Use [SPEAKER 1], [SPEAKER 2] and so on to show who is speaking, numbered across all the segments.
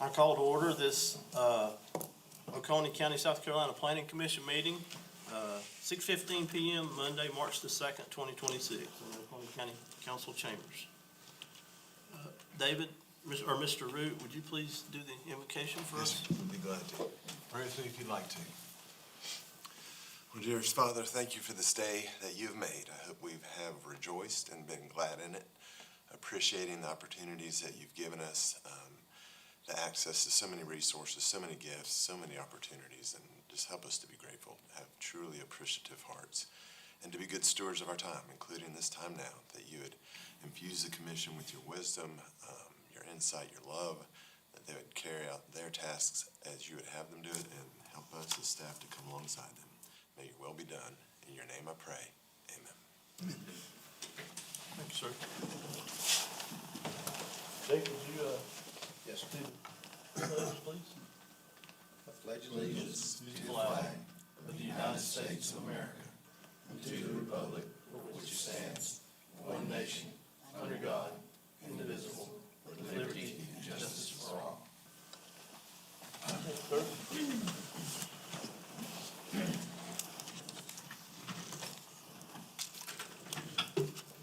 [SPEAKER 1] I call to order this Oconee County, South Carolina Planning Commission meeting, 6:15 PM, Monday, March the 2nd, 2026, in the Oconee County Council Chambers. David, or Mr. Root, would you please do the invocation for us?
[SPEAKER 2] Yes, I'd be glad to. Pray with me if you'd like to. Well, dearest Father, thank you for this day that you've made. I hope we have rejoiced and been glad in it, appreciating the opportunities that you've given us, the access to so many resources, so many gifts, so many opportunities, and just help us to be grateful, have truly appreciative hearts, and to be good stewards of our time, including this time now, that you would infuse the commission with your wisdom, your insight, your love, that they would carry out their tasks as you would have them do it, and help us as staff to come alongside them. May your will be done. In your name I pray. Amen.
[SPEAKER 1] Thank you, sir. Jake, would you,
[SPEAKER 3] Yes, sir.
[SPEAKER 1] do the pledge, please?
[SPEAKER 3] I pledge allegiance to the flag of the United States of America and to the republic for which it stands, one nation, under God, indivisible, with liberty and justice for all.
[SPEAKER 1] Sir?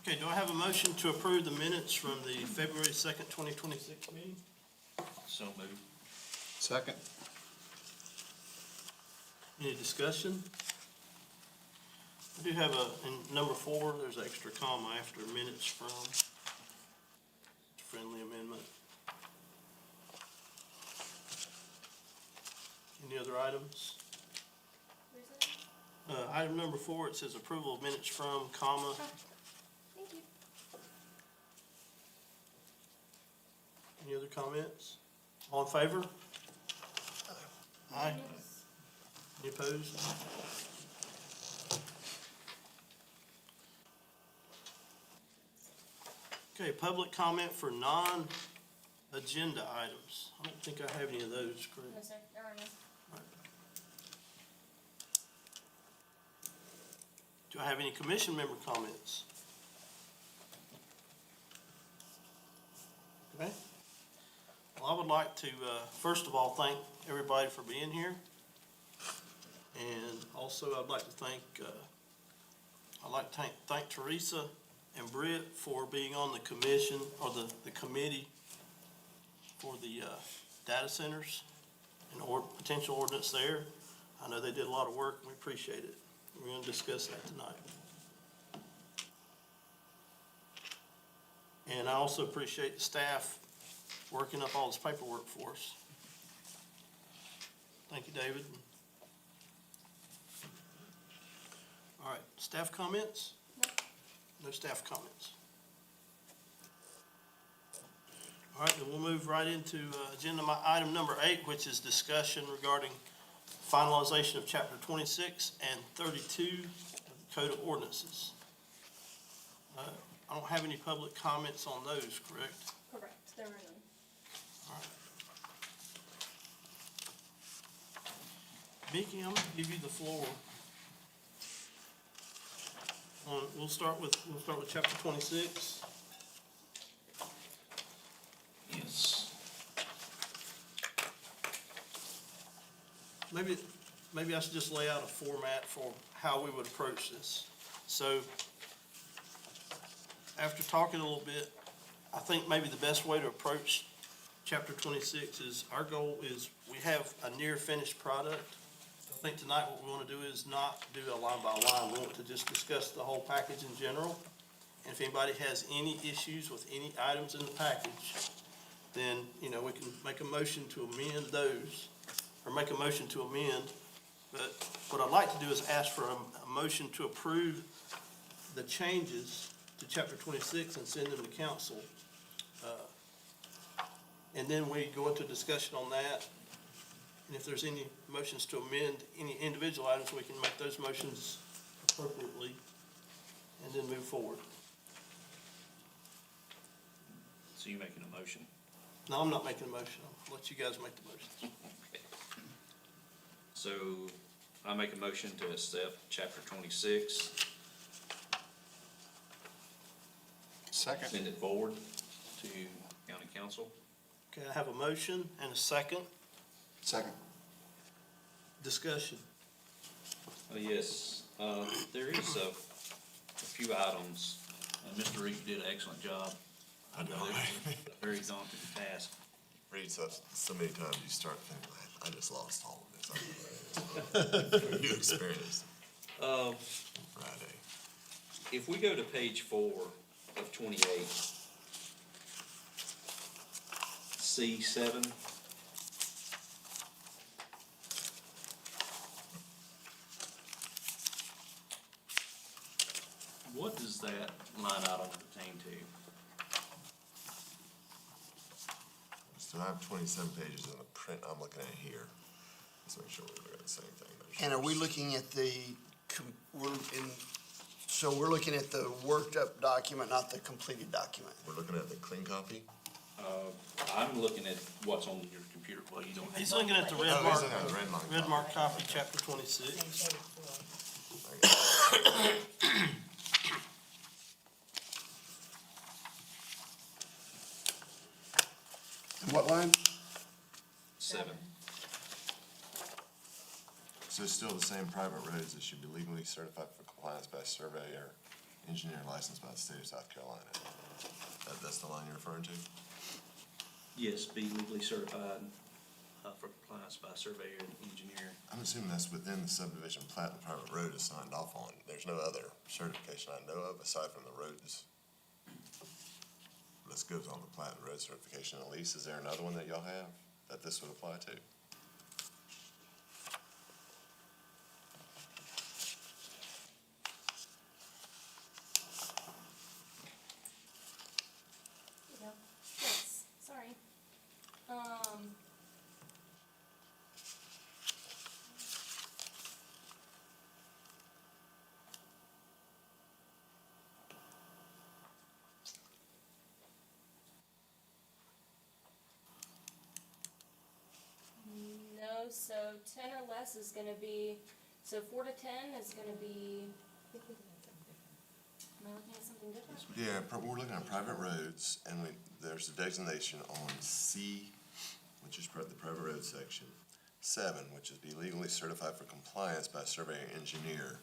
[SPEAKER 1] Okay, do I have a motion to approve the minutes from the February 2nd, 2026 meeting?
[SPEAKER 4] So moved.
[SPEAKER 3] Second.
[SPEAKER 1] Any discussion? I do have in number 4, there's an extra comma after minutes from. It's a friendly amendment. Any other items? Item number 4, it says approval of minutes from, comma.
[SPEAKER 5] Thank you.
[SPEAKER 1] Any other comments? All in favor? Aye. Any opposed? Okay, public comment for non-agenda items. I don't think I have any of those,
[SPEAKER 5] No,
[SPEAKER 1] correct?
[SPEAKER 5] sir, there are none.
[SPEAKER 1] Do I have any commission member comments? Okay. Well, I would like to, first of all, thank everybody for being here. And also, I'd like to thank Teresa and Britt for being on the commission, or the committee for the data centers and potential ordinance there. I know they did a lot of work, and we appreciate it. We're going to discuss that tonight. And I also appreciate the staff working up all this paperwork for us. Thank you, David. All right, staff comments?
[SPEAKER 5] No.
[SPEAKER 1] No staff comments. All right, then we'll move right into agenda item number 8, which is discussion regarding finalization of chapter 26 and 32 of the Code of Ordinances. I don't have any public comments on those, correct?
[SPEAKER 5] Correct, there were none.
[SPEAKER 1] All right. Mickey, I'm gonna give you the floor. We'll start with chapter 26.
[SPEAKER 4] Yes.
[SPEAKER 1] Maybe I should just lay out a format for how we would approach this. So, after talking a little bit, I think maybe the best way to approach chapter 26 is, our goal is, we have a near finished product. I think tonight what we want to do is not do a line by line. We want to just discuss the whole package in general. And if anybody has any issues with any items in the package, then, we can make a motion to amend those, or make a motion to amend. But what I'd like to do is ask for a motion to approve the changes to chapter 26 and send them to council. And then we go into discussion on that. And if there's any motions to amend any individual items, we can make those motions appropriately and then move forward.
[SPEAKER 4] So you making a motion?
[SPEAKER 1] No, I'm not making a motion. I'll let you guys make the motions.
[SPEAKER 4] Okay. So I make a motion to accept chapter 26,
[SPEAKER 3] Second.
[SPEAKER 4] send it forward to county council.
[SPEAKER 1] Okay, I have a motion and a second.
[SPEAKER 3] Second.
[SPEAKER 1] Discussion.
[SPEAKER 4] Yes, there is a few items, and Mr. Reed did an excellent job.
[SPEAKER 2] I know.
[SPEAKER 4] It was a very daunting task.
[SPEAKER 2] Read so many times you start thinking, I just lost all of this. You experienced Friday.
[SPEAKER 4] If we go to page 4 of 28, C7. What does that line item pertain to?
[SPEAKER 2] So I have 27 pages in the print I'm looking at here. Let's make sure we're looking at the same thing.
[SPEAKER 6] And are we looking at so we're looking at the worked up document, not the completed document?
[SPEAKER 2] We're looking at the clean copy?
[SPEAKER 4] I'm looking at what's on your computer, well, you don't have.
[SPEAKER 1] He's looking at the
[SPEAKER 2] Oh,
[SPEAKER 1] red
[SPEAKER 2] he's
[SPEAKER 1] mark,
[SPEAKER 2] looking at the red mark
[SPEAKER 1] red
[SPEAKER 2] copy.
[SPEAKER 1] mark copy, chapter 26.
[SPEAKER 6] And what line?
[SPEAKER 4] 7.
[SPEAKER 2] So it's still the same private roads that should be legally certified for compliance by a surveyor, engineer licensed by the state of South Carolina. That's the line you're referring to?
[SPEAKER 4] Yes, be legally certified for compliance by surveyor and engineer.
[SPEAKER 2] I'm assuming that's within the subdivision plat the private road is signed off on. There's no other certification I know of aside from the roads. This goes on the plat and road certification and lease. Is there another one that y'all have that this would apply to?
[SPEAKER 5] Yeah. Yes, sorry. No, so 10 or less is gonna be, so 4 to 10 is gonna be, am I looking at something different?
[SPEAKER 2] Yeah, we're looking at private roads, and there's a designation on C, which is the private road section. 7, which is be legally certified for compliance by a surveyor engineer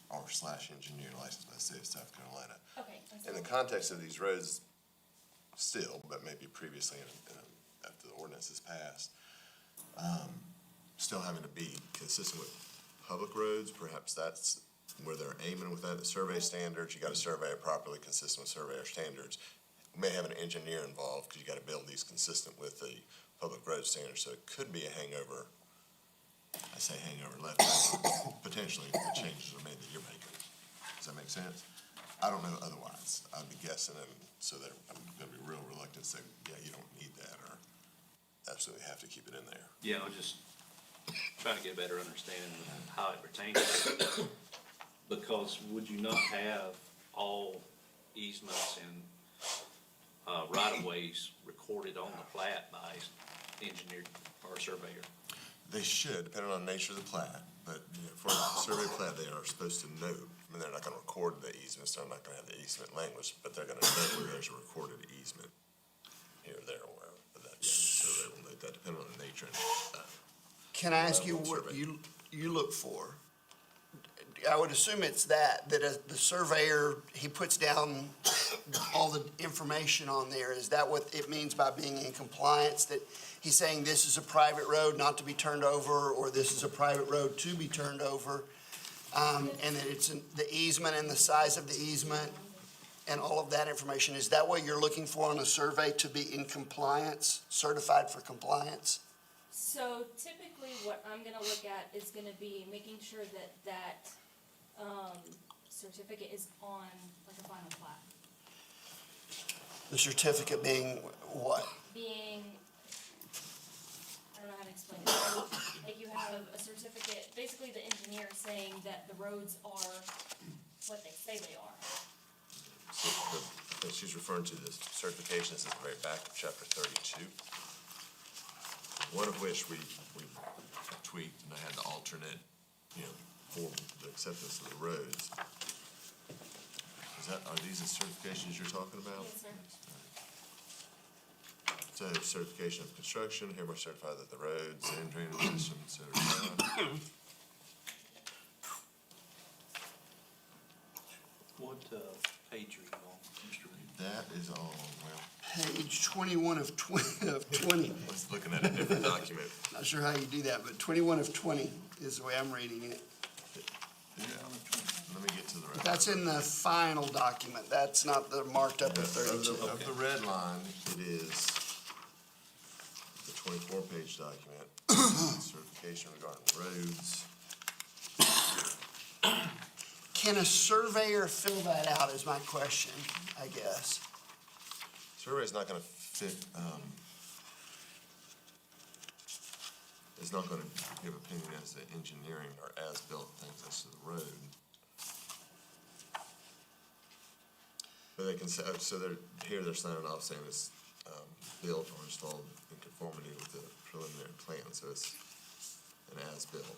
[SPEAKER 2] or / engineer licensed by the state of South Carolina.
[SPEAKER 5] Okay. I'm
[SPEAKER 2] In the
[SPEAKER 5] sorry.
[SPEAKER 2] context of these roads, still, but maybe previously after the ordinance is passed, still having to be consistent with public roads, perhaps that's where they're aiming with that, the survey standards, you gotta survey it properly, consistent with surveyor standards. We may have an engineer involved, because you gotta build these consistent with the public road standards, so it could be a hangover. I say hangover left, potentially, if the changes are made that you're making. Does that make sense? I don't know otherwise. I'd be guessing, and so that I'm gonna be real reluctant to say, yeah, you don't need that, or absolutely have to keep it in there.
[SPEAKER 4] Yeah, I'm just trying to get a better understanding of how it pertains to it. Because would you not have all easements and right-of-ways recorded on the plat by engineer or surveyor?
[SPEAKER 2] They should, depending on the nature of the plat, but for the survey plat, they are supposed to note, I mean, they're not gonna record the easements, they're not gonna have the easement language, but they're gonna note where there's a recorded easement here, there, or wherever, but that, yeah, the survey will note that, depending on the nature and,
[SPEAKER 6] Can I ask you what you look for? I would assume it's that the surveyor, he puts down all the information on there. Is that what it means by being in compliance? That he's saying this is a private road not to be turned over, or this is a private road to be turned over? And that it's the easement and the size of the easement and all of that information. Is that what you're looking for on a survey, to be in compliance, certified for compliance?
[SPEAKER 5] So typically what I'm gonna look at is gonna be making sure that certificate is on like a final plat.
[SPEAKER 6] The certificate being what?
[SPEAKER 5] Being, I don't know how to explain it. Like you have a certificate, basically the engineer saying that the roads are what they say they are.
[SPEAKER 2] that she's referring to the certifications at the very back of chapter 32. One of which we tweaked, and I had the alternate, for the acceptance of the roads. Are these the certifications you're talking about?
[SPEAKER 5] Yes, sir.
[SPEAKER 2] So certification of construction, hereby certify that the roads and drainage systems are.
[SPEAKER 4] What, page are you on, Mr. Reed?
[SPEAKER 2] That is on, well,
[SPEAKER 6] Page 21 of 20,
[SPEAKER 2] I was looking at a different document.
[SPEAKER 6] Not sure how you do that, but 21 of 20 is the way I'm reading it.
[SPEAKER 2] Yeah. Let me get to the red.
[SPEAKER 6] That's in the final document. That's not the marked up of 32.
[SPEAKER 2] Of the red line, it is the 24-page document, certification regarding roads.
[SPEAKER 6] Can a surveyor fill that out is my question, I guess.
[SPEAKER 2] Survey's not gonna fit, it's not gonna give opinion as to engineering or as-built things as to the road. But they can say, so they're signing off saying it's, built or installed in conformity with the preliminary plan, so it's an as-built.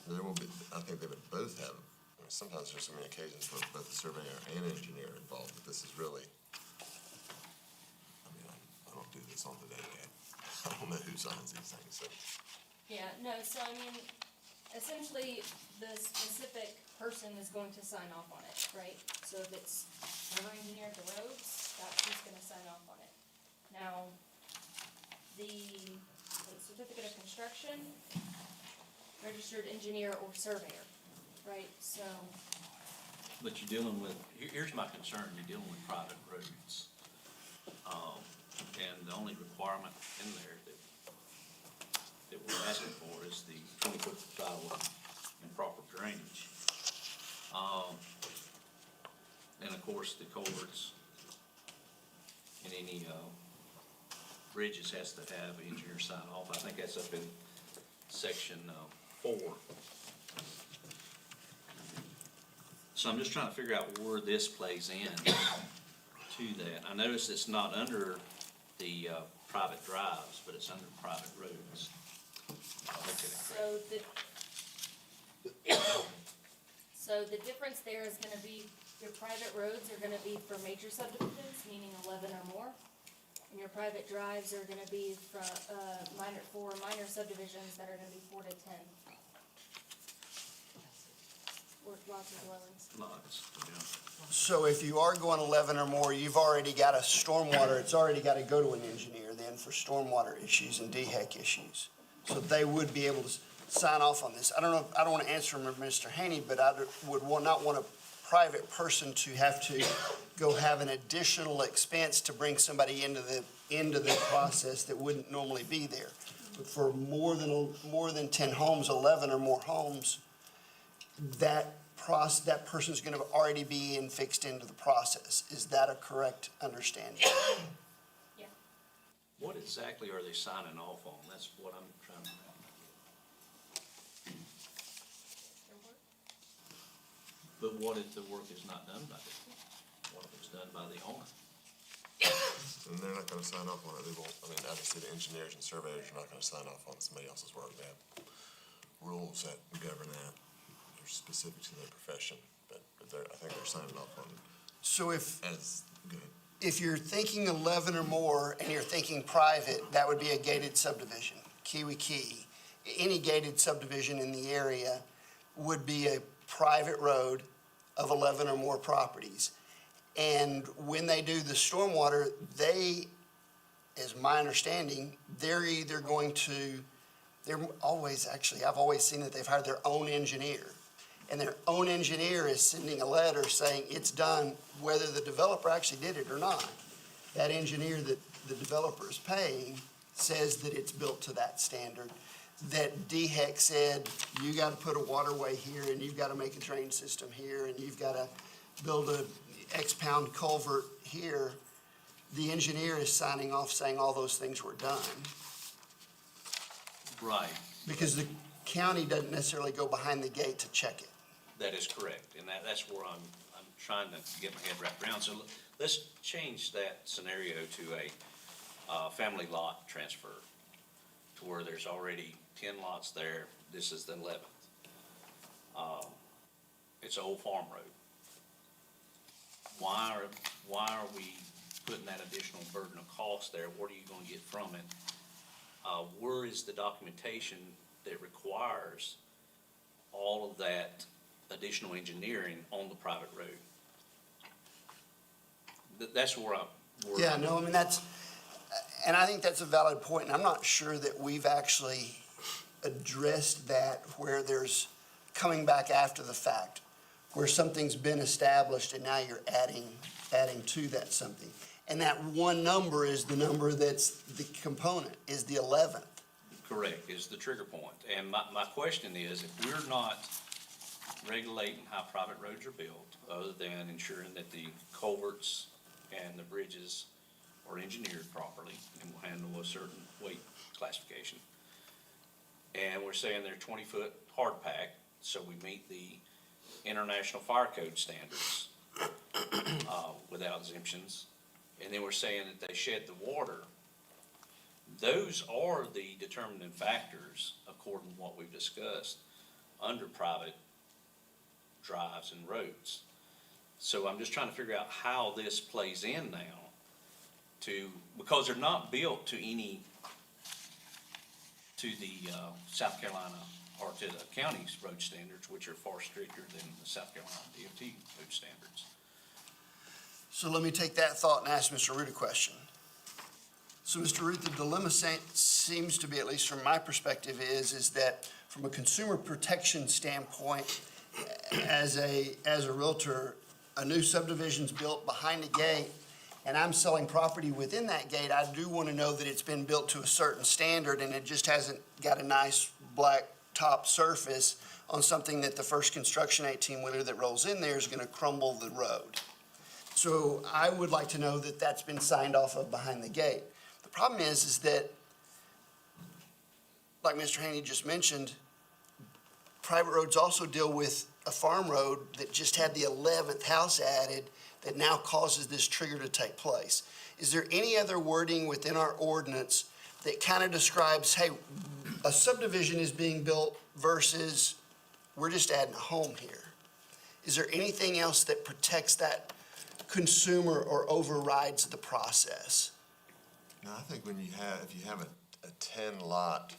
[SPEAKER 2] There will be, I think they would both have, I mean, sometimes there's so many occasions where both the surveyor and engineer are involved, but this is really, I mean, I don't do this on the day, I don't know who signs these things, so.
[SPEAKER 5] Yeah, no, so I mean, essentially, the specific person is going to sign off on it, right? So if it's our engineer at the roads, that's who's gonna sign off on it. Now, the certificate of construction, registered engineer or surveyor, right? So,
[SPEAKER 4] But you're dealing with, here's my concern, you're dealing with private roads. And the only requirement in there that we're asking for is the 20-foot sidewalk and proper drainage. And of course, the culverts and any, bridges has to have engineer sign off. I think that's up in section, 4. So I'm just trying to figure out where this plays in to that. I notice it's not under the, private drives, but it's under private roads. I'll look at it.
[SPEAKER 5] so the difference there is gonna be, your private roads are gonna be for major subdivisions, meaning 11 or more. And your private drives are gonna be for minor subdivisions that are gonna be 4 to 10. Or lots of dwellings.
[SPEAKER 4] Lots, yeah.
[SPEAKER 6] So if you are going 11 or more, you've already got a stormwater, it's already got to go to an engineer then for stormwater issues and DHEC issues. So they would be able to sign off on this. I don't know, I don't want to answer from Mr. Haney, but I would not want a private person to have to go have an additional expense to bring somebody into the process that wouldn't normally be there. But for more than 10 homes, 11 or more homes, that person's gonna already be fixed into the process. Is that a correct understanding?
[SPEAKER 5] Yeah.
[SPEAKER 4] What exactly are they signing off on? That's what I'm trying to. But what if the work is not done by them? What if it's done by the owner?
[SPEAKER 2] And they're not gonna sign off on it, they won't, I mean, obviously the engineers and surveyors are not gonna sign off on somebody else's work, they have rules that govern that, they're specific to their profession, but I think they're signing off on it
[SPEAKER 6] So
[SPEAKER 2] as, go ahead.
[SPEAKER 6] if you're thinking 11 or more and you're thinking private, that would be a gated subdivision, Kiwi Key. Any gated subdivision in the area would be a private road of 11 or more properties. And when they do the stormwater, as my understanding, they're either going to, I've always seen that they've hired their own engineer. And their own engineer is sending a letter saying it's done, whether the developer actually did it or not. That engineer that the developer is paying says that it's built to that standard. That DHEC said, you gotta put a waterway here, and you've gotta make a drain system here, and you've gotta build a X pound culvert here. The engineer is signing off saying all those things were done.
[SPEAKER 4] Right,
[SPEAKER 6] Because the county doesn't necessarily go behind the gate to check it.
[SPEAKER 4] that is correct, and that's where I'm trying to get my head wrapped around. So let's change that scenario to a family lot transfer, to where there's already 10 lots there, this is the 11th. It's an old farm road. Why are we putting that additional burden of cost there, what are you gonna get from it? Where is the documentation that requires all of that additional engineering on the private road? That's where
[SPEAKER 6] Yeah, no, I mean, and I think that's a valid point, and I'm not sure that we've actually addressed that where there's coming back after the fact, where something's been established and now you're adding to that something. And that one number is the number that's the component, is the 11th.
[SPEAKER 4] correct, is the trigger point. And my question is, if we're not regulating how private roads are built, other than ensuring that the culverts and the bridges are engineered properly and will handle a certain weight classification, and we're saying they're 20-foot hard pack, so we meet the International Fire Code standards without exemptions, and then we're saying that they shed the water, those are the determining factors, according to what we've discussed, under private drives and roads. So I'm just trying to figure out how this plays in now because they're not built to the South Carolina or to the county's road standards, which are far stricter than the South Carolina DOT road standards.
[SPEAKER 6] So let me take that thought and ask Mr. Root a question. So, Mr. Root, the dilemma seems to be, at least from my perspective, is that from a consumer protection standpoint, as a realtor, a new subdivision's built behind a gate, and I'm selling property within that gate, I do want to know that it's been built to a certain standard and it just hasn't got a nice black top surface on something that the first construction 18-wheeler that rolls in there is going to crumble the road. So I would like to know that that's been signed off of behind the gate. The problem is that, like Mr. Haney just mentioned, private roads also deal with a farm road that just had the 11th house added that now causes this trigger to take place. Is there any other wording within our ordinance that kind of describes, hey, a subdivision is being built versus we're just adding a home here? Is there anything else that protects that consumer or overrides the process?
[SPEAKER 2] No, I think if you have a 10-lot,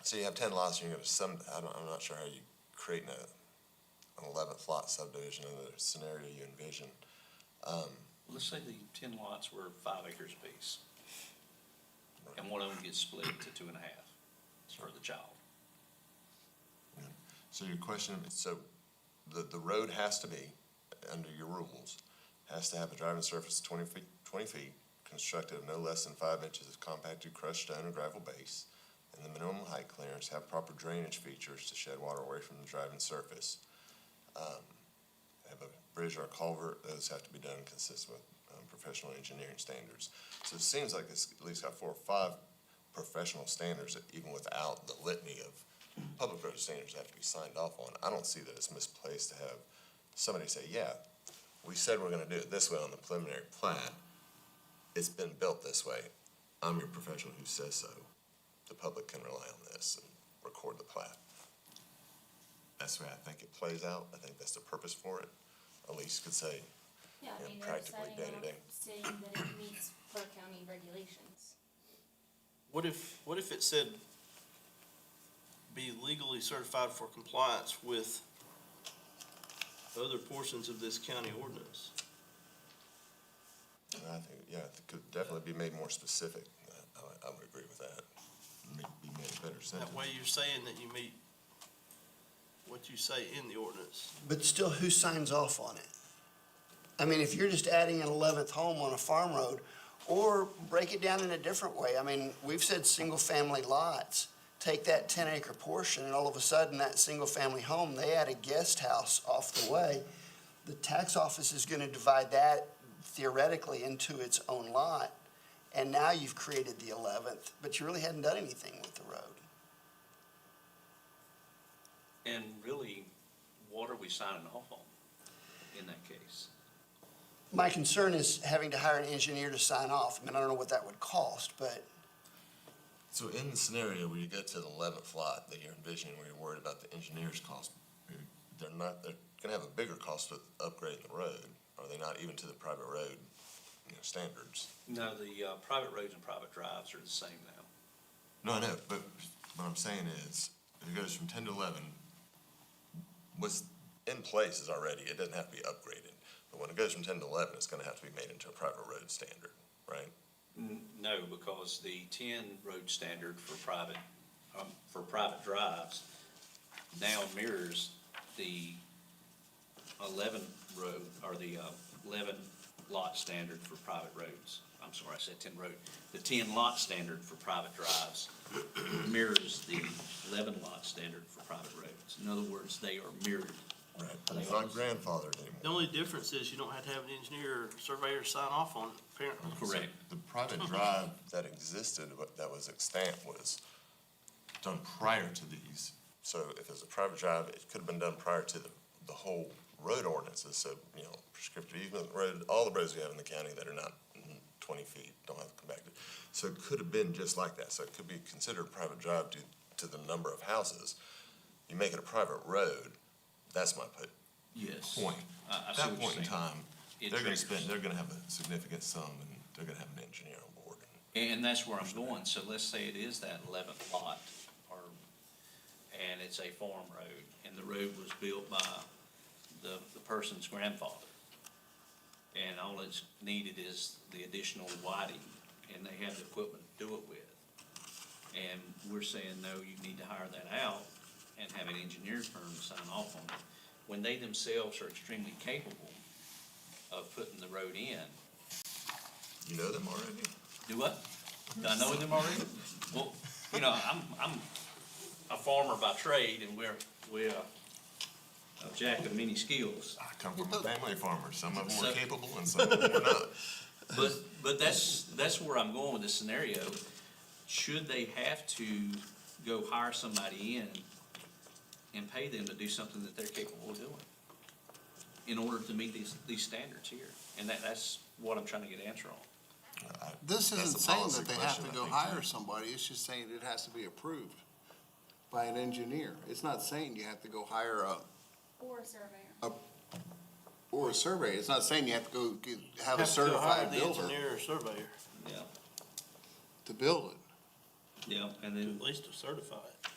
[SPEAKER 2] so you have 10 lots and you're gonna I'm not sure how you create an 11th lot subdivision in the scenario you envision.
[SPEAKER 4] Let's say the 10 lots were 5 acres apiece, and one of them gets split to 2.5 for the child.
[SPEAKER 2] So your question, so the road has to be, under your rules, has to have a driving surface of 20 feet, constructed of no less than 5 inches of compacted crushed stone or gravel base, and the minimum height clearance, have proper drainage features to shed water away from the driving surface. Have a bridge or a culvert, those have to be done consistent with professional engineering standards. So it seems like it's at least got 4 or 5 professional standards that even without the litany of public road standards that have to be signed off on. I don't see that it's misplaced to have somebody say, yeah, we said we're gonna do it this way on the preliminary plat. It's been built this way. I'm your professional who says so. The public can rely on this and record the plat. That's the way I think it plays out. I think that's the purpose for it. Elise could say,
[SPEAKER 5] Yeah, I mean, they're
[SPEAKER 2] practically
[SPEAKER 5] signing
[SPEAKER 2] day-to-day.
[SPEAKER 5] off saying that it meets Clark County regulations.
[SPEAKER 1] What if it said be legally certified for compliance with other portions of this county ordinance?
[SPEAKER 2] and I think, yeah, it could definitely be made more specific. I would agree with that. Be made a better sentence.
[SPEAKER 1] That way you're saying that you meet what you say in the ordinance.
[SPEAKER 6] But still, who signs off on it? I mean, if you're just adding an 11th home on a farm road, or break it down in a different way. I mean, we've said single-family lots. Take that 10-acre portion, and all of a sudden, that single-family home, they add a guest house off the way. The tax office is gonna divide that theoretically into its own lot, and now you've created the 11th, but you really hadn't done anything with the road.
[SPEAKER 4] And really, what are we signing off on in that case?
[SPEAKER 6] My concern is having to hire an engineer to sign off. I mean, I don't know what that would cost, but
[SPEAKER 2] So in the scenario where you get to the 11th lot that you're envisioning, where you're worried about the engineer's cost, they're gonna have a bigger cost with upgrading the road, Are they not even to the private road, standards?
[SPEAKER 4] No, the, private roads and private drives are the same now.
[SPEAKER 2] No, I know, but what I'm saying is, if it goes from 10 to 11, what's in place is already, it doesn't have to be upgraded. But when it goes from 10 to 11, it's gonna have to be made into a private road standard, right?
[SPEAKER 4] No, because the 10 road standard for private drives now mirrors the 11 road, or the 11 lot standard for private roads. I'm sorry, I said 10 road. The 10 lot standard for private drives mirrors the 11 lot standard for private roads. In other words, they are mirrored.
[SPEAKER 2] Right. But it's not grandfathered
[SPEAKER 1] The
[SPEAKER 2] anymore.
[SPEAKER 1] only difference is you don't have to have an engineer or surveyor sign off on it, apparently.
[SPEAKER 4] Correct.
[SPEAKER 2] The private drive that existed, that was extant, was done prior to these. So if it's a private drive, it could have been done prior to the whole road ordinances. So, prescriptive easement road, all the roads we have in the county that are not 20 feet, don't have to come back to. So it could have been just like that. So it could be considered a private drive due to the number of houses. You make it a private road, that's my
[SPEAKER 4] Yes.
[SPEAKER 2] point.
[SPEAKER 4] I
[SPEAKER 2] At
[SPEAKER 4] see
[SPEAKER 2] that
[SPEAKER 4] what
[SPEAKER 2] point
[SPEAKER 4] you're
[SPEAKER 2] in
[SPEAKER 4] saying.
[SPEAKER 2] time,
[SPEAKER 4] It
[SPEAKER 2] they're
[SPEAKER 4] triggers.
[SPEAKER 2] gonna have a significant sum, and they're gonna have an engineer on board.
[SPEAKER 4] And that's where I'm going, so let's say it is that 11th lot, and it's a farm road, and the road was built by the person's grandfather. And all it's needed is the additional widening, and they have the equipment to do it with. And we're saying, no, you need to hire that out and have an engineering firm sign off on it, when they themselves are extremely capable of putting the road in.
[SPEAKER 2] You know them already?
[SPEAKER 4] Do what? Do I know them already? Well, I'm a farmer by trade, and we're a jack of many skills.
[SPEAKER 2] I come from a family farmer. Some of them were
[SPEAKER 4] So-
[SPEAKER 2] capable and some of them were not.
[SPEAKER 4] But that's where I'm going with this scenario. Should they have to go hire somebody in and pay them to do something that they're capable of doing in order to meet these standards here? And that's what I'm trying to get an answer on.
[SPEAKER 3] This
[SPEAKER 2] That's
[SPEAKER 3] isn't
[SPEAKER 2] a
[SPEAKER 3] saying
[SPEAKER 2] policy
[SPEAKER 3] that they have
[SPEAKER 2] question,
[SPEAKER 3] to
[SPEAKER 2] I
[SPEAKER 3] go
[SPEAKER 2] think,
[SPEAKER 3] hire
[SPEAKER 2] too.
[SPEAKER 3] somebody, it's just saying it has to be approved by an engineer. It's not saying you have to go hire
[SPEAKER 5] Or a surveyor.
[SPEAKER 3] or a surveyor. It's not saying you have to go have a
[SPEAKER 1] Have to go hire
[SPEAKER 3] certified
[SPEAKER 1] the
[SPEAKER 3] builder
[SPEAKER 1] engineer or surveyor,
[SPEAKER 4] Yeah,
[SPEAKER 3] to build it.
[SPEAKER 4] yeah, and
[SPEAKER 1] to
[SPEAKER 4] then,
[SPEAKER 1] at least to certify it.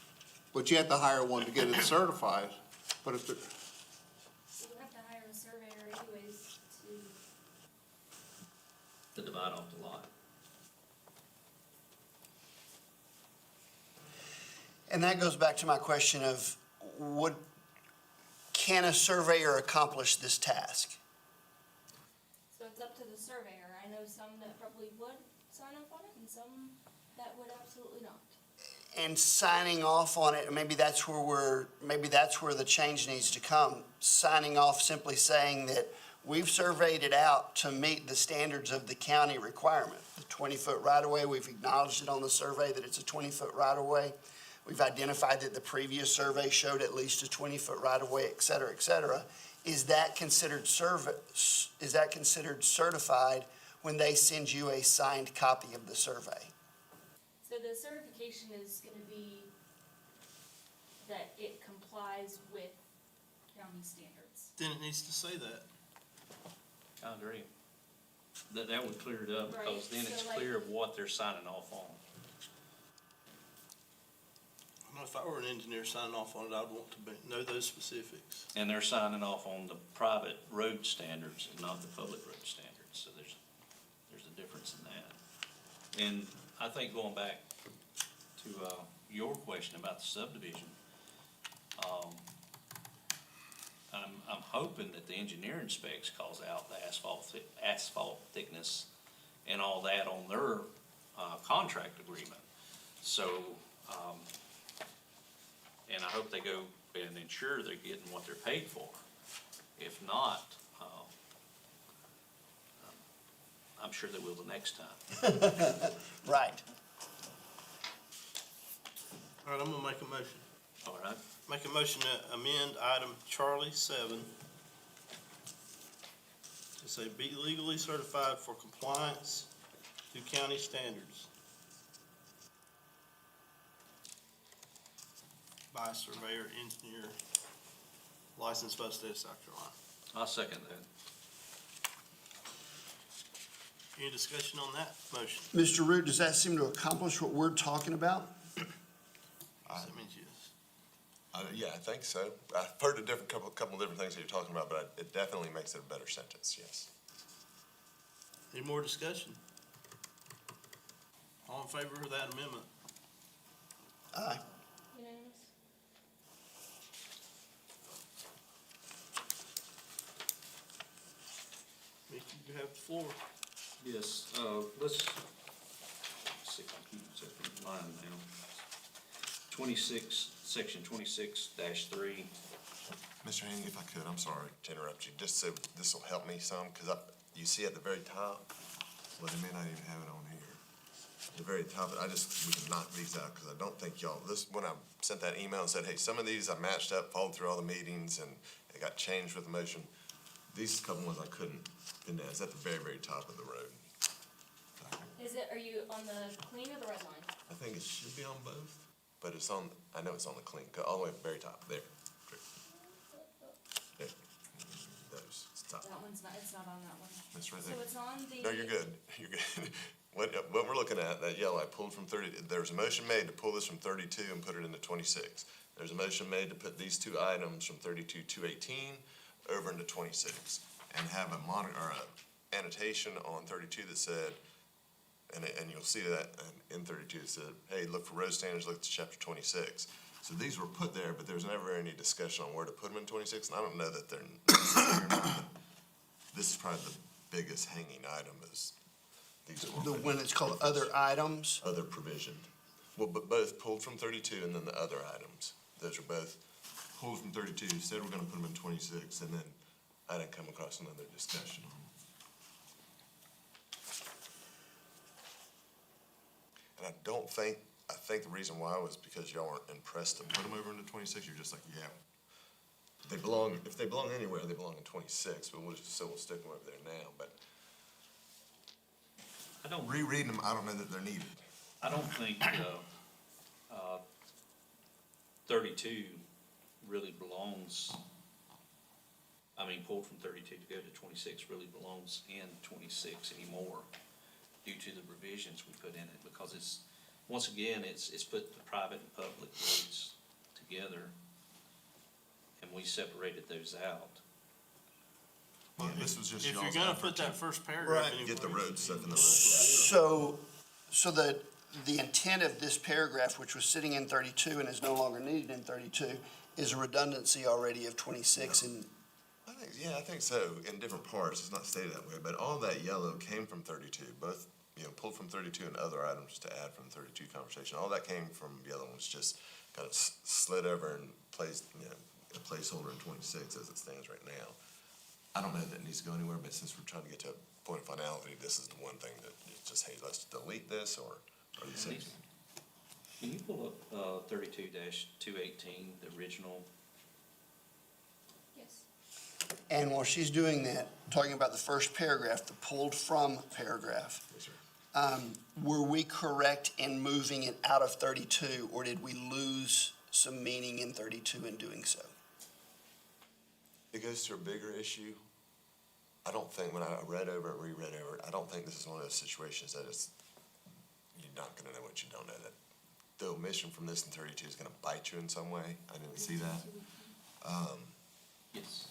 [SPEAKER 3] But you have to hire one to get it certified. But if,
[SPEAKER 5] You would have to hire a surveyor anyways to,
[SPEAKER 4] to divide off the lot.
[SPEAKER 6] And that goes back to my question of, can a surveyor accomplish this task?
[SPEAKER 5] so it's up to the surveyor. I know some that probably would sign off on it and some that would absolutely not.
[SPEAKER 6] And signing off on it, maybe that's where the change needs to come. Signing off, simply saying that we've surveyed it out to meet the standards of the county requirement. The 20-foot right-of-way, we've acknowledged it on the survey that it's a 20-foot right-of-way. We've identified that the previous survey showed at least a 20-foot right-of-way, et cetera, et cetera. Is that considered certified when they send you a signed copy of the survey?
[SPEAKER 5] So the certification is gonna be that it complies with county standards.
[SPEAKER 1] Then it needs to say that.
[SPEAKER 4] I agree. That would clear it up, because
[SPEAKER 5] Right,
[SPEAKER 4] then it's
[SPEAKER 5] so like-
[SPEAKER 4] clear of what they're signing off on.
[SPEAKER 1] I know if I were an engineer signing off on it, I'd want to know those specifics.
[SPEAKER 4] And they're signing off on the private road standards and not the public road standards, so there's a difference in that. And I think going back to, your question about the subdivision, I'm hoping that the engineering specs calls out the asphalt thickness and all that on their, contract agreement. So, and I hope they go and ensure they're getting what they're paid for. If not, I'm sure they will the next time.
[SPEAKER 6] Right.
[SPEAKER 1] All right, I'm gonna make a motion.
[SPEAKER 4] All right?
[SPEAKER 1] Make a motion to amend item Charlie 7 to say be legally certified for compliance to county standards by a surveyor, engineer, licensed by the state of South Carolina.
[SPEAKER 4] I'll second that.
[SPEAKER 1] Any discussion on that motion?
[SPEAKER 6] Mr. Root, does that seem to accomplish what we're talking about?
[SPEAKER 1] That means yes.
[SPEAKER 2] Yeah, I think so. I've heard a couple of different things that you're talking about, but it definitely makes it a better sentence, yes.
[SPEAKER 1] Any more discussion? All in favor of that amendment?
[SPEAKER 6] Aye.
[SPEAKER 5] Unanimous?
[SPEAKER 1] Mickey, you have the floor.
[SPEAKER 4] Yes, let's see if I can keep this up in line now. 26, section 26-3.
[SPEAKER 2] Mr. Haney, if I could, I'm sorry to interrupt you, just so this will help me some, because you see at the very top, well, they may not even have it on here. At the very top, we can knock these out, because I don't think when I sent that email and said, hey, some of these I matched up, followed through all the meetings, and it got changed with the motion. These couple ones I couldn't, and it's at the very, very top of the road.
[SPEAKER 5] Are you on the clean or the red line?
[SPEAKER 2] I think it should be on both, but I know it's on the clean, all the way at the very top, there. There. Those, it's top.
[SPEAKER 5] That one's not, it's not on that one.
[SPEAKER 2] That's right
[SPEAKER 5] So
[SPEAKER 2] there.
[SPEAKER 5] it's on the.
[SPEAKER 2] No, you're good, you're good. What we're looking at, that yellow, I pulled from 30, there's a motion made to pull this from 32 and put it into 26. There's a motion made to put these two items from 32-218 over into 26, and have a annotation on 32 that said, and you'll see that in 32, it said, hey, look for road standards, look to chapter 26. So these were put there, but there was never any discussion on where to put them in 26, and I don't know that they're necessary or not, but this is probably the biggest hanging item is these
[SPEAKER 6] When it's called other items?
[SPEAKER 2] other provision. Well, but both pulled from 32 and then the other items. Those are both pulled from 32, said we're gonna put them in 26, and then I didn't come across another discussion on them. And I think the reason why was because y'all weren't impressed to put them over into 26. You're just like, yeah, if they belong anywhere, they belong in 26, but we'll stick them over there now. But
[SPEAKER 4] I don't
[SPEAKER 2] rereading them, I don't know that they're needed.
[SPEAKER 4] I don't think, 32 really belongs, pulled from 32 to go to 26 really belongs in 26 anymore due to the revisions we put in it, because it's, once again, it's put the private and public roads together, and we separated those out.
[SPEAKER 2] Well, this was just
[SPEAKER 1] If
[SPEAKER 2] y'all's
[SPEAKER 1] you're gonna
[SPEAKER 2] effort
[SPEAKER 1] put
[SPEAKER 2] to
[SPEAKER 1] that first paragraph
[SPEAKER 6] Right.
[SPEAKER 1] in.
[SPEAKER 2] get the road stuff in the road.
[SPEAKER 6] So the intent of this paragraph, which was sitting in 32 and is no longer needed in 32, is a redundancy already of 26 and
[SPEAKER 2] I think so, in different parts, it's not stated that way, but all that yellow came from 32, both, pulled from 32 and other items to add from the 32 conversation, all that came from the other ones, just kind of slid over and placed, a placeholder in 26 as it stands right now. I don't know that it needs to go anywhere, but since we're trying to get to a point of finality, this is the one thing that it's just, hey, let's delete this, or you saying?
[SPEAKER 4] Can you pull up 32-218, the original?
[SPEAKER 5] Yes.
[SPEAKER 6] And while she's doing that, talking about the first paragraph, the pulled from paragraph,
[SPEAKER 2] Yes, sir.
[SPEAKER 6] were we correct in moving it out of 32, or did we lose some meaning in 32 in doing so?
[SPEAKER 2] It goes to a bigger issue. I don't think, when I read over it, reread over it, I don't think this is one of those situations that you're not gonna know what you don't know. That the omission from this in 32 is gonna bite you in some way. I didn't see that.
[SPEAKER 4] Yes.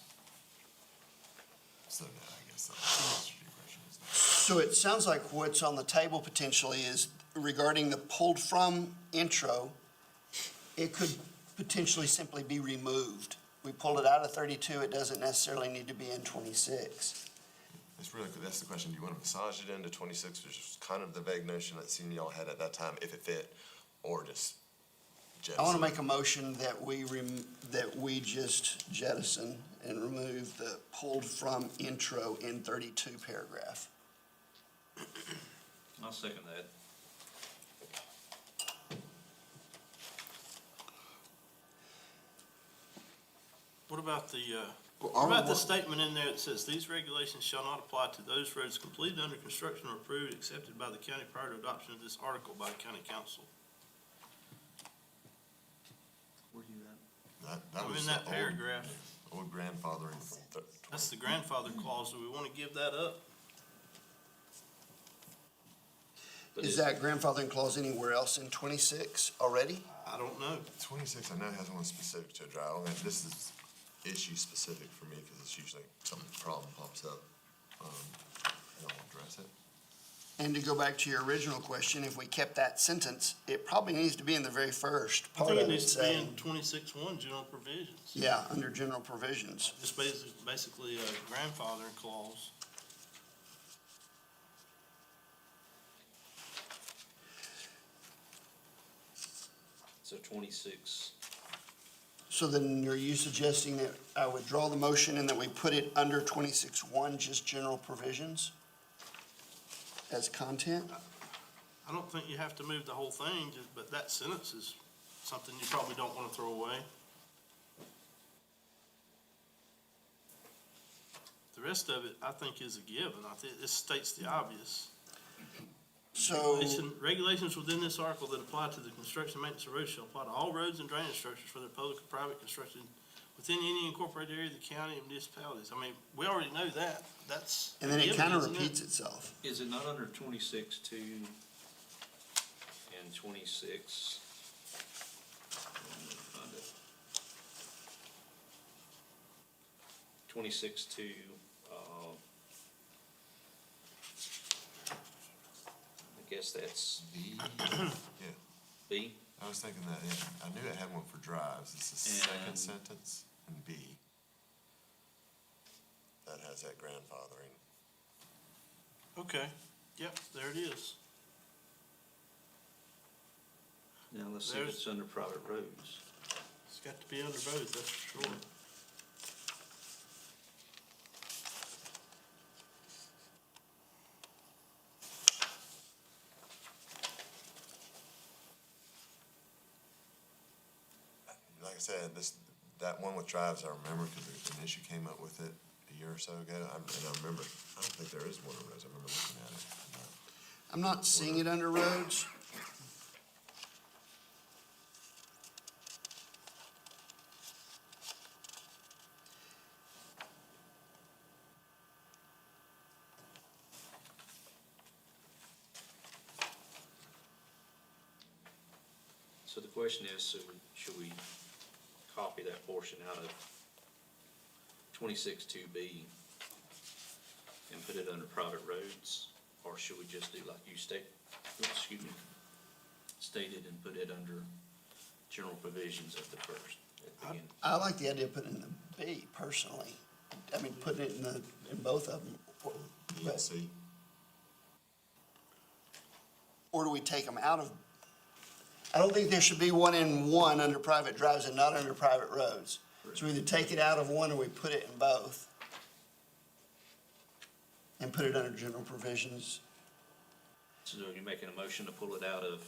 [SPEAKER 2] So, no, I guess that's your question.
[SPEAKER 6] So it sounds like what's on the table potentially is regarding the pulled from intro, it could potentially simply be removed. We pulled it out of 32, it doesn't necessarily need to be in 26.
[SPEAKER 2] That's the question. Do you want to massage it into 26, which is kind of the vague notion that senior y'all had at that time, if it fit, or just jettison?
[SPEAKER 6] I want to make a motion that we just jettison and remove the pulled from intro in 32 paragraph.
[SPEAKER 4] I'll second that.
[SPEAKER 1] What about the,
[SPEAKER 6] Well,
[SPEAKER 1] what about the
[SPEAKER 6] what-
[SPEAKER 1] statement in there that says, these regulations shall not apply to those roads completed under construction or approved, accepted by the county prior to adoption of this article by the county council?
[SPEAKER 4] Where you at?
[SPEAKER 2] That
[SPEAKER 1] I'm
[SPEAKER 2] was
[SPEAKER 1] in
[SPEAKER 2] the
[SPEAKER 1] that paragraph.
[SPEAKER 2] old grandfathering from
[SPEAKER 1] That's the grandfather clause. Do we want to give that up?
[SPEAKER 4] But
[SPEAKER 6] Is that grandfathering clause anywhere else in 26 already?
[SPEAKER 1] I don't know.
[SPEAKER 2] 26, I know has one specific to a drive. I don't think this is issue specific for me because it's usually some problem pops up. And I'll address it.
[SPEAKER 6] And to go back to your original question, if we kept that sentence, it probably needs to be in the very first
[SPEAKER 1] I
[SPEAKER 6] part
[SPEAKER 1] think
[SPEAKER 6] of
[SPEAKER 1] it
[SPEAKER 6] it
[SPEAKER 1] needs to be in
[SPEAKER 6] saying,
[SPEAKER 1] 26-1 general provisions.
[SPEAKER 6] yeah, under general provisions.
[SPEAKER 1] Just basically a grandfathering clause.
[SPEAKER 4] So 26,
[SPEAKER 6] So then are you suggesting that I withdraw the motion and that we put it under 26-1, just general provisions as content?
[SPEAKER 1] I don't think you have to move the whole thing, but that sentence is something you probably don't want to throw away. The rest of it, I think, is a given. I think this states the obvious.
[SPEAKER 6] So,
[SPEAKER 1] Regulations within this article that apply to the construction and maintenance of roads shall apply to all roads and drainage structures, whether public or private construction, within any incorporated area of the county and municipalities. I mean, we already know that. That's a
[SPEAKER 6] and then it
[SPEAKER 1] given,
[SPEAKER 6] kind of
[SPEAKER 1] isn't it?
[SPEAKER 6] repeats itself.
[SPEAKER 4] is it not under 26-2 and 26? Let me find it. 26-2, I guess that's
[SPEAKER 2] B,
[SPEAKER 4] B.
[SPEAKER 2] I was thinking that, yeah, I knew it had one for drives. It's the second
[SPEAKER 4] And-
[SPEAKER 2] sentence in B. That has that grandfathering.
[SPEAKER 1] Okay, yep, there it is.
[SPEAKER 4] Now, let's see if
[SPEAKER 1] There's-
[SPEAKER 4] it's under private roads.
[SPEAKER 1] It's got to be under both, that's for sure.
[SPEAKER 2] Like I said, that one with drives, I remember because an issue came up with it a year or so ago. And I remember, I don't think there is one of those. I remember looking at it.
[SPEAKER 6] I'm not seeing it under roads.
[SPEAKER 4] So the question is, so should we copy that portion out of 26-2B and put it under private roads? Or should we just do like you stated and put it under general provisions at the first, at the beginning?
[SPEAKER 6] I like the idea of putting it in the B personally. I mean, putting it in both of them.
[SPEAKER 2] B and C.
[SPEAKER 6] Or do we take them out of? I don't think there should be one in one under private drives and not under private roads. So we either take it out of one or we put it in both. And put it under general provisions.
[SPEAKER 4] So you're making a motion to pull it out of,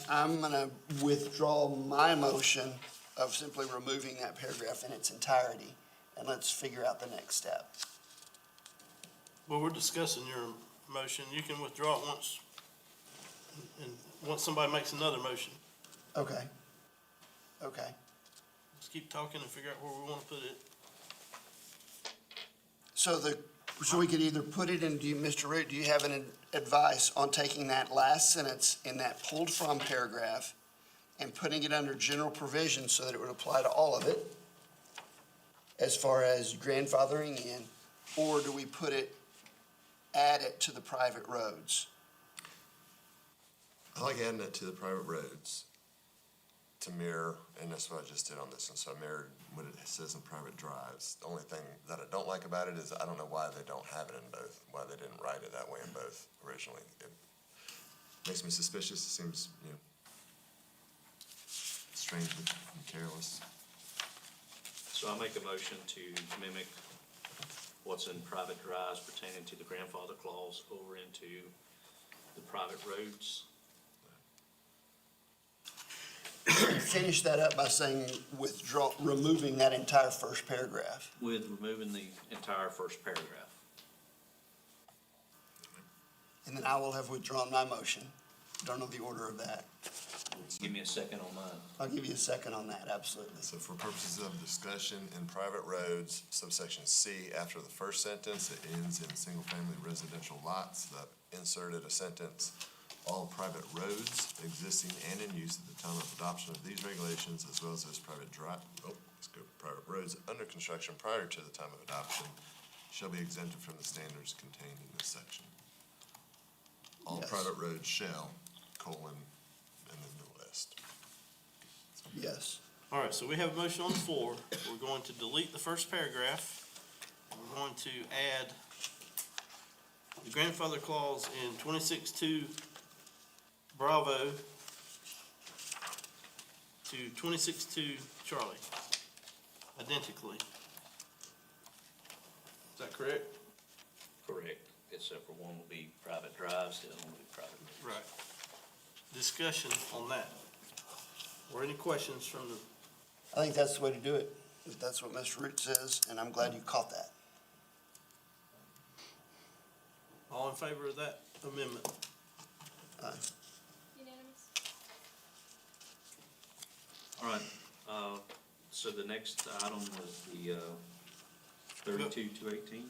[SPEAKER 6] I'm gonna withdraw my motion of simply removing that paragraph in its entirety, and let's figure out the next step.
[SPEAKER 1] Well, we're discussing your motion. You can withdraw it once, and once somebody makes another motion.
[SPEAKER 6] Okay. Okay.
[SPEAKER 1] Let's keep talking and figure out where we want to put it.
[SPEAKER 6] So we could either put it in, Mr. Root, do you have an advice on taking that last sentence in that pulled from paragraph and putting it under general provisions so that it would apply to all of it as far as grandfathering in, or do we add it to the private roads?
[SPEAKER 2] I like adding it to the private roads to mirror, and that's what I just did on this one. So I mirrored what it says in private drives. The only thing that I don't like about it is I don't know why they don't have it in both, why they didn't write it that way in both originally. It makes me suspicious. It seems, strange and careless.
[SPEAKER 4] so I make a motion to mimic what's in private drives pertaining to the grandfather clause over into the private roads.
[SPEAKER 6] Finish that up by saying removing that entire first paragraph.
[SPEAKER 4] With removing the entire first paragraph.
[SPEAKER 6] And then I will have withdrawn my motion. Don't know the order of that.
[SPEAKER 4] Give me a second on mine.
[SPEAKER 6] I'll give you a second on that, absolutely.
[SPEAKER 2] So for purposes of discussion, in private roads, subsection C, after the first sentence, it ends in single-family residential lots. That inserted a sentence, all private roads existing and in use at the time of adoption of these regulations, as well as those private private roads under construction prior to the time of adoption, shall be exempted from the standards contained in this section. All
[SPEAKER 6] Yes.
[SPEAKER 2] private roads shall, colon, and then the list.
[SPEAKER 6] Yes.
[SPEAKER 1] All right, so we have a motion on the floor. We're going to delete the first paragraph. We're going to add the grandfather clause in 26.2 Bravo to 26.2 Charlie, identically. Is that correct?
[SPEAKER 4] Correct, except for one will be private drives, the other one will be private roads.
[SPEAKER 1] Right. Discussion on that. Or any questions from the,
[SPEAKER 6] I think that's the way to do it, if that's what Mr. Root says, and I'm glad you caught that.
[SPEAKER 1] all in favor of that amendment?
[SPEAKER 5] Unanimous?
[SPEAKER 4] All right, so the next item was the, 32-218.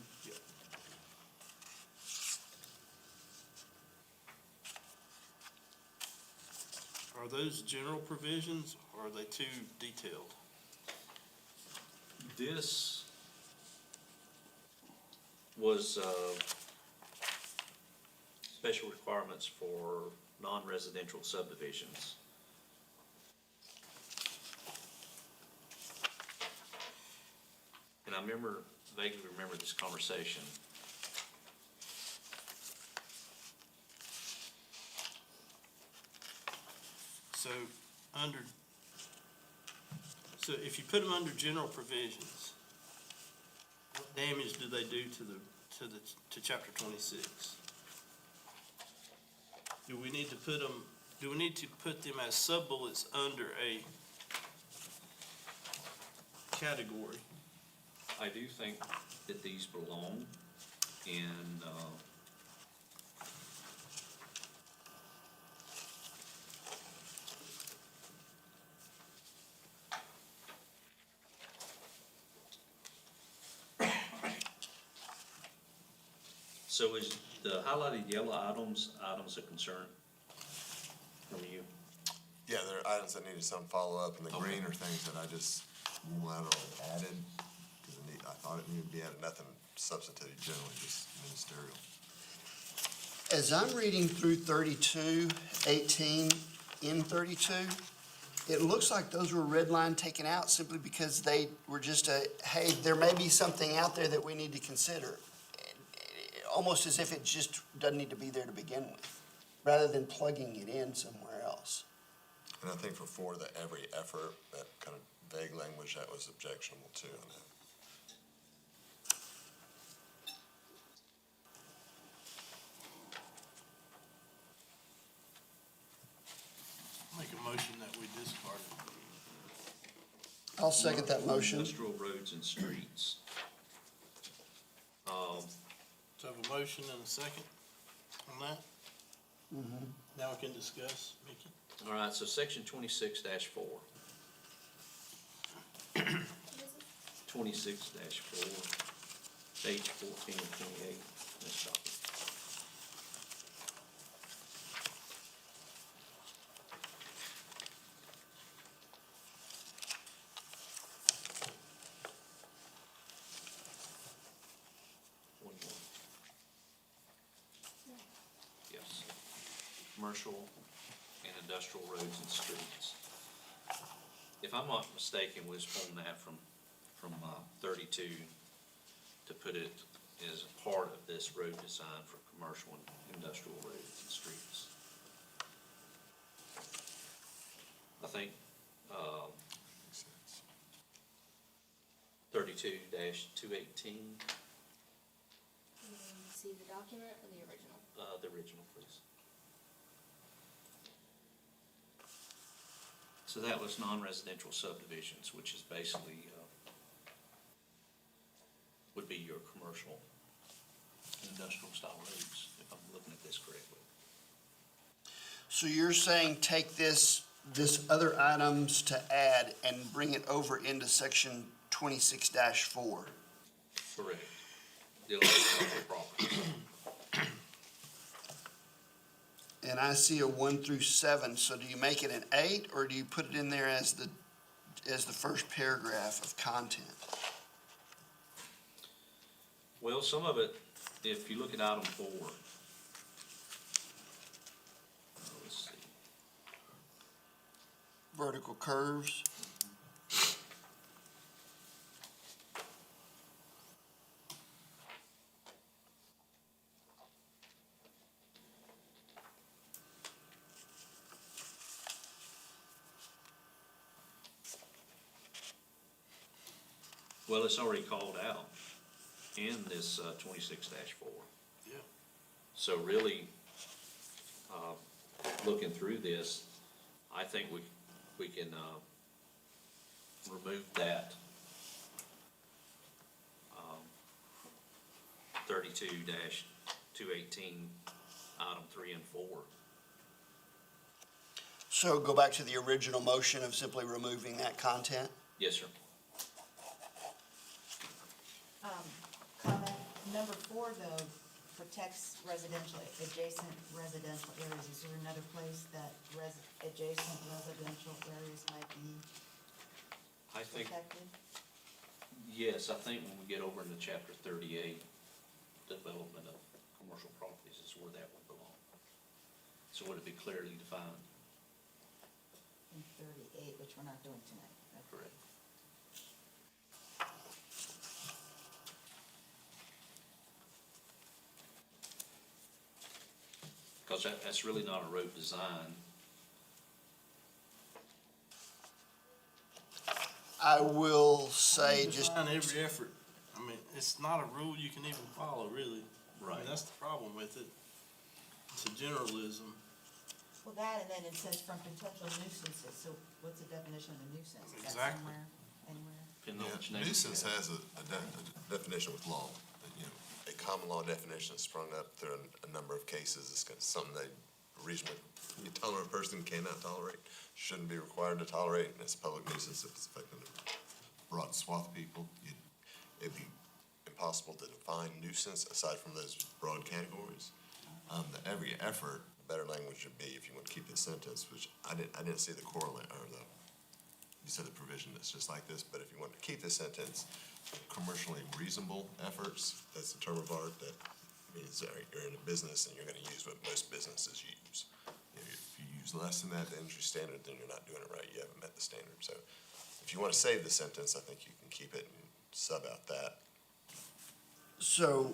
[SPEAKER 1] Are those general provisions or are they too detailed?
[SPEAKER 4] This was, special requirements for non-residential subdivisions. And I vaguely remember this conversation.
[SPEAKER 1] So, so if you put them under general provisions, what damage do they do to chapter 26? Do we need to put them as sub-bullets under a category?
[SPEAKER 4] I do think that these belong in, so is the highlighted yellow items of concern from you?
[SPEAKER 2] Yeah, there are items that needed some follow-up, and the
[SPEAKER 4] Okay.
[SPEAKER 2] green are things that I just unilaterally added, because I thought it needed to be added, nothing substantive, generally just ministerial.
[SPEAKER 6] As I'm reading through 32-18 in 32, it looks like those were red line taken out simply because they were just hey, there may be something out there that we need to consider. Almost as if it just doesn't need to be there to begin with, rather than plugging it in somewhere else.
[SPEAKER 2] And I think for 4, the every effort, that kind of vague language, that was objectionable too on that.
[SPEAKER 1] Make a motion that we discard it.
[SPEAKER 6] I'll second that motion.
[SPEAKER 4] Industrial roads and streets.
[SPEAKER 1] So I have a motion and a second on that? Now we can discuss, Mickey.
[SPEAKER 4] All right, so section 26-4.
[SPEAKER 5] What is it?
[SPEAKER 4] 26-4, page 14 and 28, in this document. One more. Yes. Commercial and industrial roads and streets. If I'm not mistaken, we was pulling that from 32 to put it as a part of this road design for commercial and industrial roads and streets. I think,
[SPEAKER 2] Makes sense.
[SPEAKER 4] 32-218,
[SPEAKER 5] See the document or the original?
[SPEAKER 4] the original, please. So that was non-residential subdivisions, which is basically, would be your commercial and industrial style roads, if I'm looking at this correctly.
[SPEAKER 6] So you're saying take this this other items to add and bring it over into section 26-4.
[SPEAKER 4] Correct. Dealing with commercial property.
[SPEAKER 6] And I see a 1 through 7, so do you make it an 8, or do you put it in there as the first paragraph of content?
[SPEAKER 4] Well, some of it, if you look at item 4. Let's see.
[SPEAKER 6] Vertical curves?
[SPEAKER 4] Well, it's already called out in this 26-4.
[SPEAKER 1] Yeah.
[SPEAKER 4] So really, looking through this, I think we can remove that 32-218, item 3 and 4.
[SPEAKER 6] So go back to the original motion of simply removing that content?
[SPEAKER 4] Yes, sir.
[SPEAKER 7] Comment, number 4 though, protects residential, adjacent residential areas. Is there another place that adjacent residential areas might be
[SPEAKER 4] I think,
[SPEAKER 7] protected?
[SPEAKER 4] yes, I think when we get over into chapter 38, development of commercial properties is where that would belong. So would it be clearly defined?
[SPEAKER 7] In 38, which we're not doing tonight. Okay.
[SPEAKER 4] Correct. Because that's really not a road design.
[SPEAKER 6] I will say just,
[SPEAKER 1] Define every effort. I mean, it's not a rule you can even follow, really. I
[SPEAKER 4] Right.
[SPEAKER 1] mean, that's the problem with it. It's a generalism.
[SPEAKER 7] Well, that, and then it says from potential nuisances, so what's the definition of a nuisance? Is that
[SPEAKER 1] Exactly.
[SPEAKER 7] somewhere, anywhere?
[SPEAKER 4] Depending on which name you
[SPEAKER 2] Nuisance
[SPEAKER 4] get.
[SPEAKER 2] has a definition with law. You know, a common law definition sprung up through a number of cases. It's something that a reasonably tolerant person cannot tolerate, shouldn't be required to tolerate, and it's a public nuisance if it's affecting a broad swath of people. It'd be impossible to define nuisance aside from those broad categories. Every effort, better language would be, if you want to keep this sentence, which I didn't see the correlate, or you said the provision that's just like this, but if you want to keep this sentence, commercially reasonable efforts, that's a term of art that means you're in a business and you're gonna use what most businesses use. If you use less than that, the industry standard, then you're not doing it right, you haven't met the standard. So if you want to save the sentence, I think you can keep it and sub out that.
[SPEAKER 6] so,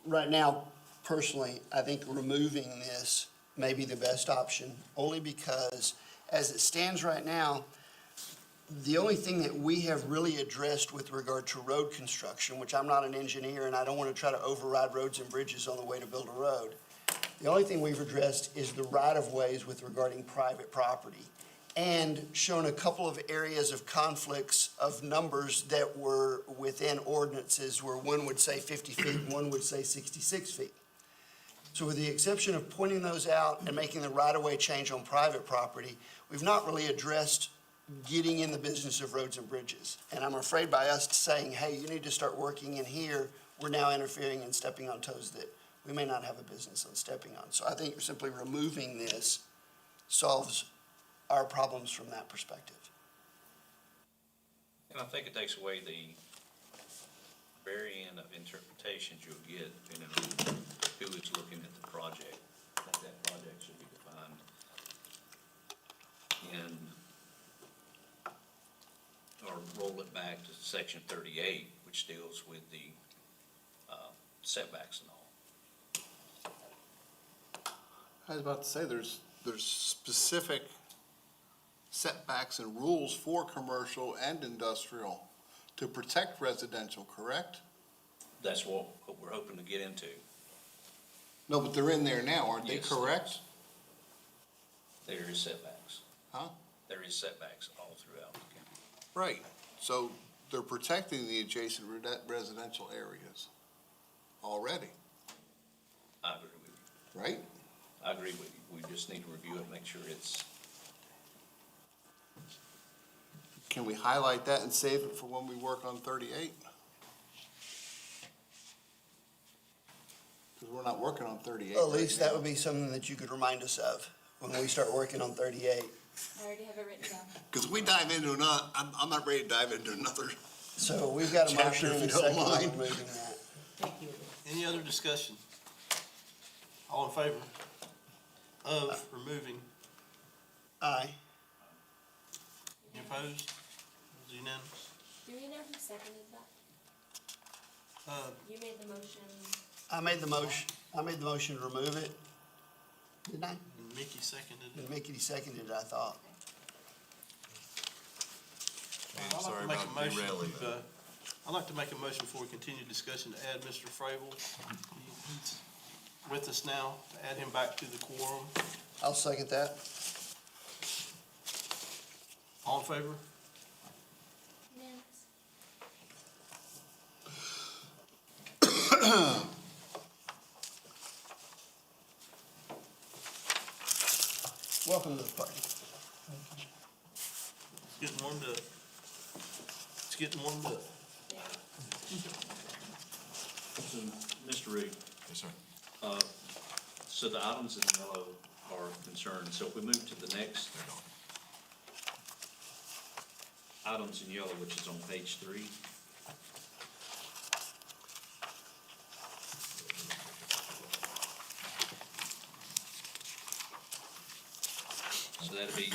[SPEAKER 6] right now, personally, I think removing this may be the best option, only because, as it stands right now, the only thing that we have really addressed with regard to road construction, which I'm not an engineer and I don't want to try to override roads and bridges on the way to build a road. The only thing we've addressed is the right-of-ways with regarding private property, and shown a couple of areas of conflicts of numbers that were within ordinances where one would say 50 feet and one would say 66 feet. So with the exception of pointing those out and making the right-of-way change on private property, we've not really addressed getting in the business of roads and bridges. And I'm afraid by us saying, hey, you need to start working in here, we're now interfering and stepping on toes that we may not have a business on stepping on. So I think simply removing this solves our problems from that perspective.
[SPEAKER 4] And I think it takes away the variant of interpretations you'll get depending on who is looking at the project. I think that project should be defined in, or roll it back to section 38, which deals with the setbacks and all.
[SPEAKER 3] I was about to say, there's specific setbacks and rules for commercial and industrial to protect residential, correct?
[SPEAKER 4] That's what we're hoping to get into.
[SPEAKER 3] No, but they're in there now, aren't they,
[SPEAKER 4] Yes.
[SPEAKER 3] correct?
[SPEAKER 4] There is setbacks.
[SPEAKER 3] Huh?
[SPEAKER 4] There is setbacks all throughout the county.
[SPEAKER 3] Right, so they're protecting the adjacent residential areas already,
[SPEAKER 4] I agree with you.
[SPEAKER 3] right?
[SPEAKER 4] I agree with you. We just need to review it, make sure it's
[SPEAKER 3] can we highlight that and save it for when we work on 38? Because we're not working on 38
[SPEAKER 6] At least
[SPEAKER 3] right
[SPEAKER 6] that
[SPEAKER 3] now.
[SPEAKER 6] would be something that you could remind us of when we start working on 38.
[SPEAKER 5] I already have it written down.
[SPEAKER 3] Because we dive into another, I'm not ready to dive into another.
[SPEAKER 6] So we've got a
[SPEAKER 3] Chapter,
[SPEAKER 6] motion and a
[SPEAKER 3] if you don't
[SPEAKER 6] second on
[SPEAKER 3] mind.
[SPEAKER 6] removing that.
[SPEAKER 7] Thank you.
[SPEAKER 1] Any other discussion? All in favor of removing?
[SPEAKER 6] Aye.
[SPEAKER 1] Any opposed? It's unanimous.
[SPEAKER 5] Do we know who seconded that? You made the motion.
[SPEAKER 6] I made the motion to remove it. Didn't I?
[SPEAKER 1] And Mickey seconded it.
[SPEAKER 6] And Mickey seconded it, I thought.
[SPEAKER 2] I'm
[SPEAKER 1] I'd
[SPEAKER 2] sorry
[SPEAKER 1] like to make
[SPEAKER 2] about
[SPEAKER 1] a motion
[SPEAKER 2] derailing
[SPEAKER 1] to,
[SPEAKER 2] that.
[SPEAKER 1] I'd like to make a motion before we continue discussion to add Mr. Frable. He's with us now, to add him back to the quorum.
[SPEAKER 6] I'll second that.
[SPEAKER 1] All in favor?
[SPEAKER 5] Unanimous.
[SPEAKER 6] Welcome to the party.
[SPEAKER 1] It's getting warmed up. It's getting warmed up.
[SPEAKER 5] Yeah.
[SPEAKER 4] So, Mr. Reed,
[SPEAKER 2] Yes, sir.
[SPEAKER 4] so the items in yellow are concerned, so if we move to the next
[SPEAKER 2] They're gone.
[SPEAKER 4] items in yellow, which is on page 3. So that'd be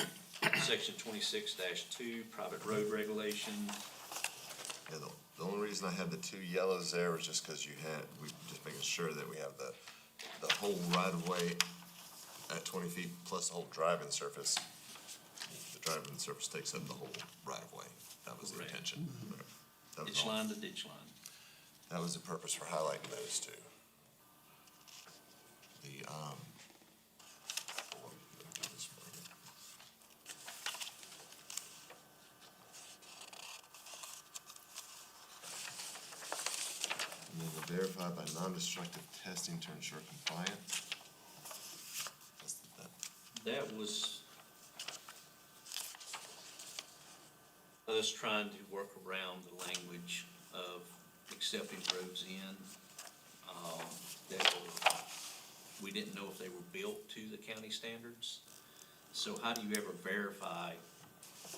[SPEAKER 4] section 26-2, private road regulation.
[SPEAKER 2] Yeah, the only reason I had the two yellows there was just because we just making sure that we have the whole right of way at 20 feet plus the whole driving surface. The driving surface takes up the whole right of way. That was the
[SPEAKER 4] Correct.
[SPEAKER 2] intention. That was
[SPEAKER 4] Ditch
[SPEAKER 2] all.
[SPEAKER 4] line to ditch line.
[SPEAKER 2] That was the purpose for highlighting those two. The, hold on, let me do this for you. And then the verify by non-destructive testing to ensure compliance.
[SPEAKER 4] That was us trying to work around the language of accepting roads in, that we didn't know if they were built to the county standards. So how do you ever verify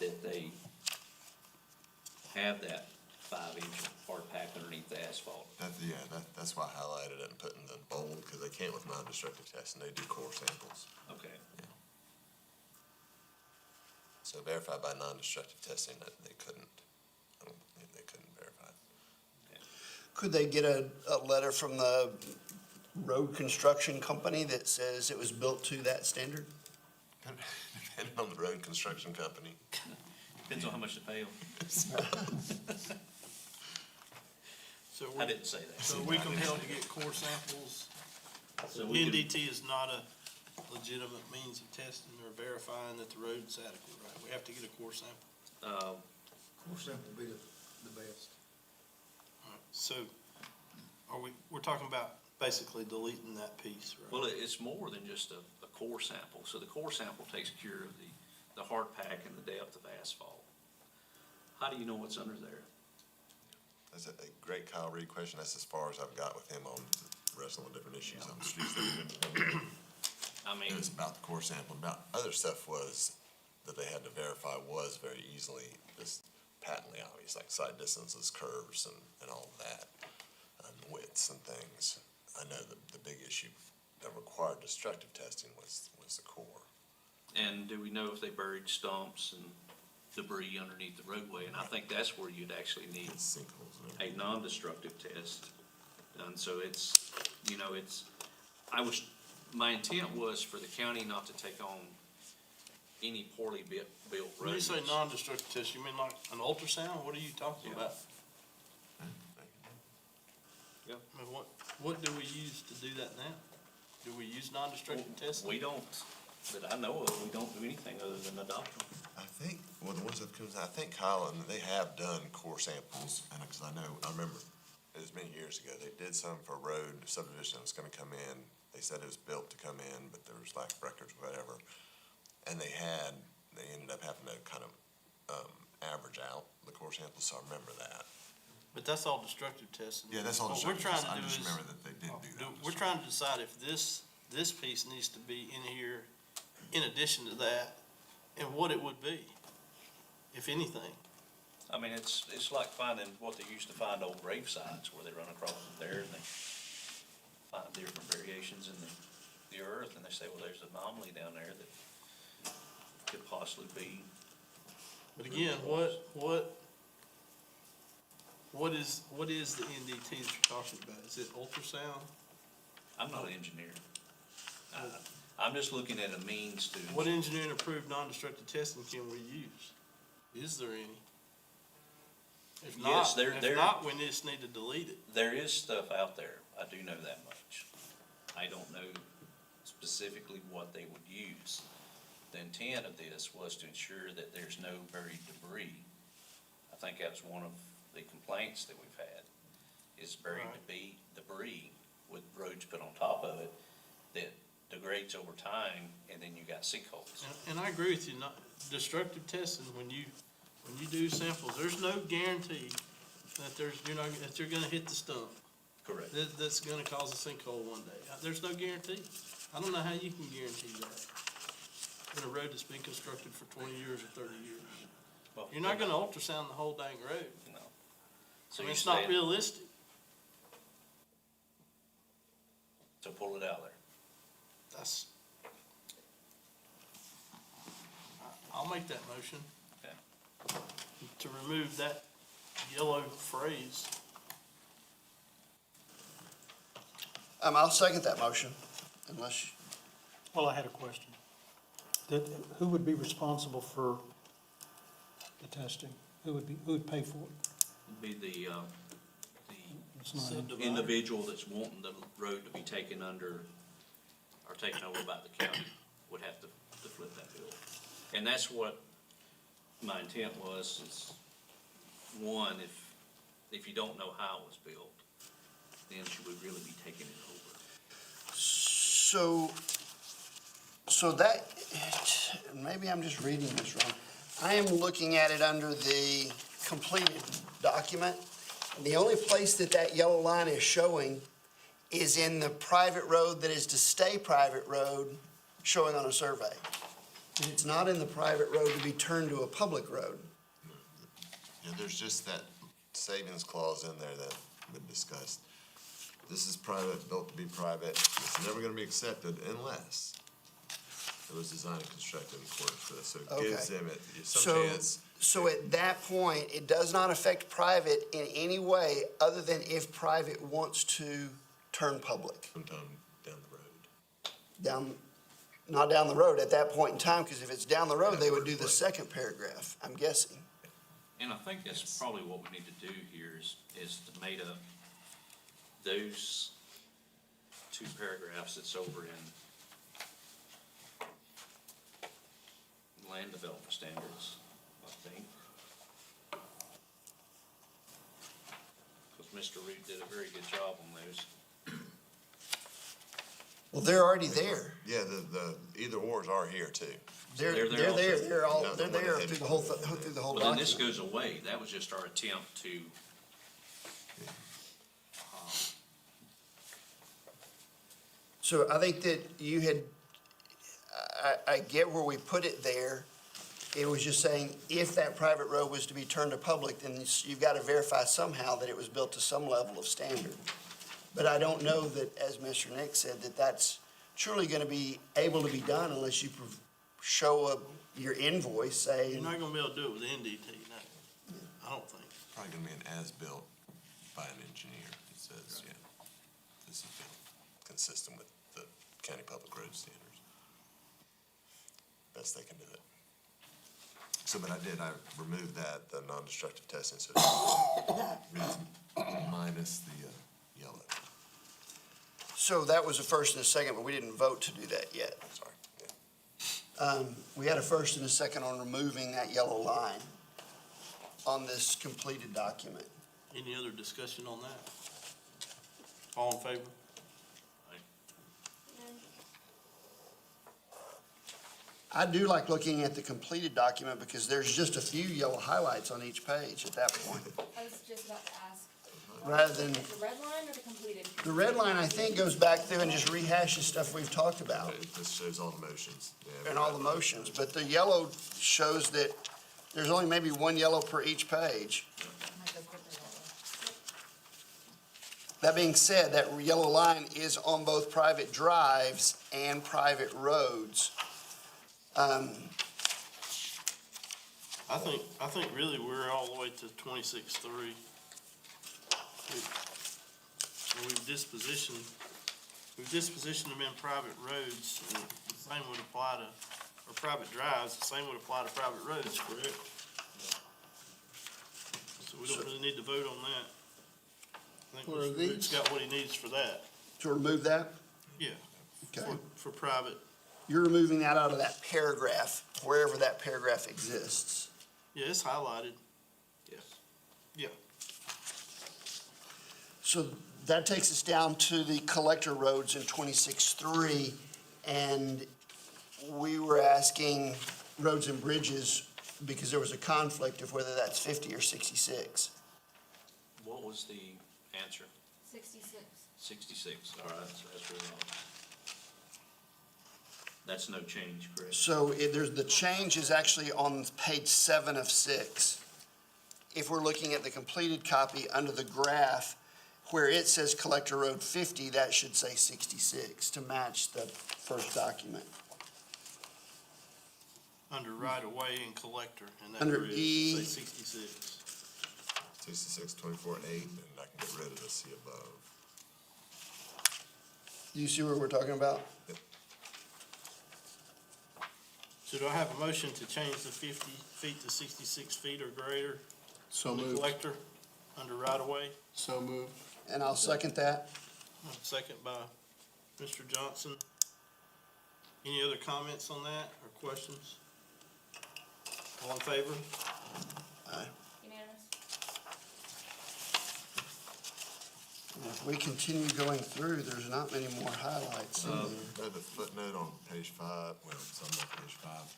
[SPEAKER 4] that they have that 5-inch hard pack underneath the asphalt?
[SPEAKER 2] That's why I highlighted it and put in the bold, because they can't with non-destructive testing, they do core samples.
[SPEAKER 4] Okay.
[SPEAKER 2] So verified by non-destructive testing, that they couldn't, I don't think they couldn't verify it.
[SPEAKER 6] Could they get a letter from the road construction company that says it was built to that standard?
[SPEAKER 2] Depending on the road construction company.
[SPEAKER 4] Depends on how much they pay them.
[SPEAKER 1] So
[SPEAKER 4] I didn't say that.
[SPEAKER 1] So we compelled to get core samples.
[SPEAKER 4] So we could-
[SPEAKER 1] NDT is not a legitimate means of testing or verifying that the road's adequate, right? We have to get a core sample.
[SPEAKER 8] Core sample will be the best.
[SPEAKER 1] All right, so we're talking about basically deleting that piece, right?
[SPEAKER 4] Well, it's more than just a core sample. So the core sample takes care of the hard pack and the depth of asphalt. How do you know what's under there?
[SPEAKER 2] That's a great Kyle Reed question. That's as far as I've got with him on the rest of the different issues on the streets that we've been covering.
[SPEAKER 4] I mean,
[SPEAKER 2] It was about the core sample. About other stuff was that they had to verify was very easily just patently obvious, like side distances, curves, and all of that, and widths and things. I know the big issue that required destructive testing was the core.
[SPEAKER 4] and do we know if they buried stumps and debris underneath the roadway? And I think that's where you'd actually need
[SPEAKER 2] It's sinkholes and
[SPEAKER 4] a
[SPEAKER 2] everything.
[SPEAKER 4] non-destructive test done. So it's, my intent was for the county not to take on any poorly built roads.
[SPEAKER 1] When you say non-destructive test, you mean like an ultrasound? What are you talking
[SPEAKER 4] Yeah.
[SPEAKER 1] about?
[SPEAKER 4] Yep.
[SPEAKER 1] I mean, what do we use to do that now? Do we use non-destructive testing?
[SPEAKER 4] We don't, that I know of, we don't do anything other than adopt them.
[SPEAKER 2] I think, well, the ones that comes, I think Kyle, and they have done core samples, and, because I remember it was many years ago, they did some for a road subdivision that was gonna come in. They said it was built to come in, but there was lack of records, whatever. And they ended up having to kind of, average out the core samples, so I remember that.
[SPEAKER 1] But that's all destructive testing.
[SPEAKER 2] Yeah, that's all
[SPEAKER 1] What we're
[SPEAKER 2] destructive
[SPEAKER 1] trying
[SPEAKER 2] testing.
[SPEAKER 1] to
[SPEAKER 2] I
[SPEAKER 1] do
[SPEAKER 2] just
[SPEAKER 1] is,
[SPEAKER 2] remember that they did do that.
[SPEAKER 1] we're trying to decide if this piece needs to be in here in addition to that, and what it would be, if anything.
[SPEAKER 4] I mean, it's like finding what they used to find old grave sites where they run across there and they find different variations in the earth, and they say, well, there's an anomaly down there that could possibly be.
[SPEAKER 1] But again, what is the NDT that you're talking about? Is it ultrasound?
[SPEAKER 4] I'm not an engineer. I'm just looking at a means to.
[SPEAKER 1] What engineering approved non-destructive testing can we use? Is there any? If
[SPEAKER 4] Yes,
[SPEAKER 1] not, if not, we just need to delete it.
[SPEAKER 4] There is stuff out there, I do know that much. I don't know specifically what they would use. The intent of this was to ensure that there's no buried debris. I think that was one of the complaints that we've had, is buried debris with roads put on top of it that degrades over time, and then you got sinkholes.
[SPEAKER 1] And I agree with you, not, destructive testing, when you do samples, there's no guarantee that that you're gonna hit the stump.
[SPEAKER 4] Correct.
[SPEAKER 1] That's gonna cause a sinkhole one day. There's no guarantee. I don't know how you can guarantee that in a road that's been constructed for 20 years or 30 years.
[SPEAKER 4] Well,
[SPEAKER 1] You're not gonna ultrasound the whole dang road.
[SPEAKER 4] No.
[SPEAKER 1] I
[SPEAKER 4] So
[SPEAKER 1] mean,
[SPEAKER 4] you're
[SPEAKER 1] it's not
[SPEAKER 4] saying,
[SPEAKER 1] realistic.
[SPEAKER 4] so pull it out there.
[SPEAKER 1] That's, I'll make that motion.
[SPEAKER 4] Okay.
[SPEAKER 1] To remove that yellow phrase.
[SPEAKER 6] I'll second that motion, unless,
[SPEAKER 9] Well, I had a question. Who would be responsible for the testing? Who would pay for it?
[SPEAKER 4] Be the
[SPEAKER 9] It's not in-
[SPEAKER 1] Subdivider.
[SPEAKER 4] individual that's wanting the road to be taken under, or taken over by the county would have to flip that bill. And that's what my intent was, is, one, if you don't know how it was built, then should we really be taking it over?
[SPEAKER 6] so that, maybe I'm just reading this wrong. I am looking at it under the completed document. And the only place that yellow line is showing is in the private road that is to stay private road, showing on a survey. It's not in the private road to be turned to a public road.
[SPEAKER 2] Yeah, there's just that savings clause in there that we discussed. This is private, built to be private. It's never gonna be accepted unless it was designed and constructed in accordance with this. So it gives
[SPEAKER 6] Okay.
[SPEAKER 2] them some
[SPEAKER 6] So,
[SPEAKER 2] chance.
[SPEAKER 6] so at that point, it does not affect private in any way other than if private wants to turn public.
[SPEAKER 2] Sometime down the road.
[SPEAKER 6] Not down the road at that point in time, because if it's down the road, they would do the second paragraph, I'm guessing.
[SPEAKER 4] And I think that's probably what we need to do here is to make up those two paragraphs that's over in land development standards, I think. Because Mr. Root did a very good job on those.
[SPEAKER 6] Well, they're already there.
[SPEAKER 2] Yeah, the either ors are here too.
[SPEAKER 6] They're
[SPEAKER 4] They're there
[SPEAKER 6] there,
[SPEAKER 4] also.
[SPEAKER 6] they're all,
[SPEAKER 2] Yeah,
[SPEAKER 6] they're
[SPEAKER 2] the one
[SPEAKER 6] there
[SPEAKER 2] ahead.
[SPEAKER 6] through the whole, through the whole
[SPEAKER 4] But then this
[SPEAKER 6] document.
[SPEAKER 4] goes away. That was just our attempt to,
[SPEAKER 6] So I think that you had, I get where we put it there. It was just saying, if that private road was to be turned to public, then you've got to verify somehow that it was built to some level of standard. But I don't know that, as Mr. Nick said, that that's truly going to be able to be done unless you show your invoice saying.
[SPEAKER 1] You're not gonna be able to do it with NDT, no. I don't think.
[SPEAKER 2] Probably gonna be an as-built by an engineer, it says, yeah. This is built consistent with the county public road standards. Best they can do it. So, but I removed that, the non-destructive testing, so it's minus the yellow.
[SPEAKER 6] So that was a first and a second, but we didn't vote to do that yet.
[SPEAKER 2] Sorry, yeah.
[SPEAKER 6] We had a first and a second on removing that yellow line on this completed document.
[SPEAKER 1] Any other discussion on that? All in favor?
[SPEAKER 6] I do like looking at the completed document because there's just a few yellow highlights on each page at that point.
[SPEAKER 5] I was just about to ask.
[SPEAKER 6] Rather than,
[SPEAKER 5] The red line or the completed?
[SPEAKER 6] the red line, I think, goes back through and just rehashes stuff we've talked about
[SPEAKER 2] This shows all the motions. Yeah,
[SPEAKER 6] and all the motions. But the yellow shows that there's only maybe one yellow per each page.
[SPEAKER 7] Might go quicker that way.
[SPEAKER 6] That being said, that yellow line is on both private drives and private roads.
[SPEAKER 1] I think really we're all the way to 26.3. We've dispositioned them in private roads, and the same would apply to, or private drives, the same would apply to private roads, correct? So we don't really need to vote on that. I think
[SPEAKER 3] What are
[SPEAKER 1] Mr. Root's
[SPEAKER 3] these?
[SPEAKER 1] got what he needs for that,
[SPEAKER 6] To remove that,
[SPEAKER 1] yeah,
[SPEAKER 6] okay?
[SPEAKER 1] for private,
[SPEAKER 6] You're removing that out of that paragraph, wherever that paragraph exists.
[SPEAKER 1] yeah, it's highlighted,
[SPEAKER 4] Yes.
[SPEAKER 1] yeah.
[SPEAKER 6] So that takes us down to the collector roads in 26.3, and we were asking roads and bridges because there was a conflict of whether that's 50 or 66.
[SPEAKER 4] What was the answer?
[SPEAKER 5] 66.
[SPEAKER 4] 66, all right, so that's really all. That's no change, correct?
[SPEAKER 6] So the change is actually on page 7 of 6. If we're looking at the completed copy under the graph, where it says collector road 50, that should say 66 to match the first document.
[SPEAKER 1] Under right-of-way and collector, and that
[SPEAKER 6] Under
[SPEAKER 1] bridge,
[SPEAKER 6] E.
[SPEAKER 1] say 66.
[SPEAKER 2] 66, 24, and 8, and I can get rid of the C above.
[SPEAKER 6] Do you see what we're talking about?
[SPEAKER 1] So do I have a motion to change the 50 feet to 66 feet or greater?
[SPEAKER 3] So
[SPEAKER 1] on the
[SPEAKER 3] moved.
[SPEAKER 1] collector, under right-of-way?
[SPEAKER 3] So moved.
[SPEAKER 6] And I'll second that.
[SPEAKER 1] Second by Mr. Johnson. Any other comments on that or questions? All in favor?
[SPEAKER 5] Unanimous?
[SPEAKER 6] And if we continue going through, there's not many more highlights in there.
[SPEAKER 2] The footnote on page 5, well, it's on page 5.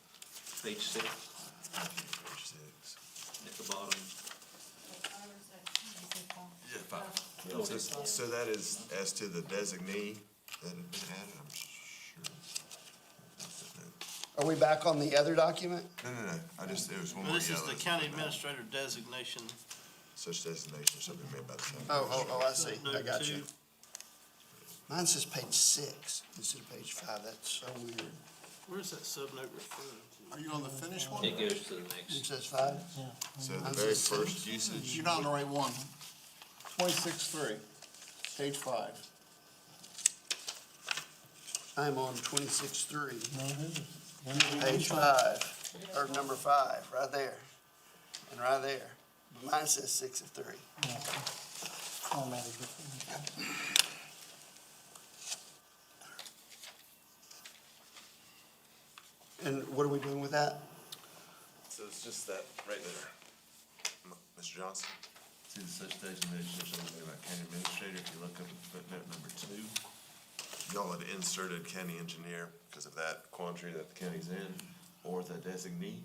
[SPEAKER 4] Page 6
[SPEAKER 2] Page 6.
[SPEAKER 4] at the bottom.
[SPEAKER 2] Yeah, 5. So that is as to the designee that had been added, I'm sure.
[SPEAKER 6] Are we back on the other document?
[SPEAKER 2] No, there was one
[SPEAKER 1] Well,
[SPEAKER 2] more
[SPEAKER 1] this is
[SPEAKER 2] yellow.
[SPEAKER 1] the county administrator designation.
[SPEAKER 2] Such designation shall be made by the same.
[SPEAKER 6] Oh, I see. I
[SPEAKER 1] Note
[SPEAKER 6] got
[SPEAKER 1] 2.
[SPEAKER 6] you. Mine says page 6 instead of page 5. That's so weird.
[SPEAKER 1] Where's that subnote referring to?
[SPEAKER 3] Are you on the finished one?
[SPEAKER 4] It goes to the
[SPEAKER 6] It
[SPEAKER 4] next.
[SPEAKER 6] says 5?
[SPEAKER 2] So the very first usage.
[SPEAKER 3] You're not on the right one. 26.3, page 5.
[SPEAKER 6] I'm on 26.3, page 5, or number 5, right there, and right there. Mine says 6 of 3.
[SPEAKER 9] Formatted differently.
[SPEAKER 6] And what are we doing with that?
[SPEAKER 2] So it's just that right there. Mr. Johnson? See the such designation shall be made by county administrator. If you look up at footnote number 2, y'all had inserted county engineer because of that quandary that the county's in, or the designee.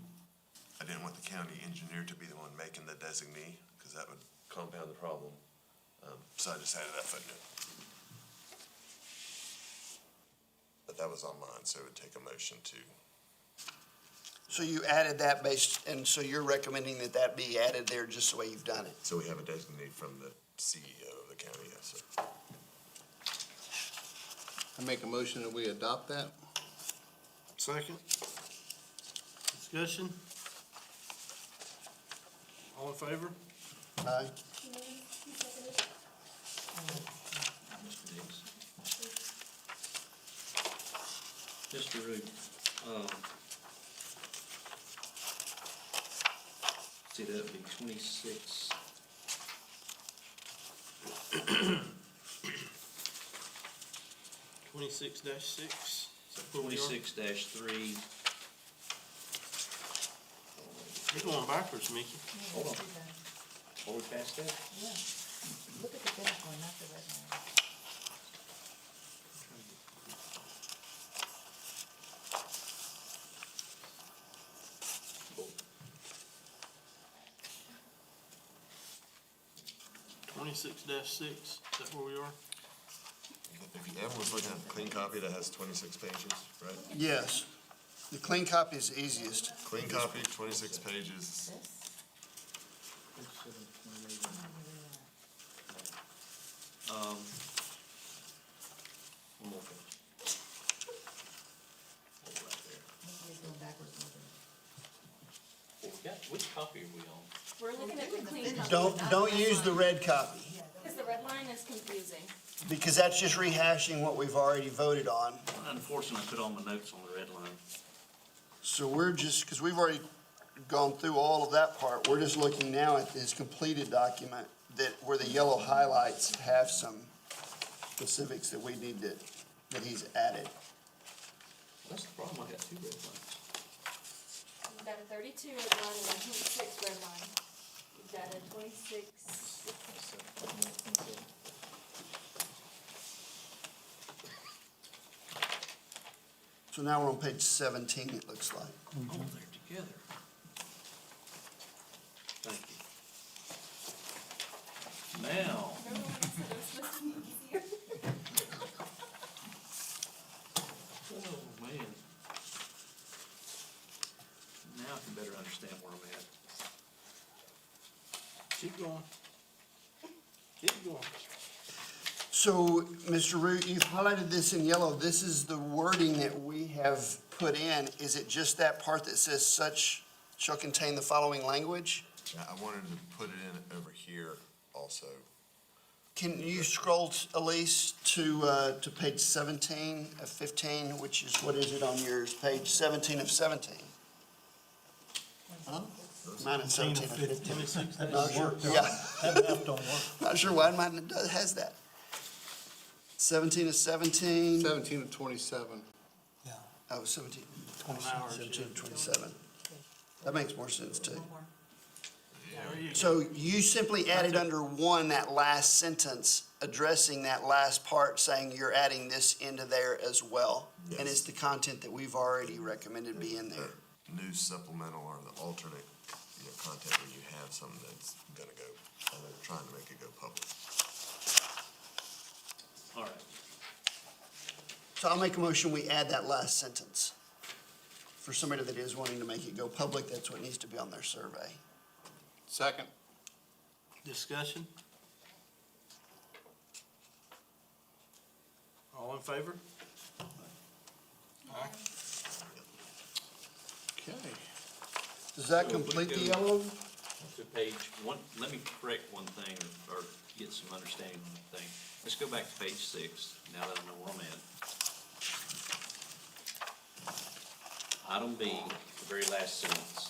[SPEAKER 2] I didn't want the county engineer to be the one making the designee, because that would compound the problem. So I just added that footnote. But that was on mine, so it would take a motion to.
[SPEAKER 6] So you added that based, and so you're recommending that that be added there just the way you've done it?
[SPEAKER 2] So we have a designee from the CEO of the county, yes, sir.
[SPEAKER 3] I make a motion that we adopt that.
[SPEAKER 1] Second. Discussion? All in favor?
[SPEAKER 6] Aye.
[SPEAKER 5] Unanimous? You seconded?
[SPEAKER 4] Mr. Diggs. Mr. Root, see, that would be 26.
[SPEAKER 1] 26-6.
[SPEAKER 4] 26-3.
[SPEAKER 1] You're going backwards, Mickey.
[SPEAKER 4] Hold on. Are we past that?
[SPEAKER 7] Yeah. Look at the finished one, not the red one.
[SPEAKER 1] 26-6, is that where we are?
[SPEAKER 2] If Evan was looking at a clean copy that has 26 pages, right?
[SPEAKER 6] Yes. The clean copy is the easiest.
[SPEAKER 2] Clean copy, 26 pages.
[SPEAKER 4] One more page. Right there.
[SPEAKER 7] He's going backwards a little bit.
[SPEAKER 4] Well, we got, which copy are we on?
[SPEAKER 5] We're looking at the clean copy.
[SPEAKER 6] Don't use the red copy,
[SPEAKER 5] Because the red line is confusing.
[SPEAKER 6] because that's just rehashing what we've already voted on.
[SPEAKER 4] Unfortunately, I put all my notes on the red line.
[SPEAKER 6] So we're just, because we've already gone through all of that part, we're just looking now at this completed document that, where the yellow highlights have some specifics that we need to, that he's added.
[SPEAKER 4] That's the problem, I got two red lines.
[SPEAKER 5] We've got a 32 red line and a 26 red line. We've got a 26.
[SPEAKER 6] So now we're on page 17, it looks like.
[SPEAKER 4] Oh, they're together. Thank you. Now,
[SPEAKER 5] Remember when I said it was supposed to be easier?
[SPEAKER 4] oh, man. Now I can better understand where I'm at.
[SPEAKER 1] Keep going. Keep going.
[SPEAKER 6] So, Mr. Root, you've highlighted this in yellow. This is the wording that we have put in. Is it just that part that says such shall contain the following language?
[SPEAKER 2] I wanted to put it in over here also.
[SPEAKER 6] Can you scroll, Elise, to page 17 of 15, which is, what is it on yours? Page 17 of 17. Mine is 17 of 15.
[SPEAKER 1] 26,
[SPEAKER 9] That
[SPEAKER 6] Not
[SPEAKER 9] doesn't
[SPEAKER 6] sure,
[SPEAKER 9] work, does
[SPEAKER 6] yeah.
[SPEAKER 9] it? That math don't work.
[SPEAKER 6] Not sure why mine has that. 17 of 17.
[SPEAKER 8] 17 to 27.
[SPEAKER 9] Yeah.
[SPEAKER 6] Oh, 17,
[SPEAKER 1] Hours,
[SPEAKER 6] 17 of
[SPEAKER 1] yeah.
[SPEAKER 6] 27. That makes more sense, too.
[SPEAKER 7] One more.
[SPEAKER 1] There you go.
[SPEAKER 6] So you simply added under one that last sentence, addressing that last part, saying you're adding this into there as well. And
[SPEAKER 2] Yes.
[SPEAKER 6] it's the content that we've already recommended be in there.
[SPEAKER 2] The new supplemental or the alternate, content where you have something that's gonna go, and they're trying to make it go public.
[SPEAKER 4] All right.
[SPEAKER 6] So I'll make a motion, we add that last sentence. For somebody that is wanting to make it go public, that's what needs to be on their survey.
[SPEAKER 8] Second.
[SPEAKER 1] Discussion? All in favor? Aye.
[SPEAKER 8] Okay.
[SPEAKER 6] Does that
[SPEAKER 4] So if we
[SPEAKER 6] complete the
[SPEAKER 4] go-
[SPEAKER 6] yellow?
[SPEAKER 4] To page one, let me correct one thing or get some understanding on the thing. Let's go back to page 6, now that I know where I'm at. Item B, the very last sentence.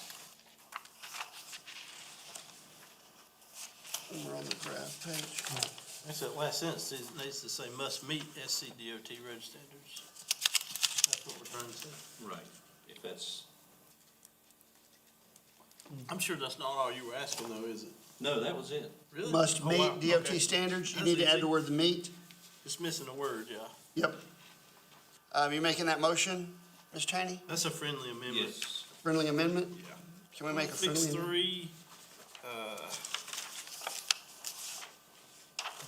[SPEAKER 6] We're on the draft page.
[SPEAKER 1] That's that last sentence, it needs to say must meet SCDOT road standards. That's what we're trying to say.
[SPEAKER 4] Right. If that's,
[SPEAKER 1] I'm sure that's not all you were asking though, is it?
[SPEAKER 4] no, that was it.
[SPEAKER 1] Really?
[SPEAKER 6] Must
[SPEAKER 1] Oh, wow.
[SPEAKER 6] meet DOT
[SPEAKER 1] Okay.
[SPEAKER 6] standards, you
[SPEAKER 1] That's
[SPEAKER 6] need to add
[SPEAKER 1] easy.
[SPEAKER 6] the word the meet.
[SPEAKER 1] Just missing a word, yeah.
[SPEAKER 6] Yep. You making that motion, Ms. Cheney?
[SPEAKER 1] That's a friendly amendment.
[SPEAKER 4] Yes.
[SPEAKER 6] Friendly amendment?
[SPEAKER 1] Yeah.
[SPEAKER 6] Can we make a
[SPEAKER 1] Fix
[SPEAKER 6] friendly?
[SPEAKER 1] 3,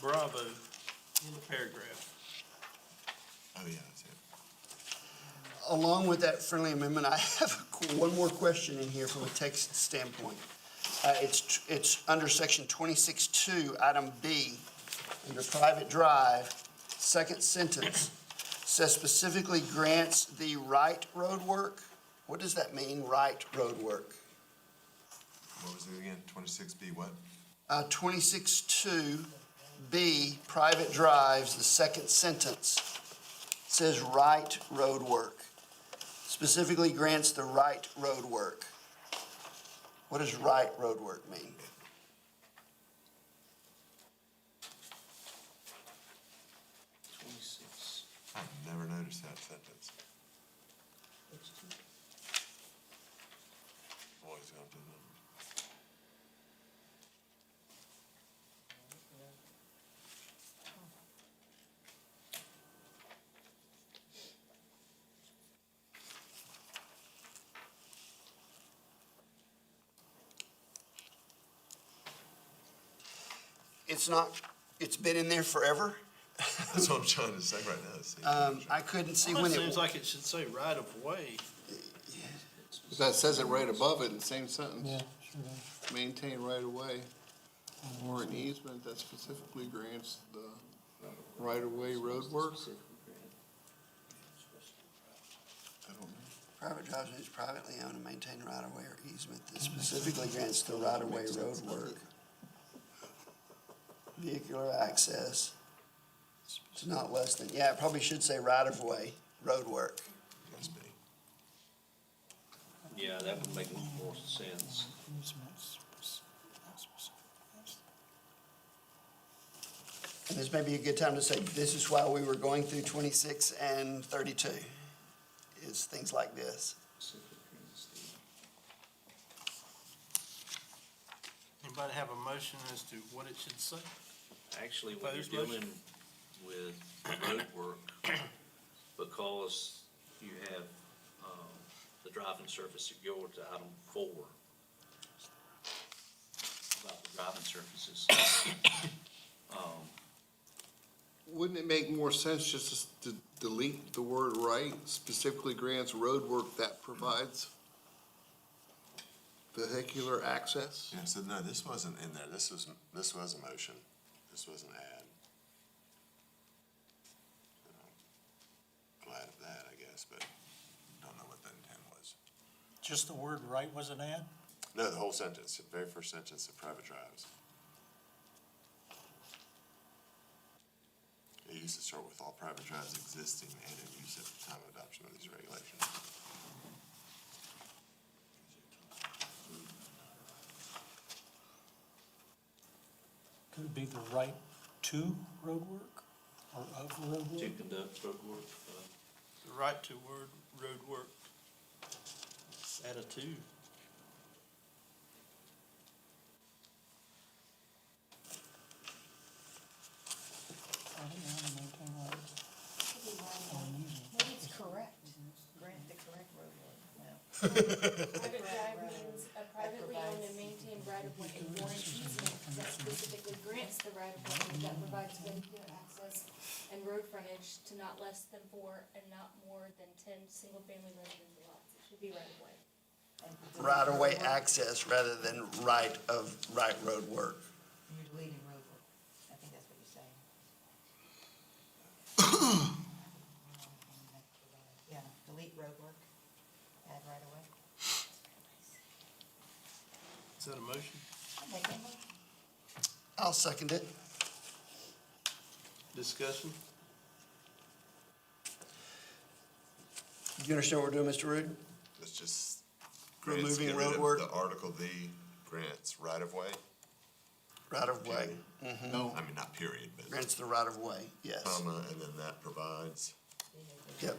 [SPEAKER 1] Bravo, in the paragraph.
[SPEAKER 2] Oh, yeah, that's it.
[SPEAKER 6] Along with that friendly amendment, I have one more question in here from a text standpoint. It's under section 26.2, item B, under private drive, second sentence, says specifically grants the right road work. What does that mean, right road work?
[SPEAKER 2] What was it again? 26B what?
[SPEAKER 6] 26.2B, private drives, the second sentence, says right road work. Specifically grants the right road work. What does right road work mean?
[SPEAKER 2] I've never noticed that sentence. Always gone to the numbers.
[SPEAKER 6] it's not, it's been in there forever.
[SPEAKER 2] That's what I'm trying to say right now. See?
[SPEAKER 6] I couldn't see
[SPEAKER 1] Well,
[SPEAKER 6] when
[SPEAKER 1] it
[SPEAKER 6] it.
[SPEAKER 1] seems like it should say right of way.
[SPEAKER 8] That says it right above it in the same sentence.
[SPEAKER 9] Yeah, sure does.
[SPEAKER 8] Maintain right of way or an easement that specifically grants the right of way road work. I don't know.
[SPEAKER 6] Private drives is privately owned and maintained right of way or easement that specifically grants the right of way road work. Vehicular access to not less than, yeah, it probably should say right of way, road work.
[SPEAKER 2] Must be.
[SPEAKER 4] Yeah, that would make more sense.
[SPEAKER 6] And this may be a good time to say, this is why we were going through 26 and 32, is things like this.
[SPEAKER 1] Anybody have a motion as to what it should say?
[SPEAKER 4] Actually, when
[SPEAKER 1] Opposed
[SPEAKER 4] you're
[SPEAKER 1] motion?
[SPEAKER 4] dealing with road work, because you have, the driving surface, you go to item 4. About the driving surfaces.
[SPEAKER 8] Wouldn't it make more sense just to delete the word right, specifically grants road work that provides vehicular access?
[SPEAKER 2] Yeah, so no, this wasn't in there. This was a motion. This was an ad. Glad of that, I guess, but don't know what the intent was.
[SPEAKER 9] Just the word right was an ad?
[SPEAKER 2] No, the whole sentence, the very first sentence of private drives. It used to start with all private drives existing and in use at the time of adoption of these regulations.
[SPEAKER 9] Could it be the right to road work or of road
[SPEAKER 4] To
[SPEAKER 9] work?
[SPEAKER 4] conduct road work,
[SPEAKER 1] The right to road work. Add a two.
[SPEAKER 7] Maybe it's correct, grant the correct road work, well.
[SPEAKER 5] Private drive means a privately owned and maintained right of way or an easement that specifically grants the right of way that provides vehicular access and road frontage to not less than 4 and not more than 10 single-family residential lots. It should be right of way.
[SPEAKER 7] And delete
[SPEAKER 6] Right of way
[SPEAKER 7] road work.
[SPEAKER 6] access rather than right road work.
[SPEAKER 7] You're deleting road work, I think that's what you're saying. Yeah, delete road work, add right away.
[SPEAKER 1] Is that a motion?
[SPEAKER 7] I'm making a motion.
[SPEAKER 6] I'll second it.
[SPEAKER 1] Discussion?
[SPEAKER 6] You understand what we're doing, Mr. Rude?
[SPEAKER 2] It's just grants,
[SPEAKER 6] Removing
[SPEAKER 2] get rid
[SPEAKER 6] road
[SPEAKER 2] of
[SPEAKER 6] work.
[SPEAKER 2] the Article D grants right of way.
[SPEAKER 6] Right of way.
[SPEAKER 8] No,
[SPEAKER 2] I mean, not period, but
[SPEAKER 6] Grants the right of way, yes.
[SPEAKER 2] comma, and then that provides.
[SPEAKER 6] Yep.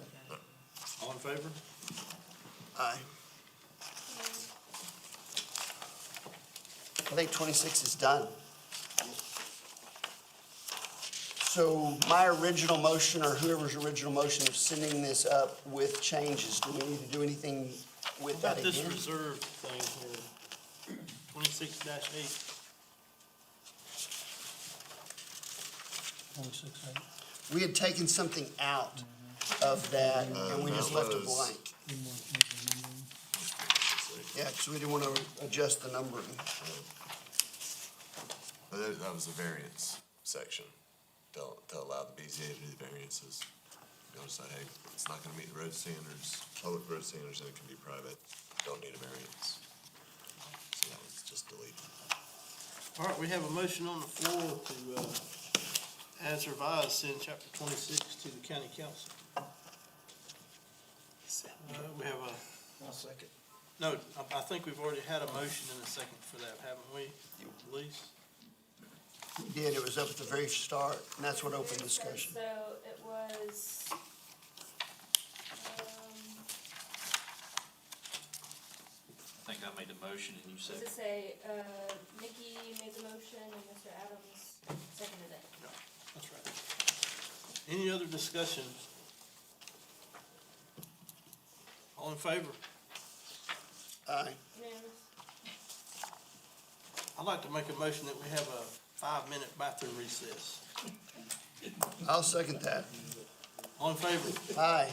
[SPEAKER 1] All in favor?
[SPEAKER 6] Aye. I think 26 is done. So my original motion, or whoever's original motion of sending this up with changes, do we need to do anything with
[SPEAKER 1] How
[SPEAKER 6] that
[SPEAKER 1] about this
[SPEAKER 6] again?
[SPEAKER 1] reserve thing here? 26-8.
[SPEAKER 9] 26,
[SPEAKER 6] We had taken something out of that, and we just
[SPEAKER 2] that
[SPEAKER 6] left it
[SPEAKER 2] was-
[SPEAKER 6] blank. Yeah, because we didn't want to adjust the numbering.
[SPEAKER 2] But that was the variance section, to allow the BZA to do the variances. You know, say, hey, it's not gonna meet the road standards, public road standards, and it can be private, don't need a variance. So that was just deleted.
[SPEAKER 1] All right, we have a motion on the floor to, as revised, send chapter 26 to the county council. We have a.
[SPEAKER 6] I'll second.
[SPEAKER 1] No, I think we've already had a motion and a second for that, haven't we, Elise?
[SPEAKER 6] We did, it was up at the very start, and that's what opened discussion.
[SPEAKER 5] So it was,
[SPEAKER 4] I think I made the motion and you
[SPEAKER 5] does
[SPEAKER 4] said,
[SPEAKER 5] it say, Nikki made the motion and Mr. Adams seconded it?
[SPEAKER 1] That's right. Any other discussion? All in favor?
[SPEAKER 6] Aye.
[SPEAKER 5] Unanimous?
[SPEAKER 1] I'd like to make a motion that we have a 5-minute bathroom recess.
[SPEAKER 6] I'll second that.
[SPEAKER 1] All in favor?
[SPEAKER 6] Aye.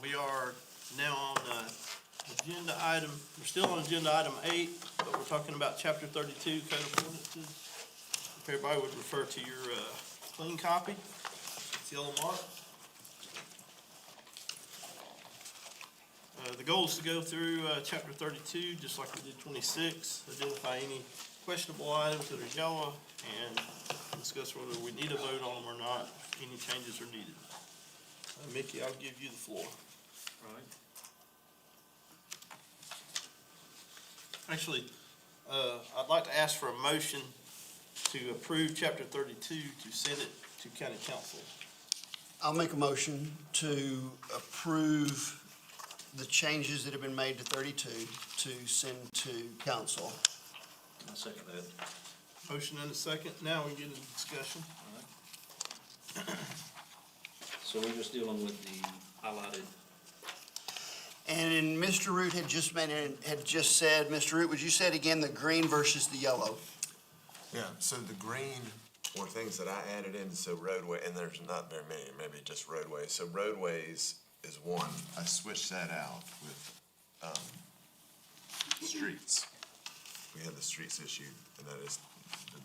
[SPEAKER 1] We are now on, agenda item, we're still on agenda item 8, but we're talking about chapter 32, code of ordinances. If everybody would refer to your, clean copy, it's yellow mark. The goal is to go through, chapter 32, just like we did 26, identify any questionable items that are yellow, and discuss whether we need a vote on them or not, if any changes are needed. Mickey, I'll give you the floor.
[SPEAKER 4] Right.
[SPEAKER 1] Actually, I'd like to ask for a motion to approve chapter 32 to send it to county council.
[SPEAKER 6] I'll make a motion to approve the changes that have been made to 32 to send to council.
[SPEAKER 4] I'll second that.
[SPEAKER 1] Motion and a second. Now we get into discussion.
[SPEAKER 4] So we're just dealing with the highlighted,
[SPEAKER 6] And Mr. Root had just said, Mr. Root, would you say it again, the green versus the yellow?
[SPEAKER 2] Yeah, so the green were things that I added in, so roadway, and there's not very many, maybe just roadways. So roadways is one. I switched that out with, streets. We had the streets issue, and that is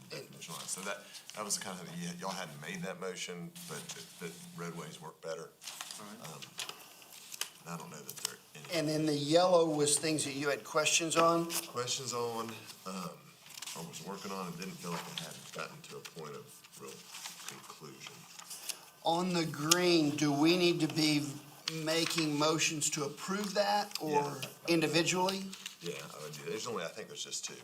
[SPEAKER 2] the definition line. So that was the kind of, y'all hadn't made that motion, but roadways work better.
[SPEAKER 4] all right?
[SPEAKER 2] And I don't know that there are any
[SPEAKER 6] And then the yellow was things that you had questions on?
[SPEAKER 2] questions on, I was working on and didn't feel like I had gotten to a point of real conclusion.
[SPEAKER 6] On the green, do we need to be making motions to approve that or
[SPEAKER 2] Yeah.
[SPEAKER 6] individually?
[SPEAKER 2] Yeah, I would do, I think there's just two,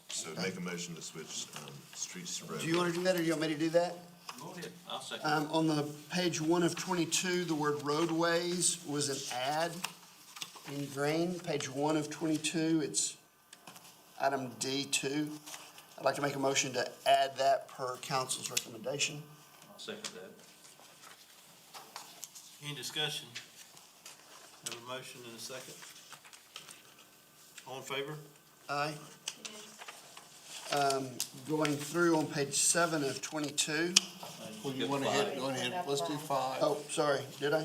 [SPEAKER 2] so make a motion to switch, streets to roadways.
[SPEAKER 6] Do you want to do that or do you want me to do that?
[SPEAKER 4] Go ahead, I'll second.
[SPEAKER 6] On the page 1 of 22, the word roadways was an add in green. Page 1 of 22, it's item D2. I'd like to make a motion to add that per council's recommendation.
[SPEAKER 4] I'll second that.
[SPEAKER 1] Any discussion? Have a motion and a second. All in favor?
[SPEAKER 6] Aye. Going through on page 7 of 22.
[SPEAKER 8] Well, you wanna hit, go ahead, let's do 5.
[SPEAKER 6] Oh, sorry, did I?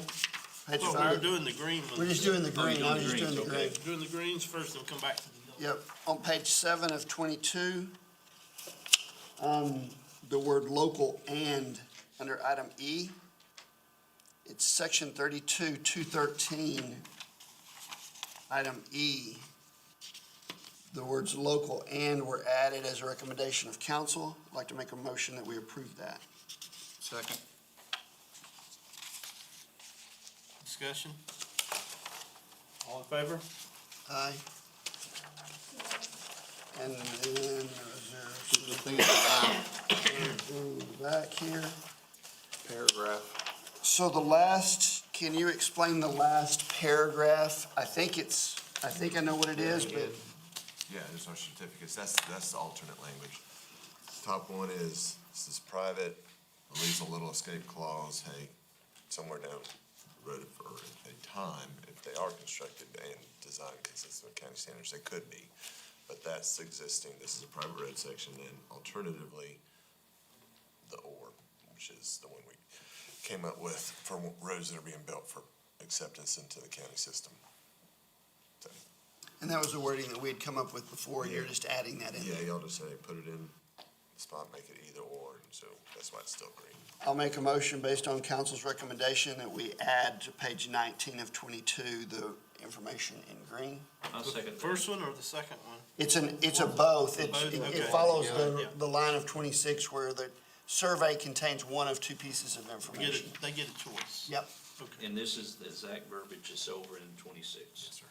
[SPEAKER 6] Page
[SPEAKER 1] Well, we were
[SPEAKER 6] 5?
[SPEAKER 1] doing the green ones.
[SPEAKER 6] We're just doing the
[SPEAKER 4] Oh, you're
[SPEAKER 6] green, I was
[SPEAKER 4] doing
[SPEAKER 6] just
[SPEAKER 4] the
[SPEAKER 6] doing the
[SPEAKER 4] greens,
[SPEAKER 6] green.
[SPEAKER 1] Doing the greens first, then come back to the yellow.
[SPEAKER 6] Yep, on page 7 of 22, the word local and under item E, it's section 32, 213, item E. The words local and were added as a recommendation of council. I'd like to make a motion that we approve that.
[SPEAKER 8] Second.
[SPEAKER 1] Discussion? All in favor?
[SPEAKER 6] Aye. And then,
[SPEAKER 8] The thing is,
[SPEAKER 6] go back here.
[SPEAKER 8] paragraph.
[SPEAKER 6] So the last, can you explain the last paragraph? I think I know what it is, but
[SPEAKER 2] Yeah, there's no certificates, that's the alternate language. Top one is, this is private, leaves a little escape clause, hey, somewhere down the road for a time, if they are constructed and designed consistent with county standards, they could be. But that's existing, this is a private road section, and alternatively, the or, which is the one we came up with for roads that are being built for acceptance into the county system. So,
[SPEAKER 6] and that was the wording that we had come up with before, you're just adding that in.
[SPEAKER 2] yeah, y'all just say, put it in the spot, make it either or, and so that's why it's still green.
[SPEAKER 6] I'll make a motion based on council's recommendation that we add to page 19 of 22, the information in green.
[SPEAKER 4] I'll second that.
[SPEAKER 1] First one or the second one?
[SPEAKER 6] It's a both.
[SPEAKER 1] Both,
[SPEAKER 6] It
[SPEAKER 1] okay.
[SPEAKER 6] follows
[SPEAKER 1] Yeah.
[SPEAKER 6] the line of 26 where the survey contains one of two pieces of information.
[SPEAKER 1] They get a choice.
[SPEAKER 6] Yep.
[SPEAKER 1] Okay.
[SPEAKER 4] And this is the exact verbiage that's over in 26.
[SPEAKER 2] Yes, sir.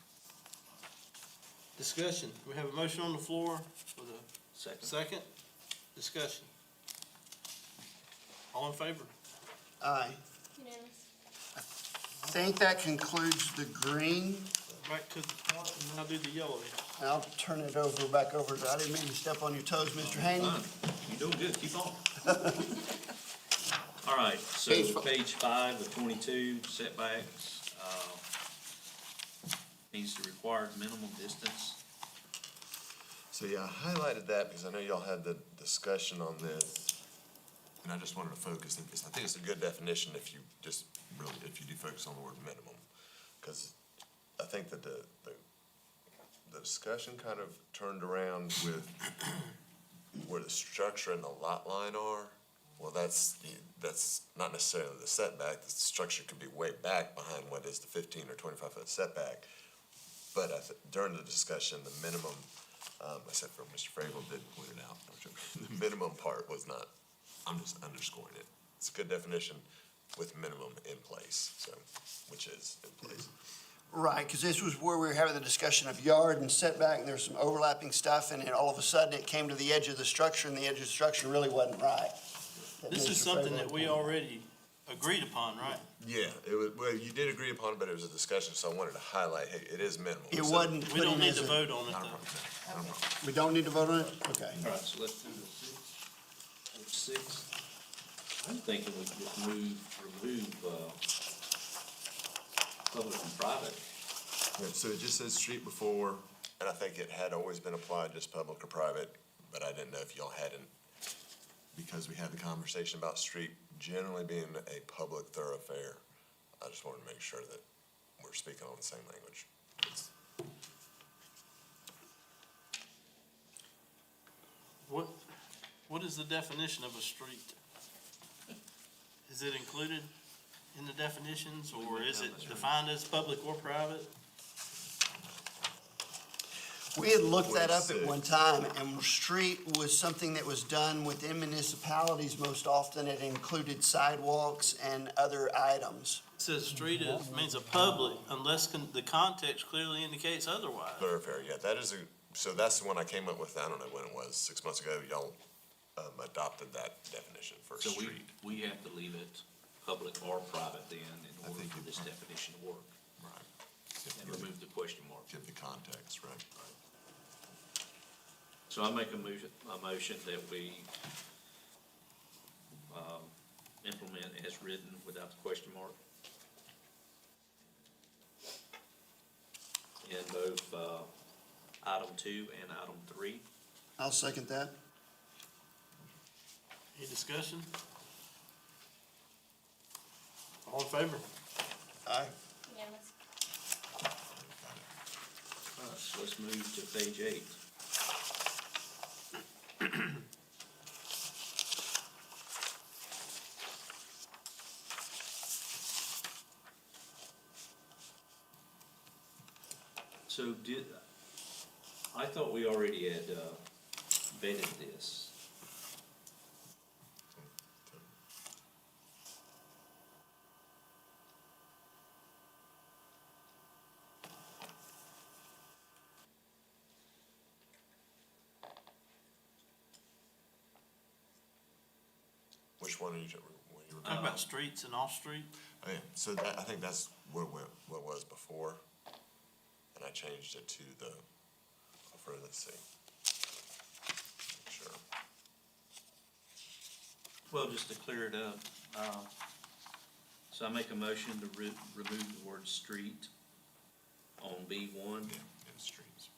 [SPEAKER 1] Discussion. We have a motion on the floor for the
[SPEAKER 4] Second.
[SPEAKER 1] second. Discussion. All in favor?
[SPEAKER 6] Aye.
[SPEAKER 5] Unanimous.
[SPEAKER 6] I think that concludes the green.
[SPEAKER 1] Back to the top, and now do the yellow.
[SPEAKER 6] I'll turn it back over to, I didn't mean to step on your toes, Mr. Haney.
[SPEAKER 4] Fine. You're doing good, keep on. All right, so
[SPEAKER 8] Page fi-
[SPEAKER 4] page 5 of 22, setbacks, needs to require minimum distance.
[SPEAKER 2] So, yeah, I highlighted that because I know y'all had the discussion on this, and I just wanted to focus, I think it's a good definition if you do focus on the word minimum. because I think that the discussion kind of turned around with where the structure and the lot line are. Well, that's not necessarily the setback. The structure could be way back behind what is the 15 or 25-foot setback. But during the discussion, the minimum, except for Mr. Frable did point it out, the minimum part was not, I'm just underscoring it. It's a good definition with minimum in place, so, which is in place.
[SPEAKER 6] Right, because this was where we were having the discussion of yard and setback, and there's some overlapping stuff, and then all of a sudden it came to the edge of the structure, and the edge of the structure really wasn't right.
[SPEAKER 1] This is something that we already agreed upon, right?
[SPEAKER 2] Yeah, it was, well, you did agree upon it, but it was a discussion, so I wanted to highlight, hey, it is minimal.
[SPEAKER 6] It
[SPEAKER 2] So-
[SPEAKER 6] wasn't
[SPEAKER 1] We
[SPEAKER 6] put
[SPEAKER 1] don't
[SPEAKER 6] in
[SPEAKER 1] need
[SPEAKER 6] as
[SPEAKER 1] to
[SPEAKER 6] a,
[SPEAKER 1] vote on it
[SPEAKER 2] Not a
[SPEAKER 1] though.
[SPEAKER 2] problem, no, not a problem.
[SPEAKER 6] we don't need to vote on it? Okay.
[SPEAKER 4] All right, so let's do the page 6. I'm thinking we just remove, public and private.
[SPEAKER 2] Yeah, so it just says street before, and I think it had always been applied just public or private, but I didn't know if y'all hadn't, because we had the conversation about street generally being a public thoroughfare. I just wanted to make sure that we're speaking on the same language.
[SPEAKER 1] What is the definition of a street? Is it included in the definitions, or is it defined as public or private?
[SPEAKER 6] We had looked that up at
[SPEAKER 2] 26.
[SPEAKER 6] one time, and street was something that was done within municipalities most often. It included sidewalks and other items.
[SPEAKER 1] It says means a public unless the context clearly indicates otherwise.
[SPEAKER 2] Thoroughfare, yeah, that is so that's the one I came up with, I don't know when it was, 6 months ago, y'all, adopted that definition for
[SPEAKER 4] So
[SPEAKER 2] street.
[SPEAKER 4] we have to leave it public or private then in
[SPEAKER 2] I
[SPEAKER 4] order
[SPEAKER 2] think
[SPEAKER 4] for
[SPEAKER 2] it-
[SPEAKER 4] this definition to work,
[SPEAKER 2] Right.
[SPEAKER 4] and remove the question mark.
[SPEAKER 2] Give the context, right?
[SPEAKER 4] So I make a motion that we, implement as written without the question mark. In both, item 2 and item 3.
[SPEAKER 6] I'll second that.
[SPEAKER 1] Any discussion? All in favor?
[SPEAKER 6] Aye.
[SPEAKER 5] Unanimous.
[SPEAKER 4] All right, so let's move to page 8. So I thought we already had, vetted this.
[SPEAKER 2] Which one are you,
[SPEAKER 1] Talk about streets and off-street.
[SPEAKER 2] oh, yeah, so that, I think that's what it was before, and I changed it to the, let's see. Make sure.
[SPEAKER 4] Well, just to clear it up, so I make a motion to remove the word street on B1.
[SPEAKER 2] Yeah, in streets.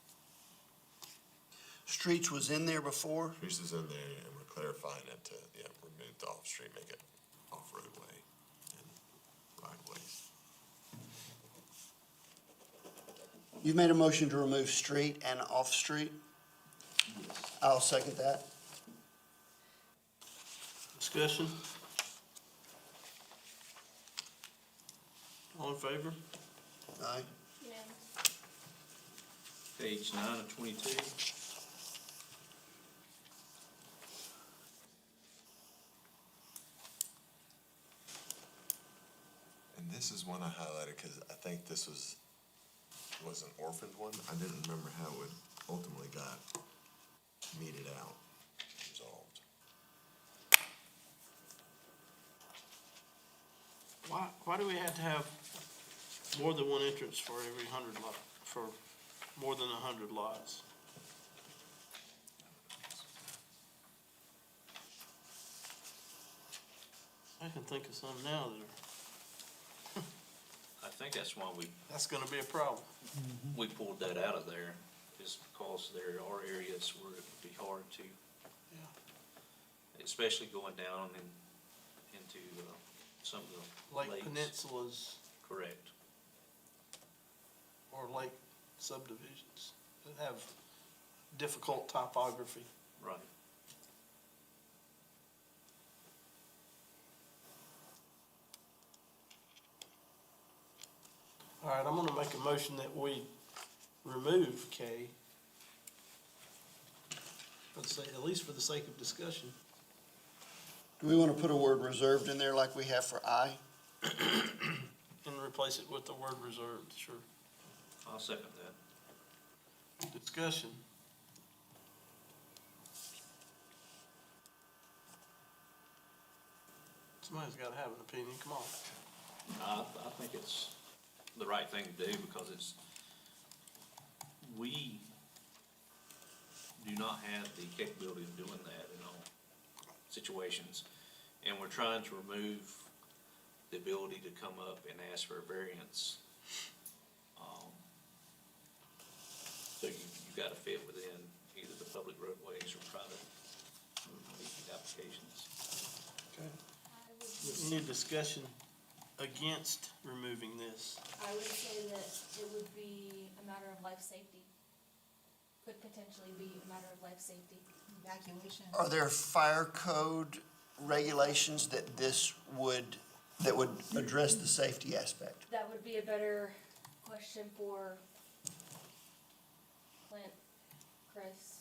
[SPEAKER 6] Streets was in there before.
[SPEAKER 2] Streets is in there, and we're clarifying it to, yeah, remove the off-street, make it off-roadway and right-of-ways.
[SPEAKER 6] You've made a motion to remove street and off-street. I'll second that.
[SPEAKER 1] Discussion? All in favor?
[SPEAKER 6] Aye.
[SPEAKER 5] Unanimous.
[SPEAKER 4] Page 9 of 22.
[SPEAKER 2] And this is one I highlighted because I think this was an orphaned one. I didn't remember how it ultimately got meted out, resolved.
[SPEAKER 1] Why do we have to have more than one entrance for every 100 lot, for more than 100 lots? I can think of some now that are,
[SPEAKER 4] I think that's why
[SPEAKER 1] that's gonna be a problem.
[SPEAKER 4] we pulled that out of there, is because there are areas where it would be hard to, especially going down into some of the
[SPEAKER 1] Like
[SPEAKER 4] lakes.
[SPEAKER 1] peninsulas,
[SPEAKER 4] Correct.
[SPEAKER 1] or lake subdivisions that have difficult topography.
[SPEAKER 4] Right.
[SPEAKER 1] All right, I'm gonna make a motion that we remove K. Let's say, at least for the sake of discussion.
[SPEAKER 6] Do we want to put a word reserved in there like we have for I?
[SPEAKER 1] And replace it with the word reserved, sure.
[SPEAKER 4] I'll second that.
[SPEAKER 1] Discussion. Somebody's gotta have an opinion, come on.
[SPEAKER 4] I think it's the right thing to do because we do not have the capability of doing that in all situations. And we're trying to remove the ability to come up and ask for a variance. So you gotta fit within either the public roadways or private applications.
[SPEAKER 1] Any discussion against removing this?
[SPEAKER 5] I would say that it would be a matter of life safety. Could potentially be a matter of life safety.
[SPEAKER 7] Evacuation.
[SPEAKER 6] Are there fire code regulations that that would address the safety aspect?
[SPEAKER 5] That would be a better question for Clint, Chris.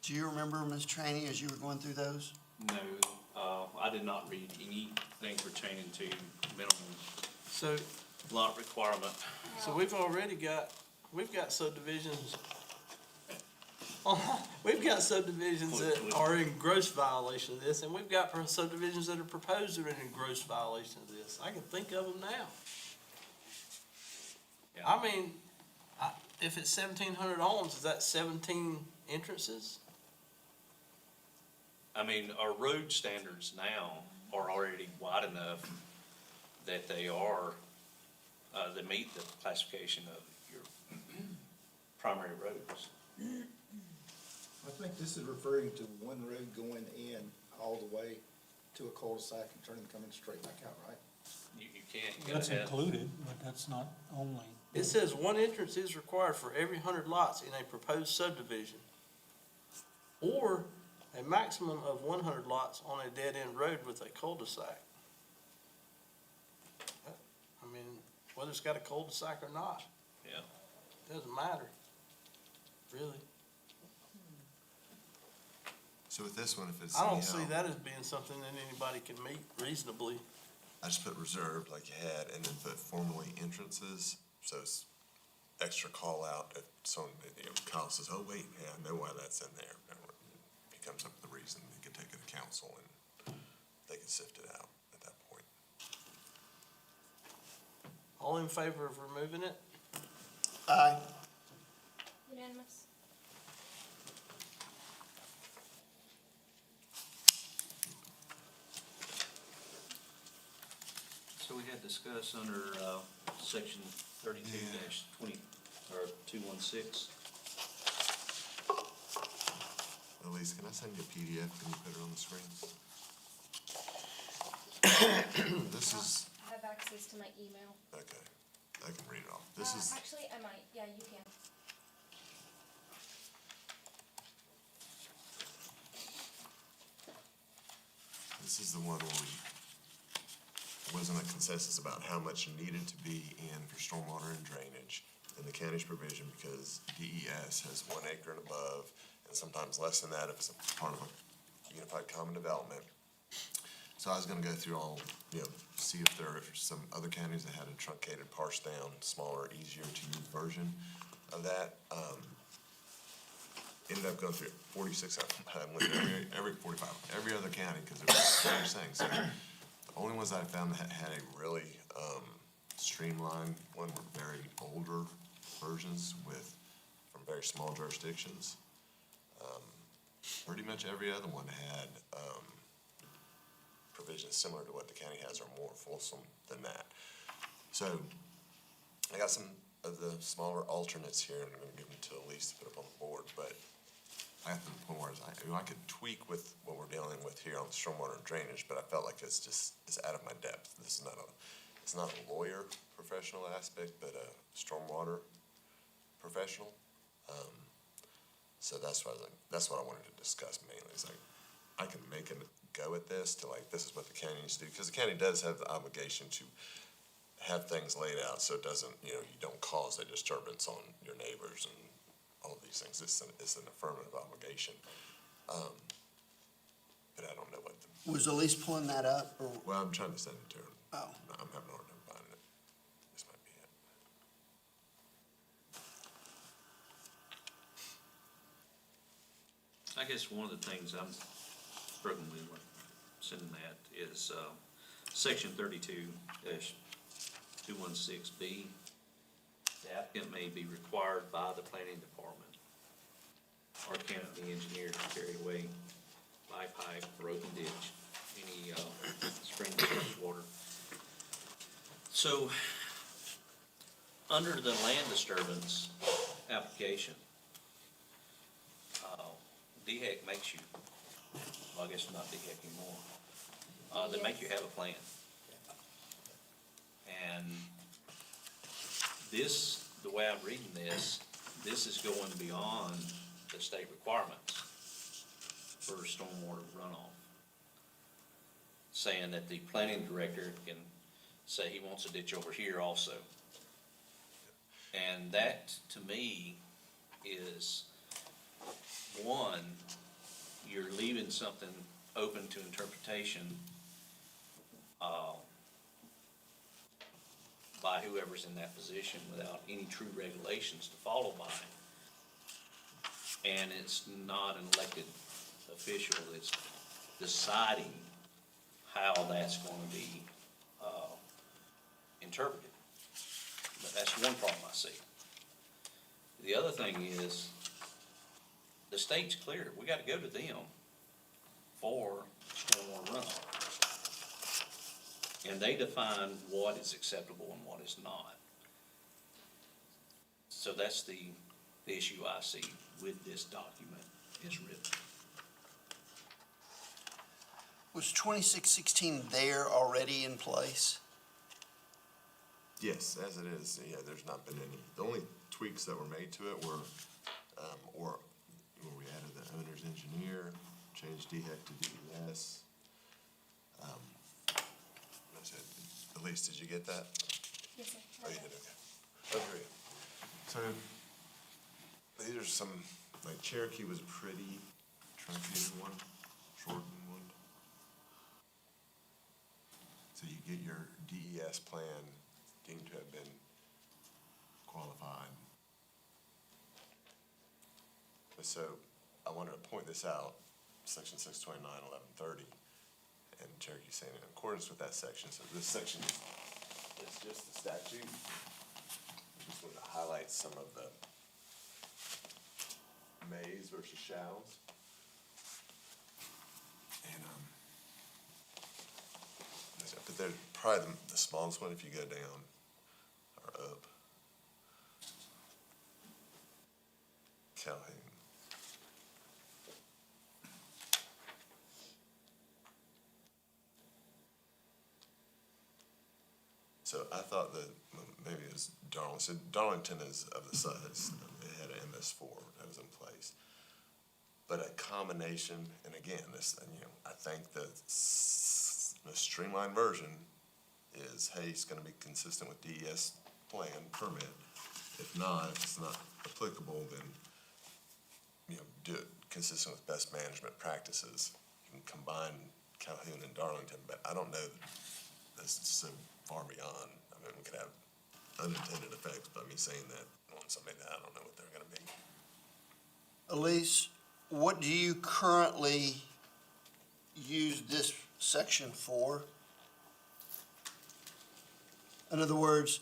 [SPEAKER 6] Do you remember, Ms. Trainee, as you were going through those?
[SPEAKER 4] No, I did not read anything pertaining to minimum
[SPEAKER 1] So,
[SPEAKER 4] lot requirement.
[SPEAKER 1] so we've got subdivisions. We've got subdivisions that are in gross violation of this, and we've got subdivisions that are proposed that are in gross violation of this. I can think of them now.
[SPEAKER 4] Yeah.
[SPEAKER 1] I mean, if it's 1,700 homes, is that 17 entrances?
[SPEAKER 4] I mean, our road standards now are already wide enough that they are, they meet the classification of your primary roads.
[SPEAKER 3] I think this is referring to one road going in all the way to a cul-de-sac and turning, coming straight back out, right?
[SPEAKER 4] You can't, you
[SPEAKER 9] That's
[SPEAKER 4] gotta have,
[SPEAKER 9] included, but that's not only.
[SPEAKER 1] It says one entrance is required for every 100 lots in a proposed subdivision, or a maximum of 100 lots on a dead-end road with a cul-de-sac. I mean, whether it's got a cul-de-sac or not,
[SPEAKER 4] yeah.
[SPEAKER 1] doesn't matter, really.
[SPEAKER 2] So with this one, if it's
[SPEAKER 1] I don't
[SPEAKER 2] anyhow,
[SPEAKER 1] see that as being something that anybody can meet reasonably.
[SPEAKER 2] I just put reserved like you had, and then put formerly entrances, so it's extra call out if someone, Kyle says, oh, wait, yeah, I know why that's in there. He comes up with a reason, they can take it to council and they can sift it out at that point.
[SPEAKER 1] All in favor of removing it?
[SPEAKER 6] Aye.
[SPEAKER 5] Unanimous?
[SPEAKER 4] So we had discussed under, section 32-20, or 216.
[SPEAKER 2] Elise, can I send you a PDF? Can you put it on the screen? This is,
[SPEAKER 5] I have access to my email.
[SPEAKER 2] okay, I can read it off. This is,
[SPEAKER 5] Actually, I might, yeah, you can.
[SPEAKER 2] this is the one where wasn't a consensus about how much needed to be in for stormwater and drainage in the county's provision, because DES has 1 acre and above, and sometimes less than that if it's a part of a unified common development. So I was gonna go through all, see if there are some other counties that had a truncated, parsed down, smaller, easier to use version of that. Ended up going through 46 of them. I went through every 45, every other county, because it was the same thing. So the only ones I found that had a really streamlined one were very older versions from very small jurisdictions. Pretty much every other one had provisions similar to what the county has, or more fulsome than that. So I got some of the smaller alternates here, and I'm gonna give them to Elise to put up on the board, but I got to the point where I could tweak with what we're dealing with here on stormwater and drainage, but I felt like it's out of my depth. This is not it's not a lawyer professional aspect, but a stormwater professional. So that's what I wanted to discuss mainly, is like, I can make a go at this to like, this is what the county needs to do, because the county does have the obligation to have things laid out so it doesn't, you don't cause a disturbance on your neighbors and all of these things. It's an affirmative obligation. But I don't know what the,
[SPEAKER 6] Was Elise pulling that up, or,
[SPEAKER 2] well, I'm trying to send it to her.
[SPEAKER 6] oh,
[SPEAKER 2] I'm having a hard time finding it. This might be it.
[SPEAKER 4] I guess one of the things I'm struggling with when sending that is, section 32-216B. The applicant may be required by the planning department or county engineer to carry away by pipe or open ditch any, spring source water. So, under the land disturbance application, DHEC makes you, well, I guess not DHEC anymore, they make you have a plan. And this, the way I'm reading this is going beyond the state requirements for stormwater runoff. Saying that the planning director can say he wants a ditch over here also. And that, to me, is, one, you're leaving something open to interpretation by whoever's in that position without any true regulations to follow by. And it's not an elected official that's deciding how that's going to be interpreted. But that's one problem I see. The other thing is, the state's clear, we gotta go to them for stormwater runoff. And they define what is acceptable and what is not. So that's the issue I see with this document is written.
[SPEAKER 6] was 2616 there already in place?
[SPEAKER 2] Yes, as it is, yeah, there's not been any. The only tweaks that were made to it were, where we added the owner's engineer, changed DHEC to DES. That's it. Elise, did you get that?
[SPEAKER 5] Yes, sir.
[SPEAKER 2] Oh, you did, okay. Oh, great. So, these are some, like Cherokee was a pretty truncated one, shortened one. So you get your DES plan deemed to have been qualified. So I wanted to point this out, section 629-1130, and Cherokee saying in accordance with that section, so this section is just the statute. I just wanted to highlight some of the mays versus shalls. And, but they're probably the smallest one if you go down or up. Calhoun. So I thought that maybe it was Darlington. Darlington is of the size, it had an MS4 that was in place. But a combination, and again, this, I think the streamlined version is, hey, it's gonna be consistent with DES plan permit. If not, if it's not applicable, then, do it consistent with best management practices. You can combine Calhoun and Darlington, but I don't know that this is so far beyond. I mean, we could have unintended effects by me saying that on somebody that I don't know what they're gonna be.
[SPEAKER 6] Elise, what do you currently use this section for? In other words,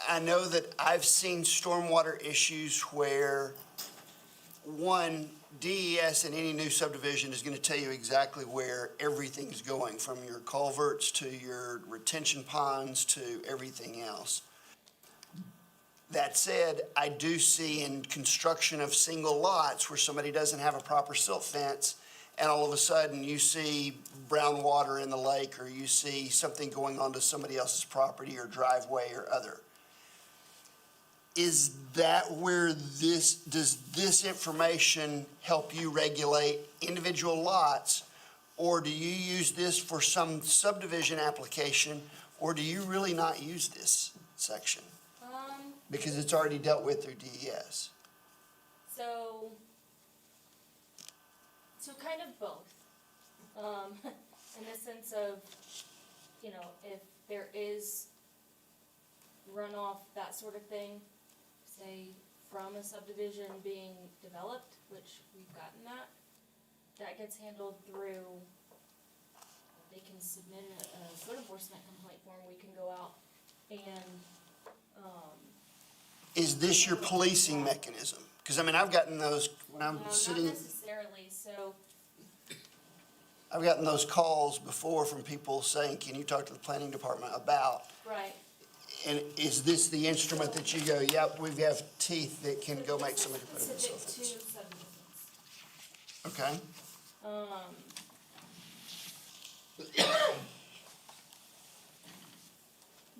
[SPEAKER 6] I know that I've seen stormwater issues where, one, DES in any new subdivision is gonna tell you exactly where everything's going, from your culverts to your retention ponds to everything else. That said, I do see in construction of single lots where somebody doesn't have a proper silt fence and all of a sudden you see brown water in the lake, or you see something going onto somebody else's property or driveway or other. Is that where does this information help you regulate individual lots? Or do you use this for some subdivision application, or do you really not use this section? Because it's already dealt with through DES.
[SPEAKER 5] So kind of both. In the sense of, you know, if there is runoff, that sort of thing, say from a subdivision being developed, which we've gotten that gets handled through, they can submit a code enforcement complaint form, we can go out and,
[SPEAKER 6] Is this your policing mechanism? Because, I mean, I've gotten those, when I'm
[SPEAKER 5] no,
[SPEAKER 6] sitting,
[SPEAKER 5] not necessarily, so,
[SPEAKER 6] I've gotten those calls before from people saying, can you talk to the planning department about?
[SPEAKER 5] right.
[SPEAKER 6] And is this the instrument that you go, yep, we have teeth that can go make somebody put in
[SPEAKER 5] Specific
[SPEAKER 6] themselves?
[SPEAKER 5] to subdivisions.
[SPEAKER 6] Okay,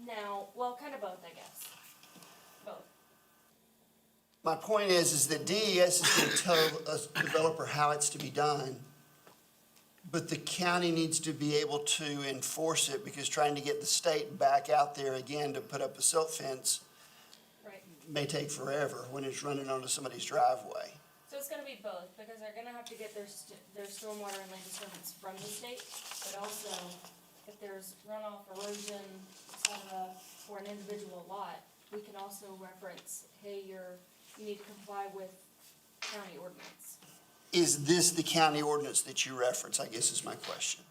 [SPEAKER 5] Now, well, kind of both, I guess. Both.
[SPEAKER 6] my point is that DES is going to tell a developer how it's to be done, but the county needs to be able to enforce it, because trying to get the state back out there again to put up a silt fence
[SPEAKER 5] Right.
[SPEAKER 6] may take forever when it's running onto somebody's driveway.
[SPEAKER 5] So it's gonna be both, because they're gonna have to get their stormwater and land disturbance from the state, but also if there's runoff, erosion, et cetera, for an individual lot, we can also reference, hey, you need to comply with county ordinance.
[SPEAKER 6] Is this the county ordinance that you reference, I guess is my question?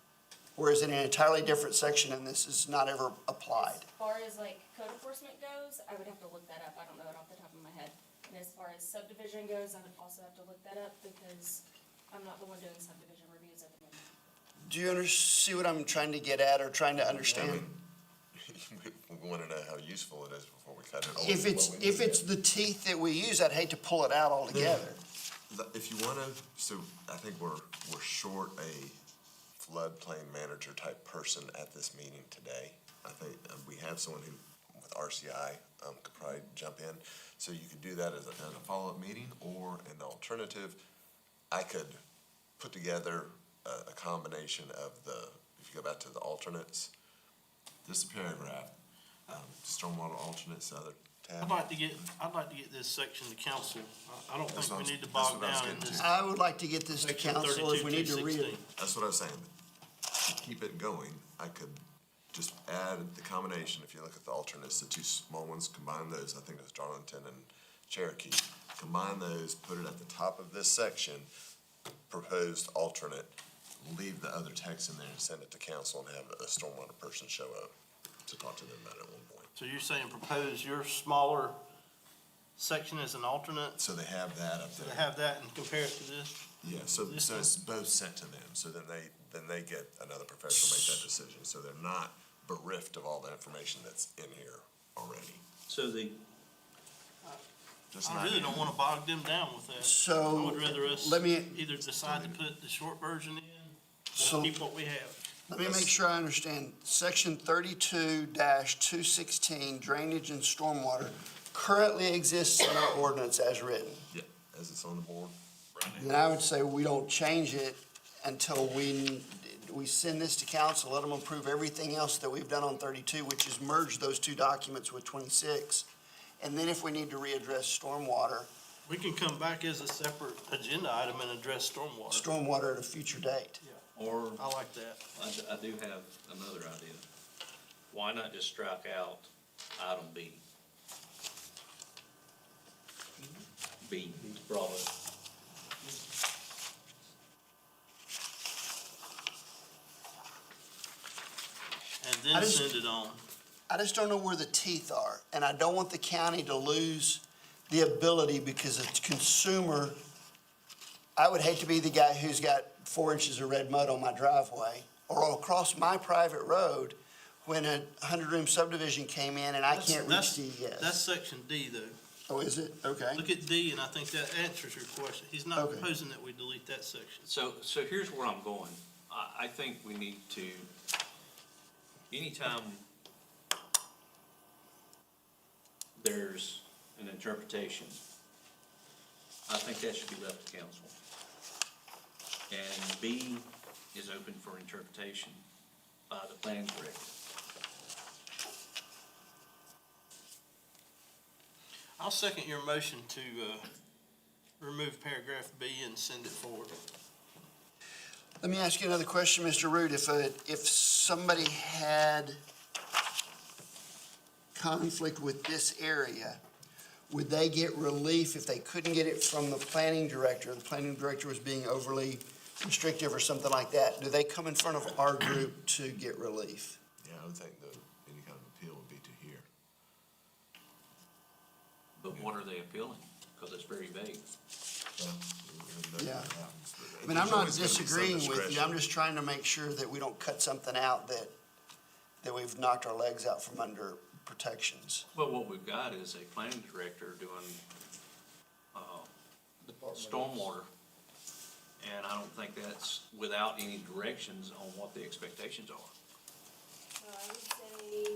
[SPEAKER 6] Or is it an entirely different section and this is not ever applied?
[SPEAKER 5] As far as like code enforcement goes, I would have to look that up, I don't know it off the top of my head. And as far as subdivision goes, I would also have to look that up, because I'm not the one doing subdivision reviews at the moment.
[SPEAKER 6] Do you see what I'm trying to get at or trying to understand?
[SPEAKER 2] We want to know how useful it is before we cut it off.
[SPEAKER 6] If it's the teeth that we use, I'd hate to pull it out altogether.
[SPEAKER 2] If you want to, so I think we're short a floodplain manager type person at this meeting today. I think we have someone who, with RCI, could probably jump in. So you could do that as a follow-up meeting, or an alternative, I could put together a combination of if you go back to the alternates, this paragraph, stormwater alternates, the other tab.
[SPEAKER 1] I'd like to get this section to council. I don't
[SPEAKER 2] That's
[SPEAKER 1] think
[SPEAKER 2] what
[SPEAKER 1] we
[SPEAKER 2] I'm-
[SPEAKER 1] need to
[SPEAKER 2] that's
[SPEAKER 1] bog
[SPEAKER 2] what I was
[SPEAKER 1] down in
[SPEAKER 2] getting
[SPEAKER 1] this.
[SPEAKER 2] to.
[SPEAKER 6] I would like to get this to
[SPEAKER 1] Section
[SPEAKER 6] council if we need to
[SPEAKER 1] 32-216.
[SPEAKER 2] That's what I was saying. To keep it going, I could just add the combination, if you look at the alternates, the two small ones, combine those, I think it's Darlington and Cherokee. Combine those, put it at the top of this section, proposed alternate, leave the other text in there and send it to council and have a stormwater person show up to talk to them about it at one point.
[SPEAKER 1] So you're saying propose your smaller section as an alternate,
[SPEAKER 2] So they have that up
[SPEAKER 1] so
[SPEAKER 2] there.
[SPEAKER 1] to have that and compare it to this?
[SPEAKER 2] Yeah, so it's both sent to them, so then they get another professional make that decision, so they're not bereft of all the information that's in here already.
[SPEAKER 4] So
[SPEAKER 2] Just
[SPEAKER 1] I
[SPEAKER 2] not-
[SPEAKER 1] really don't wanna bog them down with that. I
[SPEAKER 6] So,
[SPEAKER 1] would rather us
[SPEAKER 6] let me,
[SPEAKER 1] either decide to put the short version in,
[SPEAKER 6] So-
[SPEAKER 1] or keep what we have.
[SPEAKER 6] let me make sure I understand. Section 32-216 drainage and stormwater currently exists in our ordinance as written.
[SPEAKER 2] Yeah, as it's on the board.
[SPEAKER 6] Then I would say we don't change it until we send this to council, let them approve everything else that we've done on 32, which is merge those two documents with 26. And then if we need to readdress stormwater
[SPEAKER 1] We can come back as a separate agenda item and address stormwater.
[SPEAKER 6] at a future date.
[SPEAKER 4] or
[SPEAKER 1] I like that.
[SPEAKER 4] I do have another idea. Why not just strike out item B? B, broader.
[SPEAKER 1] And
[SPEAKER 6] I
[SPEAKER 1] then
[SPEAKER 6] just-
[SPEAKER 1] send it on.
[SPEAKER 6] I just don't know where the teeth are, and I don't want the county to lose the ability, because a consumer, I would hate to be the guy who's got 4 inches of red mud on my driveway or across my private road when a 100-room subdivision came in and I can't reach
[SPEAKER 1] That's
[SPEAKER 6] DES.
[SPEAKER 1] section D though.
[SPEAKER 6] Oh, is it? Okay.
[SPEAKER 1] Look at D, and I think that answers your question. He's not
[SPEAKER 6] Okay.
[SPEAKER 1] proposing that we delete that section.
[SPEAKER 4] So here's where I'm going. I think we need to, anytime there's an interpretation, I think that should be left to council. And B is open for interpretation by the planning director.
[SPEAKER 1] I'll second your motion to, remove paragraph B and send it forward.
[SPEAKER 6] Let me ask you another question, Mr. Root. If somebody had conflict with this area, would they get relief if they couldn't get it from the planning director? The planning director was being overly restrictive or something like that. Do they come in front of our group to get relief?
[SPEAKER 3] Yeah, I would think that any kind of appeal would be to here.
[SPEAKER 4] But what are they appealing? Because it's very vague.
[SPEAKER 6] Yeah. I mean, I'm not disagreeing with you. I'm just trying to make sure that we don't cut something out that we've knocked our legs out from under protections.
[SPEAKER 4] Well, what we've got is a planning director doing, stormwater. And I don't think that's without any directions on what the expectations are.
[SPEAKER 5] So I would say,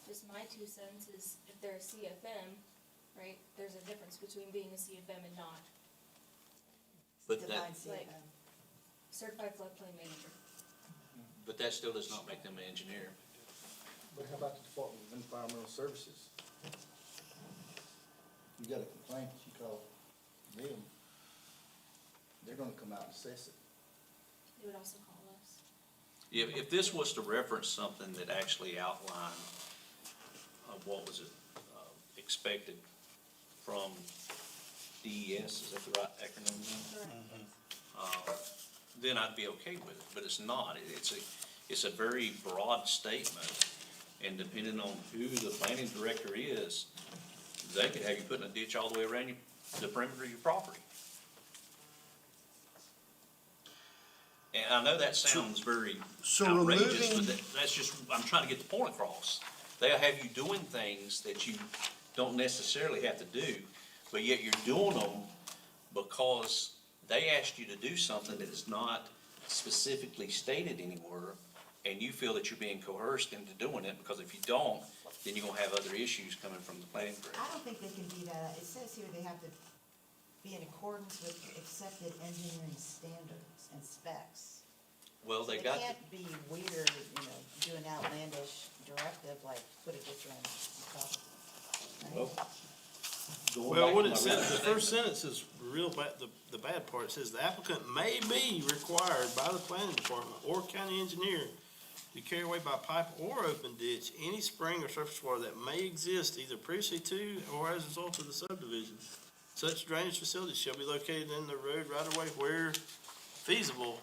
[SPEAKER 5] just my 2 cents is, if they're a CFM, right, there's a difference between being a CFM and not.
[SPEAKER 4] But
[SPEAKER 7] Define
[SPEAKER 4] that,
[SPEAKER 7] CFM.
[SPEAKER 5] Certified floodplain manager.
[SPEAKER 4] but that still does not make them an engineer.
[SPEAKER 10] But how about the Department of Environmental Services? You got a complaint, you call them, they're gonna come out and assess it.
[SPEAKER 5] They would also call us.
[SPEAKER 4] If this was to reference something that actually outlined what was expected from DES, is that the right acronym? Then I'd be okay with it, but it's not. It's a very broad statement, and depending on who the planning director is, they could have you putting a ditch all the way around the perimeter of your property. And I know that sounds very
[SPEAKER 6] So
[SPEAKER 4] outrageous,
[SPEAKER 6] removing-
[SPEAKER 4] but that's just, I'm trying to get the point across. They'll have you doing things that you don't necessarily have to do, but yet you're doing them because they asked you to do something that is not specifically stated anywhere, and you feel that you're being coerced into doing it, because if you don't, then you're gonna have other issues coming from the planning director.
[SPEAKER 7] I don't think they can do that. It says here they have to be in accordance with accepted engineering standards and specs.
[SPEAKER 4] Well, they
[SPEAKER 7] They
[SPEAKER 4] got,
[SPEAKER 7] can't be weird, do an outlandish directive like put a ditch around the property. right?
[SPEAKER 4] well. going
[SPEAKER 1] Well,
[SPEAKER 4] back
[SPEAKER 1] what
[SPEAKER 4] to
[SPEAKER 1] it
[SPEAKER 4] my
[SPEAKER 1] says, the
[SPEAKER 4] original
[SPEAKER 1] first
[SPEAKER 4] statement,
[SPEAKER 1] sentence is real bad, the bad part. It says the applicant may be required by the planning department or county engineer to carry away by pipe or open ditch any spring or surface water that may exist either previously to or as a result of the subdivision. Such drainage facilities shall be located in the road right of way where feasible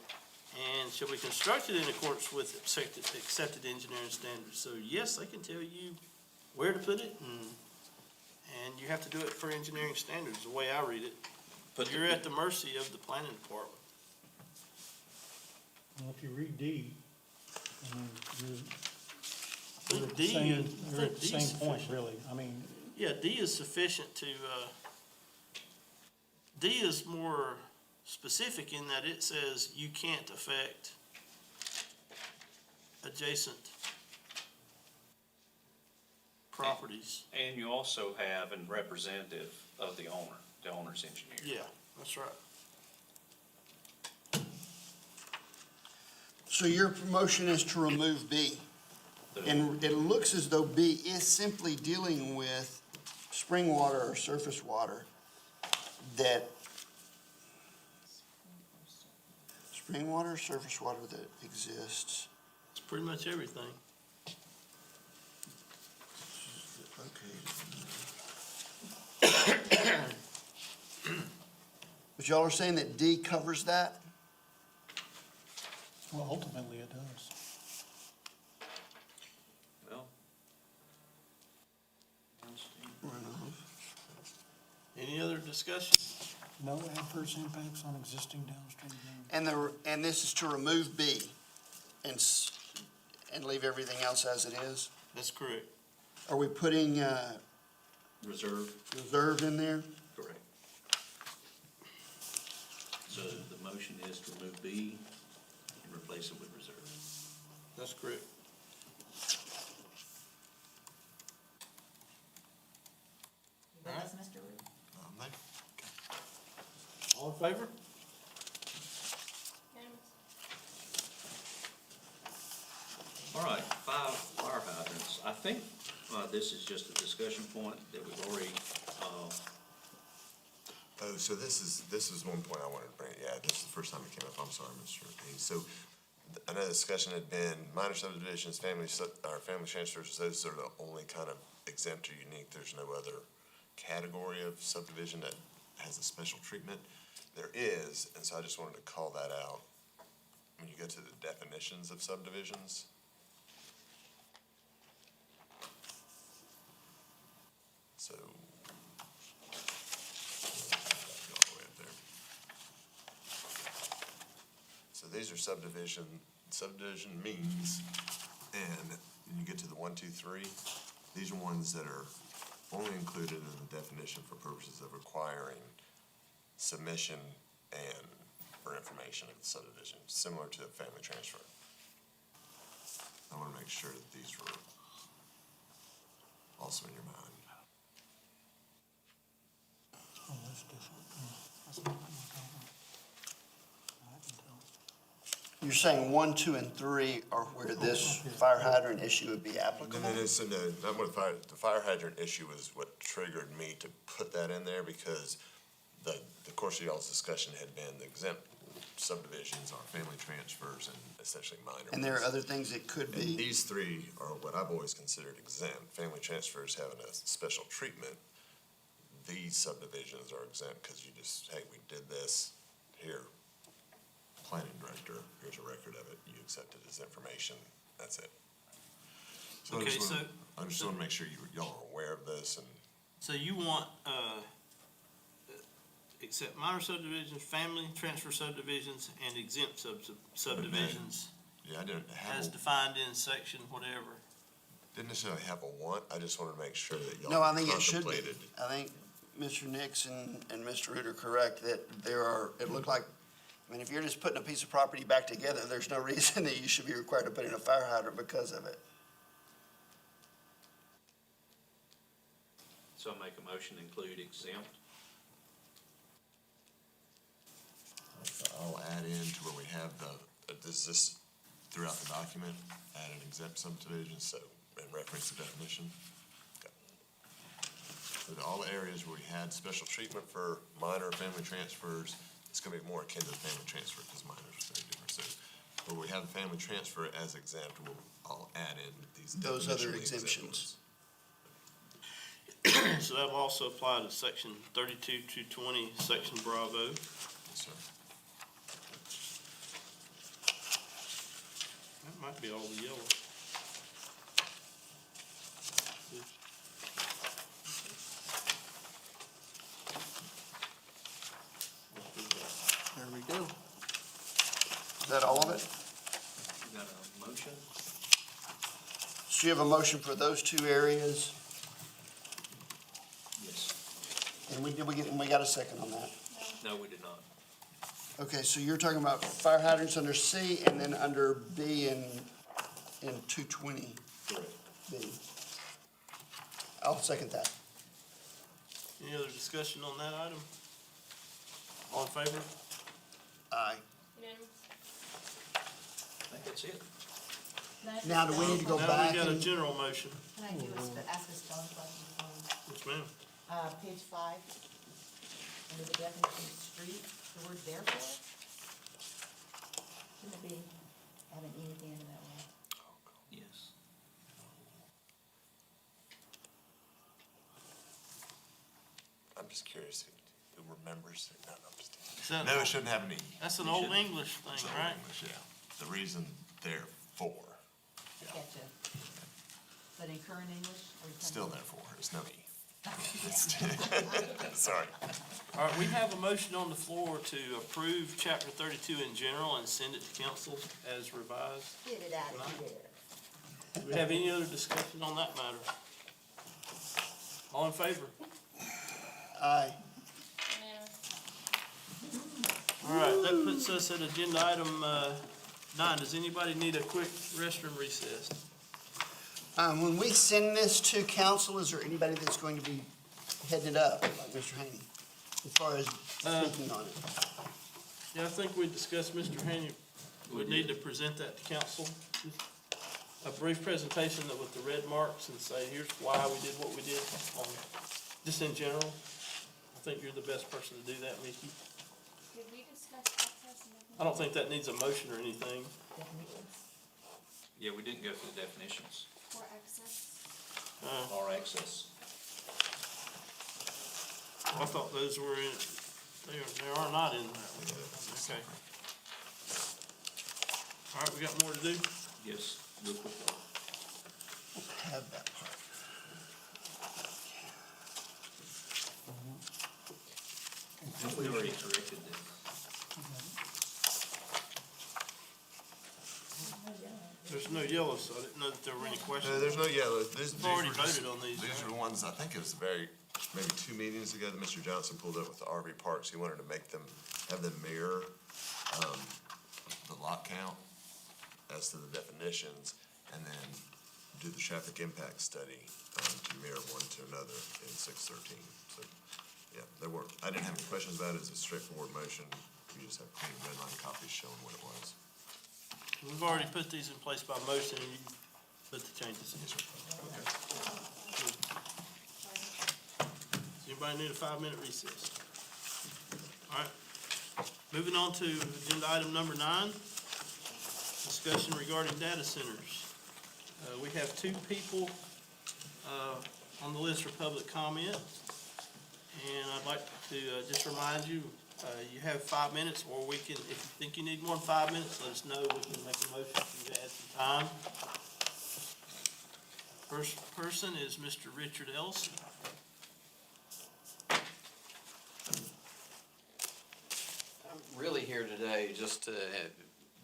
[SPEAKER 1] and shall be constructed in accordance with accepted engineering standards. So yes, they can tell you where to put it and you have to do it for engineering standards, the way I read it. But you're at the mercy of the planning department.
[SPEAKER 9] Well, if you read D, I mean,
[SPEAKER 1] I
[SPEAKER 9] you're
[SPEAKER 1] think
[SPEAKER 9] at the
[SPEAKER 1] D,
[SPEAKER 9] same,
[SPEAKER 1] I
[SPEAKER 9] you're at
[SPEAKER 1] think
[SPEAKER 9] the
[SPEAKER 1] D is
[SPEAKER 9] same point,
[SPEAKER 1] sufficient.
[SPEAKER 9] really. I mean,
[SPEAKER 1] Yeah, D is sufficient to, D is more specific in that it says you can't affect adjacent properties.
[SPEAKER 4] And you also have a representative of the owner's engineer.
[SPEAKER 1] Yeah, that's right.
[SPEAKER 6] So your motion is to remove B. And it looks as though B is simply dealing with spring water or surface water that, spring water or surface water that exists.
[SPEAKER 1] It's pretty much everything.
[SPEAKER 6] But y'all are saying that D covers that?
[SPEAKER 9] well, ultimately it does.
[SPEAKER 4] Well.
[SPEAKER 1] Any other discussion?
[SPEAKER 9] No adverse impacts on existing downstream drainage.
[SPEAKER 6] And this is to remove B and leave everything else as it is?
[SPEAKER 1] That's correct.
[SPEAKER 6] Are we putting,
[SPEAKER 4] Reserve,
[SPEAKER 6] reserved in there?
[SPEAKER 4] correct. So the motion is to remove B and replace it with reserve.
[SPEAKER 1] That's correct.
[SPEAKER 7] But that's Mr. Root.
[SPEAKER 1] All in favor?
[SPEAKER 5] Unanimous.
[SPEAKER 4] All right, 5 fire hydrants. I think, this is just a discussion point that we've already,
[SPEAKER 2] Oh, so this is one point I wanted to bring, yeah, this is the first time it came up, I'm sorry, Mr. Hayes. So, I know the discussion had been minor subdivisions, family transfers, those are the only kind of exempt or unique, there's no other category of subdivision that has a special treatment. There is, and so I just wanted to call that out. When you get to the definitions of subdivisions. So. All the way up there. So these are subdivision means, and when you get to the 1, 2, 3, these are ones that are only included in the definition for purposes of requiring submission and for information of the subdivision, similar to a family transfer. I want to make sure that these were also in your mind.
[SPEAKER 9] Oh, that's different. That's not what I'm talking about. I can tell.
[SPEAKER 6] You're saying 1, 2, and 3 are where this fire hydrant issue would be applicable?
[SPEAKER 2] So no, not what the fire hydrant issue was what triggered me to put that in there, because the course of y'all's discussion had been the exempt subdivisions are family transfers and essentially minor.
[SPEAKER 6] And there are
[SPEAKER 2] ones.
[SPEAKER 6] other things it could
[SPEAKER 2] And
[SPEAKER 6] be?
[SPEAKER 2] these 3 are what I've always considered exempt. Family transfers having a special treatment. These subdivisions are exempt because you just, hey, we did this, here, planning director, here's a record of it, you accept it as information, that's it. So I
[SPEAKER 1] Okay,
[SPEAKER 2] just wanna-
[SPEAKER 1] so-
[SPEAKER 2] I just wanna make sure y'all are aware of this, and
[SPEAKER 1] So you want, except minor subdivisions, family transfer subdivisions, and exempt subdivisions
[SPEAKER 2] yeah, I didn't
[SPEAKER 1] as
[SPEAKER 2] have,
[SPEAKER 1] defined in section whatever.
[SPEAKER 2] didn't necessarily have a want, I just wanted to make sure that y'all
[SPEAKER 6] No, I think it should be.
[SPEAKER 2] contemplated.
[SPEAKER 6] I think Mr. Nix and Mr. Root are correct that there are, it looked like, I mean, if you're just putting a piece of property back together, there's no reason that you should be required to put in a fire hydrant because of it.
[SPEAKER 4] so make a motion to include exempt.
[SPEAKER 2] I'll add in to where we have this throughout the document, add an exempt subdivision, so, in reference to definition. Okay. So to all the areas where we had special treatment for minor family transfers, it's gonna be more akin to the family transfer, because minor is very different, so, where we have the family transfer as exempt, I'll add in these.
[SPEAKER 6] Those other
[SPEAKER 2] definitionally exempt
[SPEAKER 6] exemptions.
[SPEAKER 2] ones.
[SPEAKER 1] So that'll also apply to section 32-220, section Bravo.
[SPEAKER 2] Yes, sir.
[SPEAKER 1] That might be all the yellow. There we go.
[SPEAKER 6] Is that all of it?
[SPEAKER 4] You got a motion?
[SPEAKER 6] So you have a motion for those 2 areas,
[SPEAKER 4] Yes.
[SPEAKER 6] and we got a second on that.
[SPEAKER 4] No, we did not.
[SPEAKER 6] Okay, so you're talking about fire hydrants under C and then under B in 220B.
[SPEAKER 4] Correct.
[SPEAKER 6] I'll second that.
[SPEAKER 1] Any other discussion on that item? All in favor?
[SPEAKER 6] Aye.
[SPEAKER 5] Unanimous.
[SPEAKER 4] I think that's it.
[SPEAKER 7] Can I just
[SPEAKER 6] Now, do we need to go
[SPEAKER 1] Now
[SPEAKER 6] back
[SPEAKER 1] we got a
[SPEAKER 6] and,
[SPEAKER 1] general motion.
[SPEAKER 7] Can I ask a spelling question?
[SPEAKER 1] Yes, ma'am.
[SPEAKER 7] Page 5, under the definition of street, the word therefore? Shouldn't it be having E at the end of that word?
[SPEAKER 4] Yes.
[SPEAKER 2] I'm just curious who remembers, no, I'm just
[SPEAKER 1] Is that-
[SPEAKER 2] no, it shouldn't have an E.
[SPEAKER 1] That's an
[SPEAKER 4] You
[SPEAKER 1] old
[SPEAKER 4] shouldn't.
[SPEAKER 1] English
[SPEAKER 2] It's
[SPEAKER 1] thing,
[SPEAKER 2] Old
[SPEAKER 1] right?
[SPEAKER 2] English, yeah. The reason therefore, yeah,
[SPEAKER 7] Gotcha. But in current English? or
[SPEAKER 2] still
[SPEAKER 7] something?
[SPEAKER 2] therefore, it's no E. It's- Sorry.
[SPEAKER 1] All right, we have a motion on the floor to approve chapter 32 in general and send it to council as revised.
[SPEAKER 7] Get it out of here.
[SPEAKER 1] Do we have any other discussion on that matter? All in favor?
[SPEAKER 6] Aye.
[SPEAKER 1] All right, that puts us at agenda item 9. Does anybody need a quick restroom recess?
[SPEAKER 6] When we send this to council, is there anybody that's going to be heading it up, like Mr. Haney, as far as speaking on it?
[SPEAKER 1] Yeah, I think we discussed, Mr. Haney would need to present that to council. A brief presentation that with the red marks and say, here's why we did what we did, just in general. I think you're the best person to do that, Mickey.
[SPEAKER 5] Did we discuss access and everything?
[SPEAKER 1] I don't think that needs a motion or anything.
[SPEAKER 4] Yeah, we didn't go through the definitions
[SPEAKER 5] For access?
[SPEAKER 4] or access.
[SPEAKER 1] I thought those were in, they are not in that one. Okay. All right, we got more to do?
[SPEAKER 4] Yes, real quick.
[SPEAKER 6] Have that part.
[SPEAKER 4] We already corrected it.
[SPEAKER 1] There's no yellow, so I didn't know that there were any questions.
[SPEAKER 2] There's no yellow.
[SPEAKER 1] We've already voted on these.
[SPEAKER 2] These are the ones, I think it was maybe 2 meetings ago that Mr. Johnson pulled up with the RV parks. He wanted to have them mirror, the lot count as to the definitions, and then do the traffic impact study, to mirror one to another in 613. So, yeah, I didn't have any questions about it. It's a straightforward motion. You just have clean red line copies showing what it was.
[SPEAKER 1] We've already put these in place by motion, and you put the changes in.
[SPEAKER 2] Yes, sir.
[SPEAKER 1] Does anybody need a 5-minute recess? All right. Moving on to agenda item number 9, discussion regarding data centers. We have 2 people on the list for public comment. And I'd like to just remind you, you have 5 minutes, or we can, if you think you need more than 5 minutes, let us know. We can make a motion for you to add some time. First person is Mr. Richard Ellison.
[SPEAKER 11] I'm really here today just to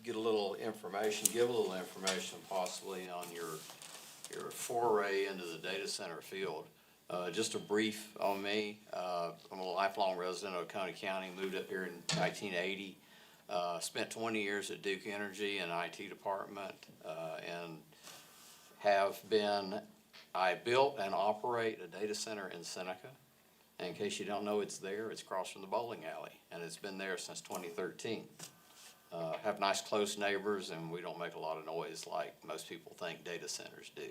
[SPEAKER 11] get a little information, give a little information possibly on your foray into the data center field. Just a brief on me. I'm a lifelong resident of Oconee County, moved up here in 1980. Spent 20 years at Duke Energy in IT department, and I built and operate a data center in Seneca. And in case you don't know, it's there. It's across from the bowling alley, and it's been there since 2013. Have nice close neighbors, and we don't make a lot of noise like most people think data centers do.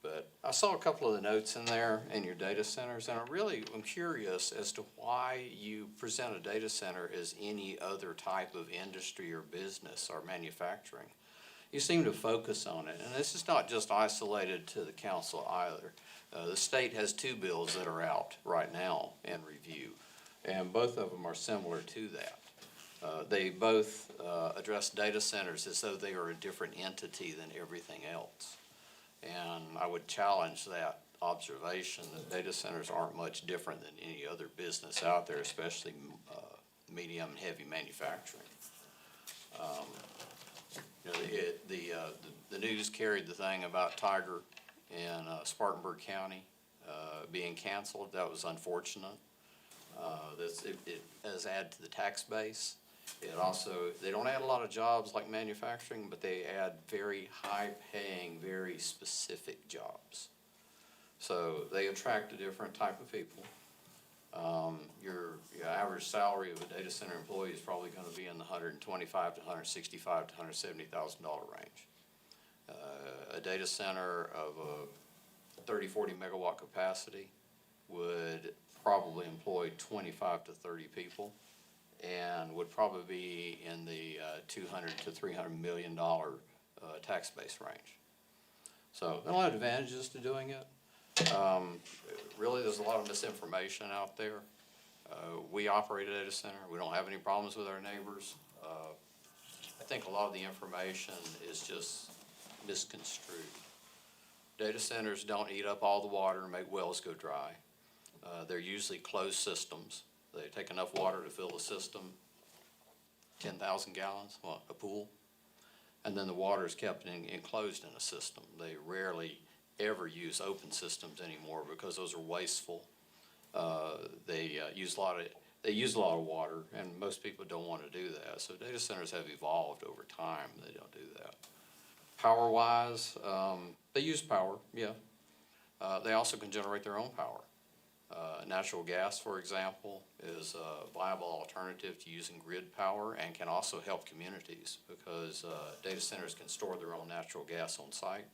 [SPEAKER 11] But I saw a couple of the notes in there in your data centers, and I'm curious as to why you present a data center as any other type of industry or business or manufacturing. You seem to focus on it, and this is not just isolated to the council either. The state has 2 bills that are out right now in review, and both of them are similar to that. They both address data centers as though they are a different entity than everything else. And I would challenge that observation that data centers aren't much different than any other business out there, especially medium and heavy manufacturing. The news carried the thing about Tiger in Spartanburg County being canceled. That was unfortunate. It does add to the tax base. It also, they don't add a lot of jobs like manufacturing, but they add very high-paying, very specific jobs. So they attract a different type of people. Your average salary of a data center employee is probably going to be in the $125,000 to $165,000 to $170,000 range. A data center of a 30, 40 megawatt capacity would probably employ 25 to 30 people, and would probably be in the $200 to $300 million tax base range. So there are a lot of advantages to doing it. Really, there's a lot of misinformation out there. We operate a data center. We don't have any problems with our neighbors. I think a lot of the information is just misconstrued. Data centers don't eat up all the water and make wells go dry. They're usually closed systems. They take enough water to fill the system, 10,000 gallons, a pool, and then the water is kept enclosed in a system. They rarely ever use open systems anymore because those are wasteful. They use a lot of water, and most people don't want to do that. So data centers have evolved over time. They don't do that. Power-wise, they use power, yeah. They also can generate their own power. Natural gas, for example, is a viable alternative to using grid power and can also help communities because data centers can store their own natural gas on site.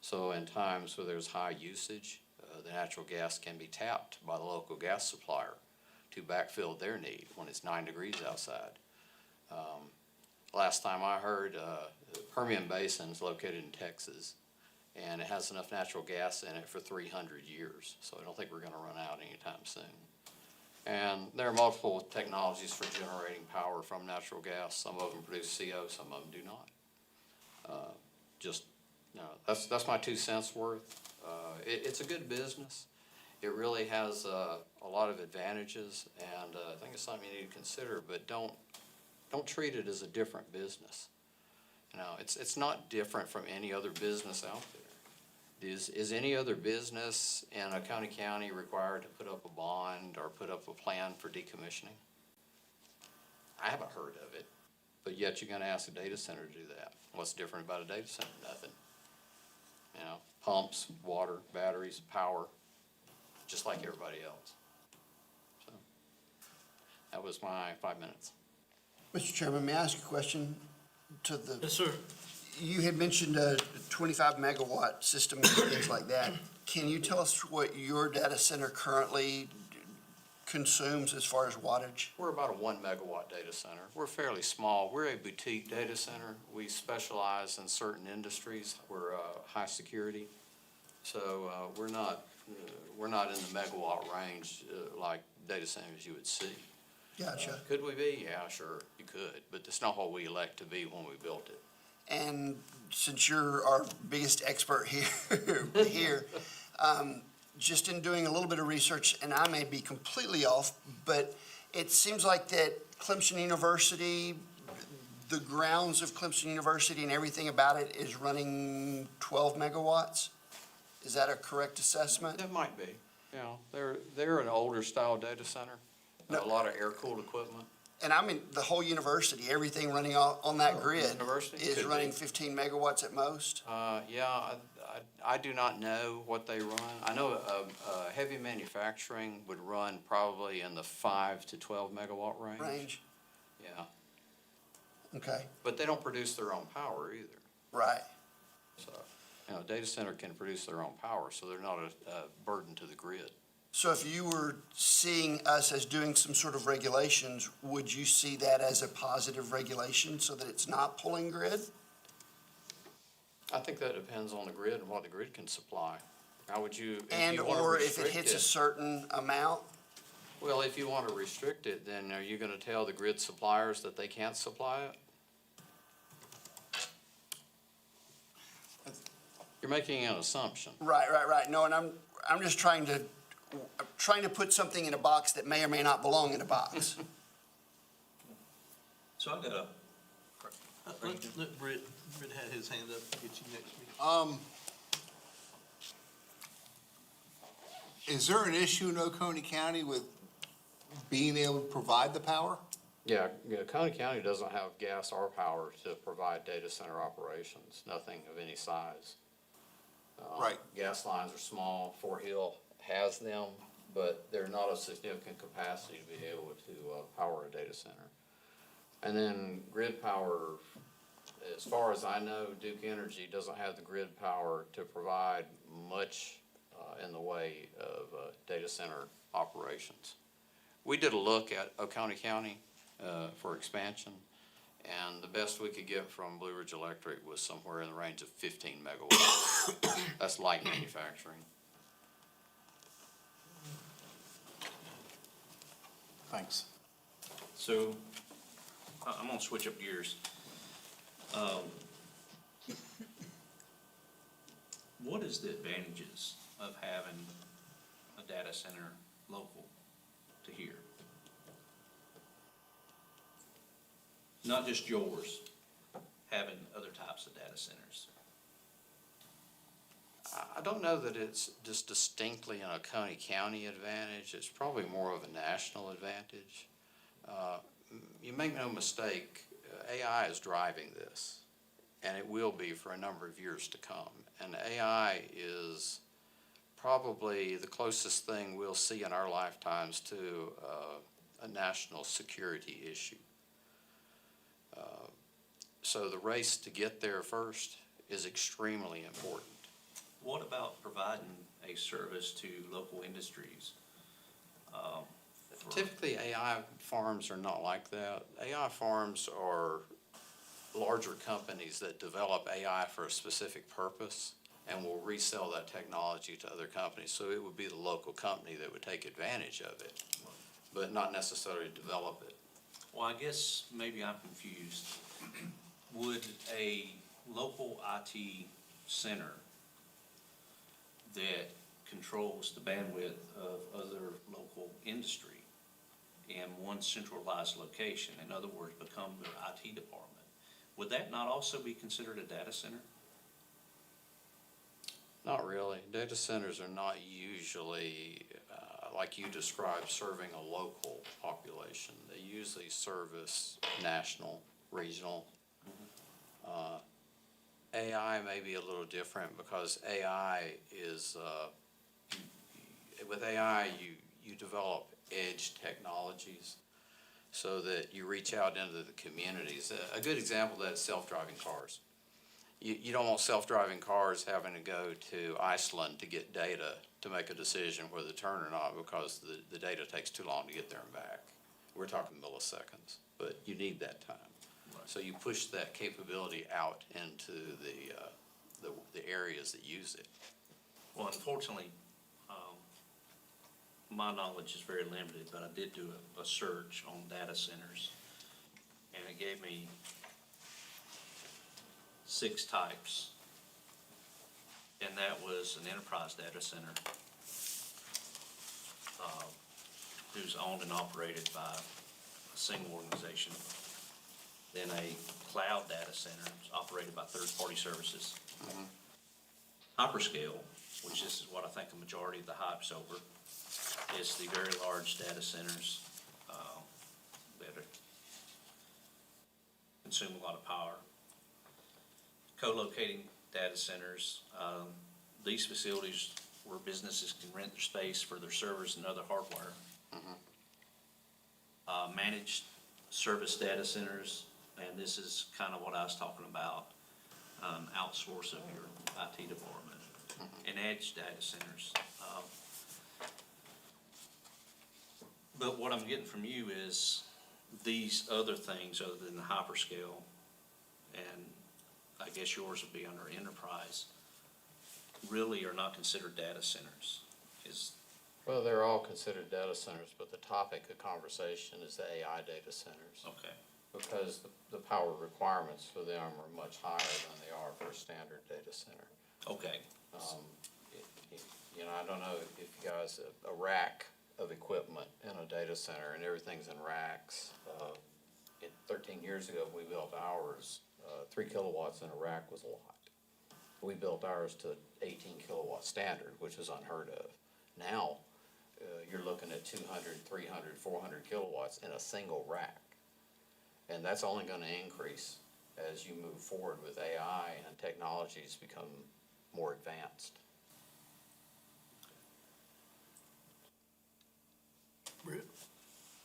[SPEAKER 11] So in times where there's high usage, the natural gas can be tapped by the local gas supplier to backfill their need when it's 9 degrees outside. Last time I heard, the Permian Basin is located in Texas, and it has enough natural gas in it for 300 years. So I don't think we're gonna run out anytime soon. And there are multiple technologies for generating power from natural gas. Some of them produce CO, some of them do not. That's my 2 cents worth. It's a good business. It really has a lot of advantages, and I think it's something you need to consider, but don't treat it as a different business. You know, it's not different from any other business out there. Is any other business in Oconee County required to put up a bond or put up a plan for decommissioning? I haven't heard of it, but yet you're gonna ask a data center to do that. What's different about a data center? Nothing. You know, pumps, water, batteries, power, just like everybody else. So, that was my 5 minutes.
[SPEAKER 6] Mr. Chairman, may I ask a question to the?
[SPEAKER 1] Yes, sir.
[SPEAKER 6] You had mentioned a 25 megawatt system and things like that. Can you tell us what your data center currently consumes as far as wattage?
[SPEAKER 11] We're about a 1 megawatt data center. We're fairly small. We're a boutique data center. We specialize in certain industries. We're high security. So we're not in the megawatt range like data centers you would see.
[SPEAKER 6] Gotcha.
[SPEAKER 11] Could we be? Yeah, sure, you could. But that's not what we elect to be when we built it.
[SPEAKER 6] And since you're our biggest expert here, just in doing a little bit of research, and I may be completely off, but it seems like that Clemson University, the grounds of Clemson University and everything about it is running 12 megawatts? Is that a correct assessment?
[SPEAKER 11] That might be. You know, they're an older style data center.
[SPEAKER 6] No.
[SPEAKER 11] A lot of air-cooled equipment.
[SPEAKER 6] And I mean, the whole university, everything running on that grid
[SPEAKER 11] University?
[SPEAKER 6] is
[SPEAKER 11] Could be.
[SPEAKER 6] running 15 megawatts at most?
[SPEAKER 11] Yeah, I do not know what they run. I know heavy manufacturing would run probably in the 5 to 12 megawatt range.
[SPEAKER 6] Range?
[SPEAKER 11] Yeah,
[SPEAKER 6] Okay,
[SPEAKER 11] but they don't produce their own power either.
[SPEAKER 6] right.
[SPEAKER 11] So, you know, data center can produce their own power, so they're not a burden to the grid.
[SPEAKER 6] So if you were seeing us as doing some sort of regulations, would you see that as a positive regulation so that it's not pulling grid?
[SPEAKER 11] I think that depends on the grid and what the grid can supply. How would you, if
[SPEAKER 6] And
[SPEAKER 11] you want to
[SPEAKER 6] or if it
[SPEAKER 11] restrict
[SPEAKER 6] hits a
[SPEAKER 11] it?
[SPEAKER 6] certain amount?
[SPEAKER 11] Well, if you want to restrict it, then are you going to tell the grid suppliers that they can't supply it? You're making an assumption.
[SPEAKER 6] Right. No, and I'm just trying to put something in a box that may or may not belong in a box.
[SPEAKER 4] So I've got a,
[SPEAKER 1] Let Britt had his hand up, get you next week.
[SPEAKER 8] Is there an issue in Oconee County with being able to provide the power?
[SPEAKER 11] Yeah, Oconee County doesn't have gas or power to provide data center operations, nothing of any size.
[SPEAKER 8] Right.
[SPEAKER 11] Gas lines are small, Fort Hill has them, but they're not of significant capacity to be able to power a data center. And then grid power, as far as I know, Duke Energy doesn't have the grid power to provide much in the way of data center operations. We did a look at Oconee County for expansion, and the best we could get from Blue Ridge Electric was somewhere in the range of 15 megawatts. That's light manufacturing.
[SPEAKER 10] Thanks.
[SPEAKER 4] so, I'm gonna switch up gears. What is the advantages of having a data center local to here? Not just yours, having other types of data centers.
[SPEAKER 11] I don't know that it's just distinctly an Oconee County advantage. It's probably more of a national advantage. You make no mistake, AI is driving this, and it will be for a number of years to come. And AI is probably the closest thing we'll see in our lifetimes to a national security issue. So the race to get there first is extremely important.
[SPEAKER 4] What about providing a service to local industries?
[SPEAKER 11] Typically, AI farms are not like that. AI farms are larger companies that develop AI for a specific purpose and will resell that technology to other companies. So it would be the local company that would take advantage of it, but not necessarily develop it.
[SPEAKER 4] Well, I guess maybe I'm confused. Would a local IT center that controls the bandwidth of other local industry in one centralized location, in other words, become their IT department, would that not also be considered a data center?
[SPEAKER 11] Not really. Data centers are not usually, like you described, serving a local population. They usually service national, regional. AI may be a little different because AI is, with AI, you develop edge technologies so that you reach out into the communities. A good example of that is self-driving cars. You don't want self-driving cars having to go to Iceland to get data to make a decision whether to turn or not because the data takes too long to get there and back. We're talking milliseconds, but you need that time. So you push that capability out into the areas that use it.
[SPEAKER 4] Well, unfortunately, my knowledge is very limited, but I did do a search on data centers, and it gave me 6 types. And that was an enterprise data center, who's owned and operated by a single organization. Then a cloud data center operated by third-party services. Hyperscale, which this is what I think the majority of the hype's over, is the very large data centers that consume a lot of power. Co-locating data centers, these facilities where businesses can rent their space for their servers and other hardware. Managed service data centers, and this is kind of what I was talking about, outsource of your IT department. And edge data centers. But what I'm getting from you is these other things other than the hyperscale, and I guess yours would be under enterprise, really are not considered data centers.
[SPEAKER 11] Well, they're all considered data centers, but the topic of conversation is the AI data centers.
[SPEAKER 4] Okay.
[SPEAKER 11] Because the power requirements for them are much higher than they are for a standard data center.
[SPEAKER 4] Okay.
[SPEAKER 11] You know, I don't know if you guys, a rack of equipment in a data center and everything's in racks. 13 years ago, we built ours, 3 kilowatts in a rack was a lot. We built ours to 18 kilowatt standard, which is unheard of. Now, you're looking at 200, 300, 400 kilowatts in a single rack. And that's only going to increase as you move forward with AI and technologies become more advanced.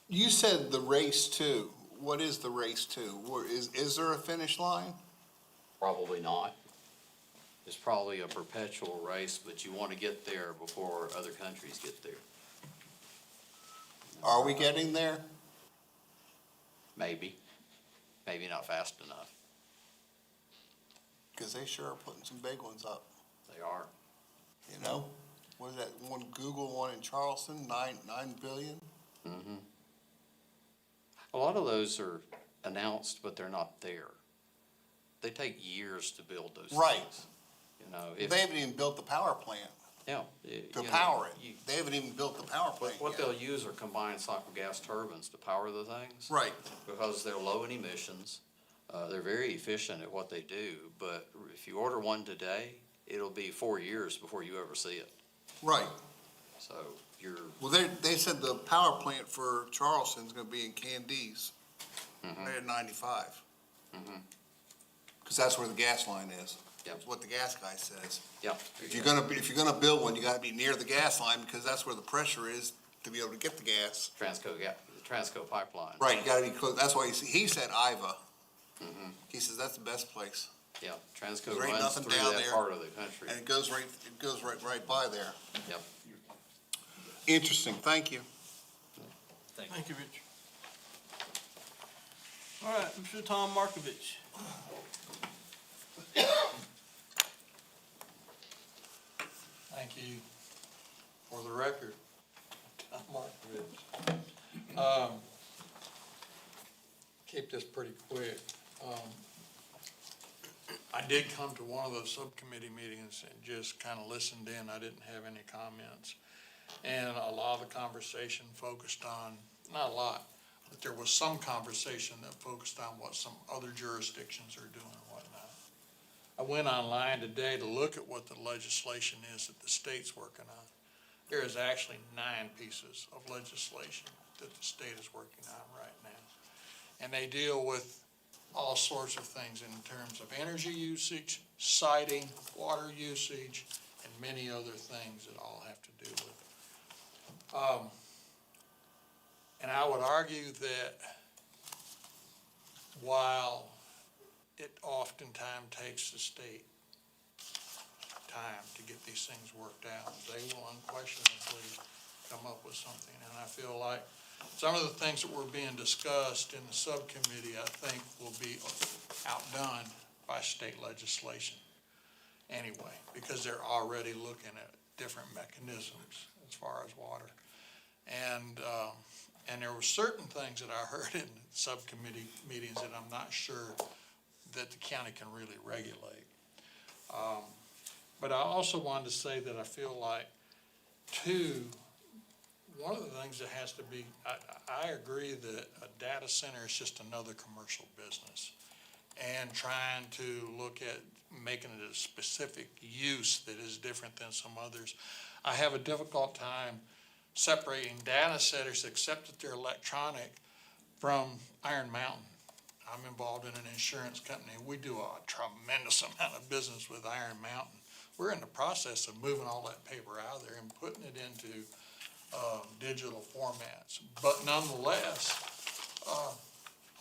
[SPEAKER 8] You said the race to. What is the race to? Is there a finish line?
[SPEAKER 11] Probably not. It's probably a perpetual race, but you want to get there before other countries get there.
[SPEAKER 8] Are we getting there?
[SPEAKER 11] Maybe. Maybe not fast enough.
[SPEAKER 8] Because they sure are putting some big ones up.
[SPEAKER 11] They are.
[SPEAKER 8] You know, what is that one Google one in Charleston, 9 billion?
[SPEAKER 11] Mm-hmm. A lot of those are announced, but they're not there. They take years to build those
[SPEAKER 8] Right.
[SPEAKER 11] things. You know, if,
[SPEAKER 8] They haven't even built the power plant
[SPEAKER 11] yeah,
[SPEAKER 8] to power it. They haven't even built the power plant
[SPEAKER 11] What
[SPEAKER 8] yet.
[SPEAKER 11] they'll use are combined cycle gas turbines to power the things.
[SPEAKER 8] Right.
[SPEAKER 11] Because they're low in emissions. They're very efficient at what they do, but if you order one today, it'll be 4 years before you ever see it.
[SPEAKER 8] Right.
[SPEAKER 11] So you're,
[SPEAKER 8] Well, they said the power plant for Charleston's gonna be in Candies, right at 95. Because that's where the gas line is.
[SPEAKER 11] Yep.
[SPEAKER 8] That's what the gas guy says.
[SPEAKER 11] yep.
[SPEAKER 8] If you're gonna build one, you gotta be near the gas line, because that's where the pressure is to be able to get the gas.
[SPEAKER 11] Transco pipeline.
[SPEAKER 8] Right, you gotta be close, that's why he said Iva. He says that's the best place,
[SPEAKER 11] Yeah, Transco
[SPEAKER 8] There ain't
[SPEAKER 11] runs
[SPEAKER 8] nothing
[SPEAKER 11] through
[SPEAKER 8] down
[SPEAKER 11] that
[SPEAKER 8] there.
[SPEAKER 11] part of the country.
[SPEAKER 8] and it goes right by there.
[SPEAKER 11] Yep.
[SPEAKER 8] Interesting, thank you.
[SPEAKER 1] Thank you, Rich. All right, Mr. Tom Markovich.
[SPEAKER 12] Thank you. For the record, Tom Markovich. Keep this pretty quick. I did come to one of those subcommittee meetings and just kind of listened in. I didn't have any comments. And a lot of the conversation focused on, not a lot, but there was some conversation that focused on what some other jurisdictions are doing and whatnot. I went online today to look at what the legislation is that the state's working on. There is actually 9 pieces of legislation that the state is working on right now. And they deal with all sorts of things in terms of energy usage, siting, water usage, and many other things that all have to do with it. And I would argue that while it oftentimes takes the state time to get these things worked out, they will unquestionably come up with something. And I feel like some of the things that were being discussed in the subcommittee, I think, will be outdone by state legislation anyway, because they're already looking at different mechanisms as far as water. And there were certain things that I heard in subcommittee meetings that I'm not sure that the county can really regulate. But I also wanted to say that I feel like, too, one of the things that has to be, I agree that a data center is just another commercial business. And trying to look at making it a specific use that is different than some others. I have a difficult time separating data centers, except that they're electronic, from Iron Mountain. I'm involved in an insurance company. We do a tremendous amount of business with Iron Mountain. We're in the process of moving all that paper out of there and putting it into digital formats. But nonetheless,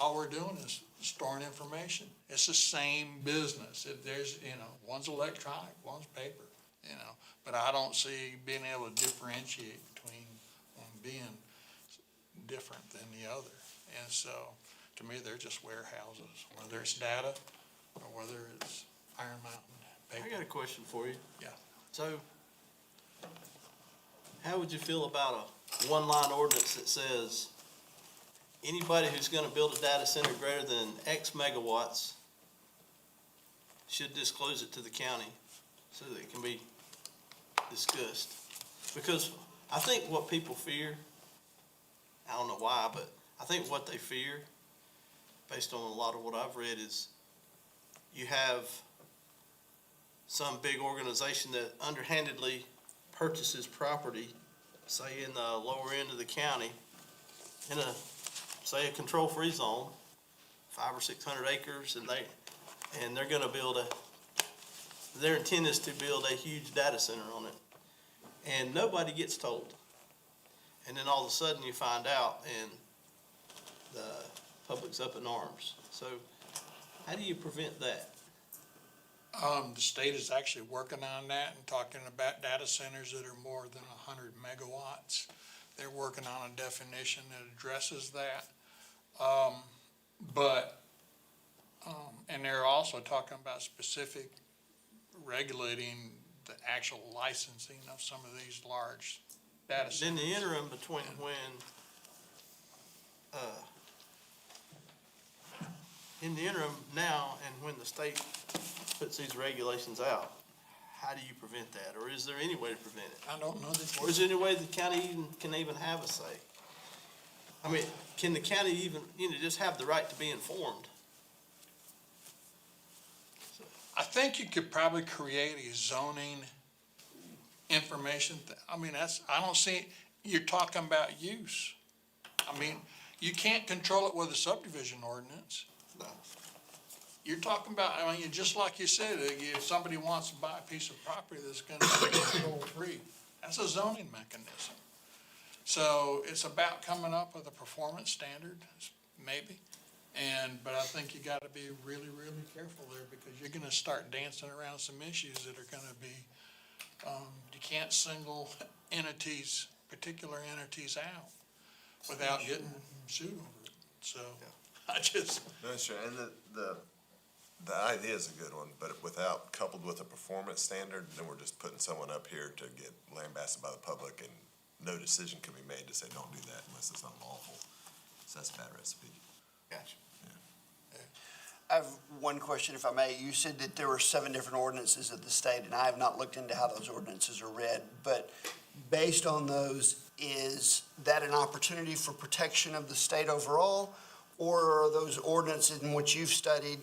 [SPEAKER 12] all we're doing is storing information. It's the same business. There's, one's electronic, one's paper, But I don't see being able to differentiate between one being different than the other. And so, to me, they're just warehouses, whether it's data or whether it's Iron Mountain paper.
[SPEAKER 1] I got a question for you.
[SPEAKER 12] Yeah.
[SPEAKER 1] So, how would you feel about a one-line ordinance that says anybody who's gonna build a data center greater than X megawatts should disclose it to the county so that it can be discussed? Because I think what people fear, I don't know why, but I think what they fear, based on a lot of what I've read, is you have some big organization that underhandedly purchases property, say in the lower end of the county, in say a control-free zone, 500 or 600 acres, and they're gonna build their intent is to build a huge data center on it. And nobody gets told. And then all of a sudden you find out and the public's up in arms. So how do you prevent that?
[SPEAKER 12] The state is actually working on that and talking about data centers that are more than 100 megawatts. They're working on a definition that addresses that. And they're also talking about specific regulating the actual licensing of some of these large data
[SPEAKER 1] In
[SPEAKER 12] centers.
[SPEAKER 1] the interim between in the interim now and when the state puts these regulations out, how do you prevent that? Or is there any way to prevent it?
[SPEAKER 12] I don't know that.
[SPEAKER 1] Or is there any way the county can even have a say? I mean, can the county even, just have the right to be informed?
[SPEAKER 12] I think you could probably create a zoning information, I mean, I don't see, you're talking about use. I mean, you can't control it with a subdivision ordinance.
[SPEAKER 2] No.
[SPEAKER 12] You're talking about, I mean, just like you said, if somebody wants to buy a piece of property that's gonna be control-free, that's a zoning mechanism. So it's about coming up with a performance standard, maybe. But I think you gotta be really, really careful there, because you're gonna start dancing around some issues that are gonna be, you can't single entities, particular entities out without getting sued over it. So, I just,
[SPEAKER 2] No, sure, and the idea is a good one, but without, coupled with a performance standard, then we're just putting someone up here to get lambasted by the public, and no decision can be made to say, don't do that unless it's unlawful. So that's a bad recipe.
[SPEAKER 1] Gotcha.
[SPEAKER 6] I have one question, if I may. You said that there were 7 different ordinances of the state, and I have not looked into how those ordinances are read. But based on those, is that an opportunity for protection of the state overall? Or are those ordinances in which you've studied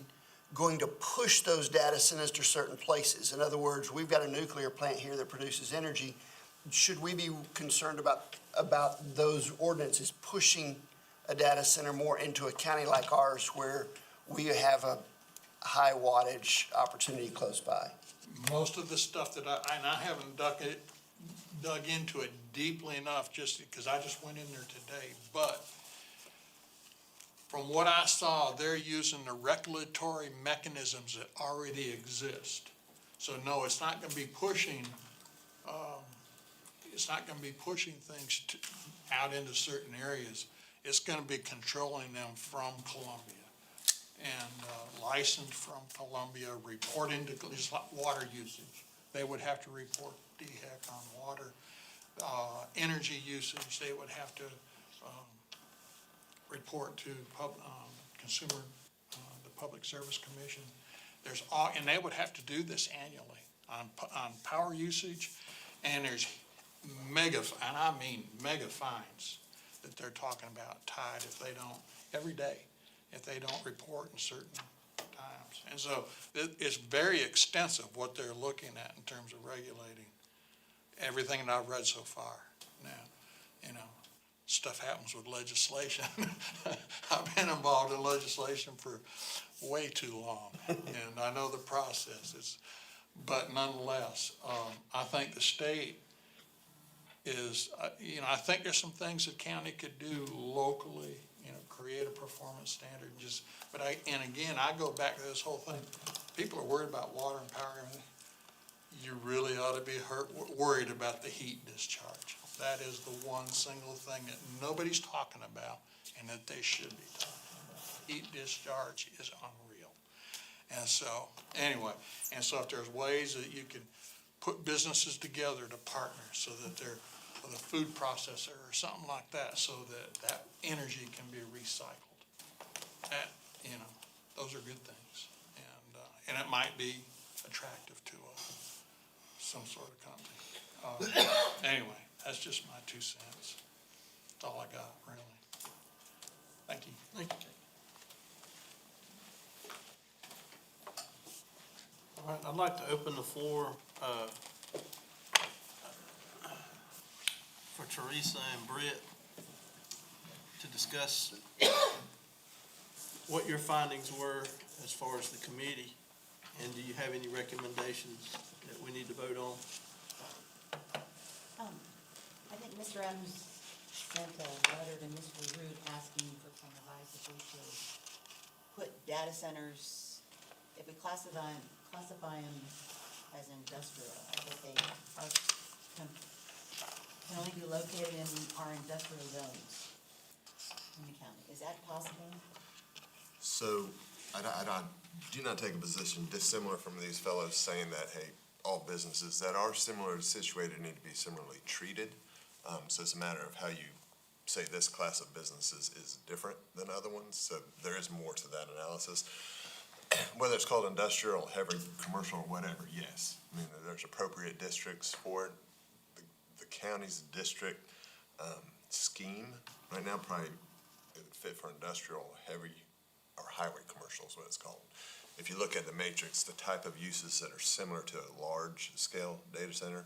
[SPEAKER 6] going to push those data centers to certain places? In other words, we've got a nuclear plant here that produces energy. Should we be concerned about those ordinances pushing a data center more into a county like ours where we have a high wattage opportunity close by?
[SPEAKER 12] most of the stuff that and I haven't dug into it deeply enough, just because I just went in there today, but from what I saw, they're using the regulatory mechanisms that already exist. So no, it's not gonna be pushing, things out into certain areas. It's gonna be controlling them from Columbia and licensed from Columbia, reporting to, just like water usage. They would have to report DHEC on water. Energy usage, they would have to report to consumer, the Public Service Commission. And they would have to do this annually on power usage, and there's and I mean mega fines that they're talking about tied if they don't, every day, if they don't report in certain times. And so it's very extensive what they're looking at in terms of regulating everything that I've read so far. Now, stuff happens with legislation. I've been involved in legislation for way too long, and I know the process. But nonetheless, I think the state is, I think there's some things the county could do locally, create a performance standard. And again, I go back to this whole thing. People are worried about water and power and everything. You really ought to be worried about the heat discharge. That is the one single thing that nobody's talking about and that they should be talking about. Heat discharge is unreal. And so, anyway, if there's ways that you can put businesses together to partner so that they're with a food processor or something like that, so that energy can be recycled. Those are good things. And it might be attractive to some sort of company. Anyway, that's just my 2 cents. That's all I got, really. Thank you.
[SPEAKER 1] Thank you. All right, I'd like to open the floor for Teresa and Britt to discuss what your findings were as far as the committee, and do you have any recommendations that we need to vote on?
[SPEAKER 7] I think Mr. Adams sent a letter to Mr. Root asking for some advice if we should put data centers, if we classify them as industrial, that they can only be located in our industrial zones in the county. Is that possible?
[SPEAKER 2] So I do not take a position dissimilar from these fellows saying that, hey, all businesses that are similarly situated need to be similarly treated. So it's a matter of how you say this class of businesses is different than other ones. So there is more to that analysis. Whether it's called industrial, heavy commercial, or whatever, yes. I mean, there's appropriate districts for it. The county's district scheme right now probably it would fit for industrial, heavy, or highway commercial is what it's called. If you look at the matrix, the type of uses that are similar to a large-scale data center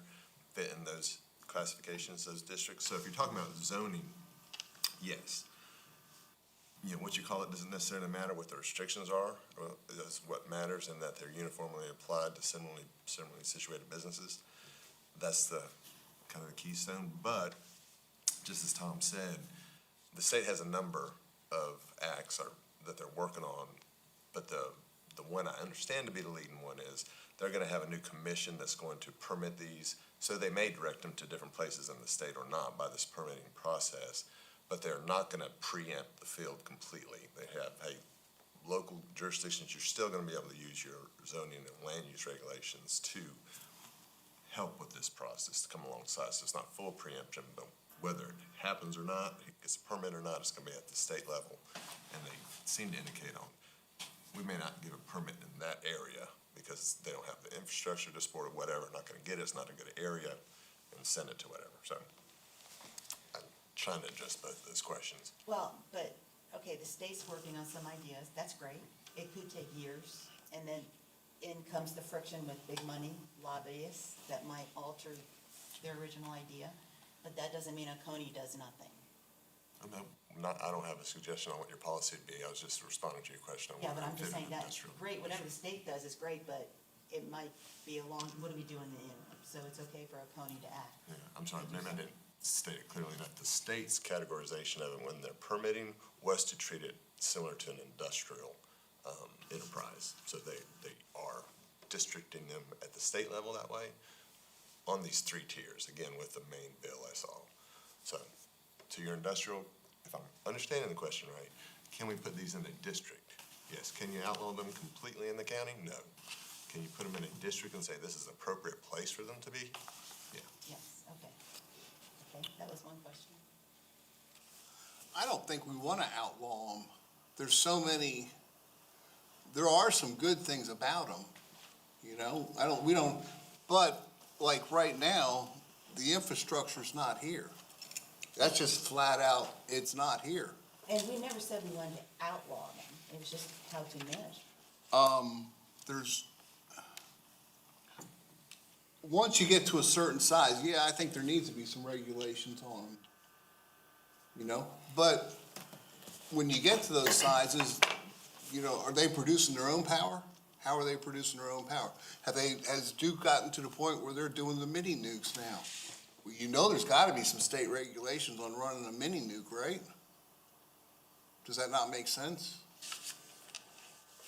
[SPEAKER 2] fit in those classifications, those districts. So if you're talking about zoning, yes. You know, what you call it doesn't necessarily matter what the restrictions are. Well, that's what matters, and that they're uniformly applied to similarly situated businesses. That's the kind of the keystone. But just as Tom said, the state has a number of acts that they're working on, but the one I understand to be the leading one is they're gonna have a new commission that's going to permit these. So they may direct them to different places in the state or not by this permitting process, but they're not gonna preempt the field completely. They have, hey, local jurisdictions, you're still gonna be able to use your zoning and land use regulations to help with this process, to come alongside. So it's not full preemption, but whether it happens or not, it gets a permit or not, it's gonna be at the state level. And they seem to indicate we may not give a permit in that area because they don't have the infrastructure to support it, whatever, not gonna get it, it's not a good area, and send it to whatever. So I'm trying to address both those questions.
[SPEAKER 7] Well, but, okay, the state's working on some ideas, that's great. It could take years, and then in comes the friction with big money lobbyists that might alter their original idea, but that doesn't mean Oconee does nothing.
[SPEAKER 2] I don't have a suggestion on what your policy would be, I was just responding to your question on
[SPEAKER 7] Yeah,
[SPEAKER 2] whether
[SPEAKER 7] but
[SPEAKER 2] it
[SPEAKER 7] I'm just
[SPEAKER 2] fit
[SPEAKER 7] saying
[SPEAKER 2] in
[SPEAKER 7] that,
[SPEAKER 2] industrial.
[SPEAKER 7] great, whatever the state does is great, but it might be a long, what do we do in the interim? So it's okay for Oconee to act.
[SPEAKER 2] Yeah, I'm sorry, maybe I didn't state it clearly enough. The state's categorization of it when they're permitting was to treat it similar to an industrial enterprise. So they are districting them at the state level that way on these three tiers, again, with the main bill I saw. So to your industrial, if I'm understanding the question right, can we put these in a district? Yes. Can you outlaw them completely in the county? No. Can you put them in a district and say this is an appropriate place for them to be? Yeah.
[SPEAKER 7] Yes, okay. Okay, that was one question.
[SPEAKER 8] I don't think we want to outlaw them. There's so many, there are some good things about them, you know? But like right now, the infrastructure's not here. That's just flat out, it's not here.
[SPEAKER 7] And we never said we wanted to outlaw them, it was just how to manage.
[SPEAKER 8] Once you get to a certain size, yeah, I think there needs to be some regulations on them. You know, but when you get to those sizes, you know, are they producing their own power? How are they producing their own power? Has Duke gotten to the point where they're doing the mini nukes now? Well, you know there's gotta be some state regulations on running a mini nuke, right? Does that not make sense?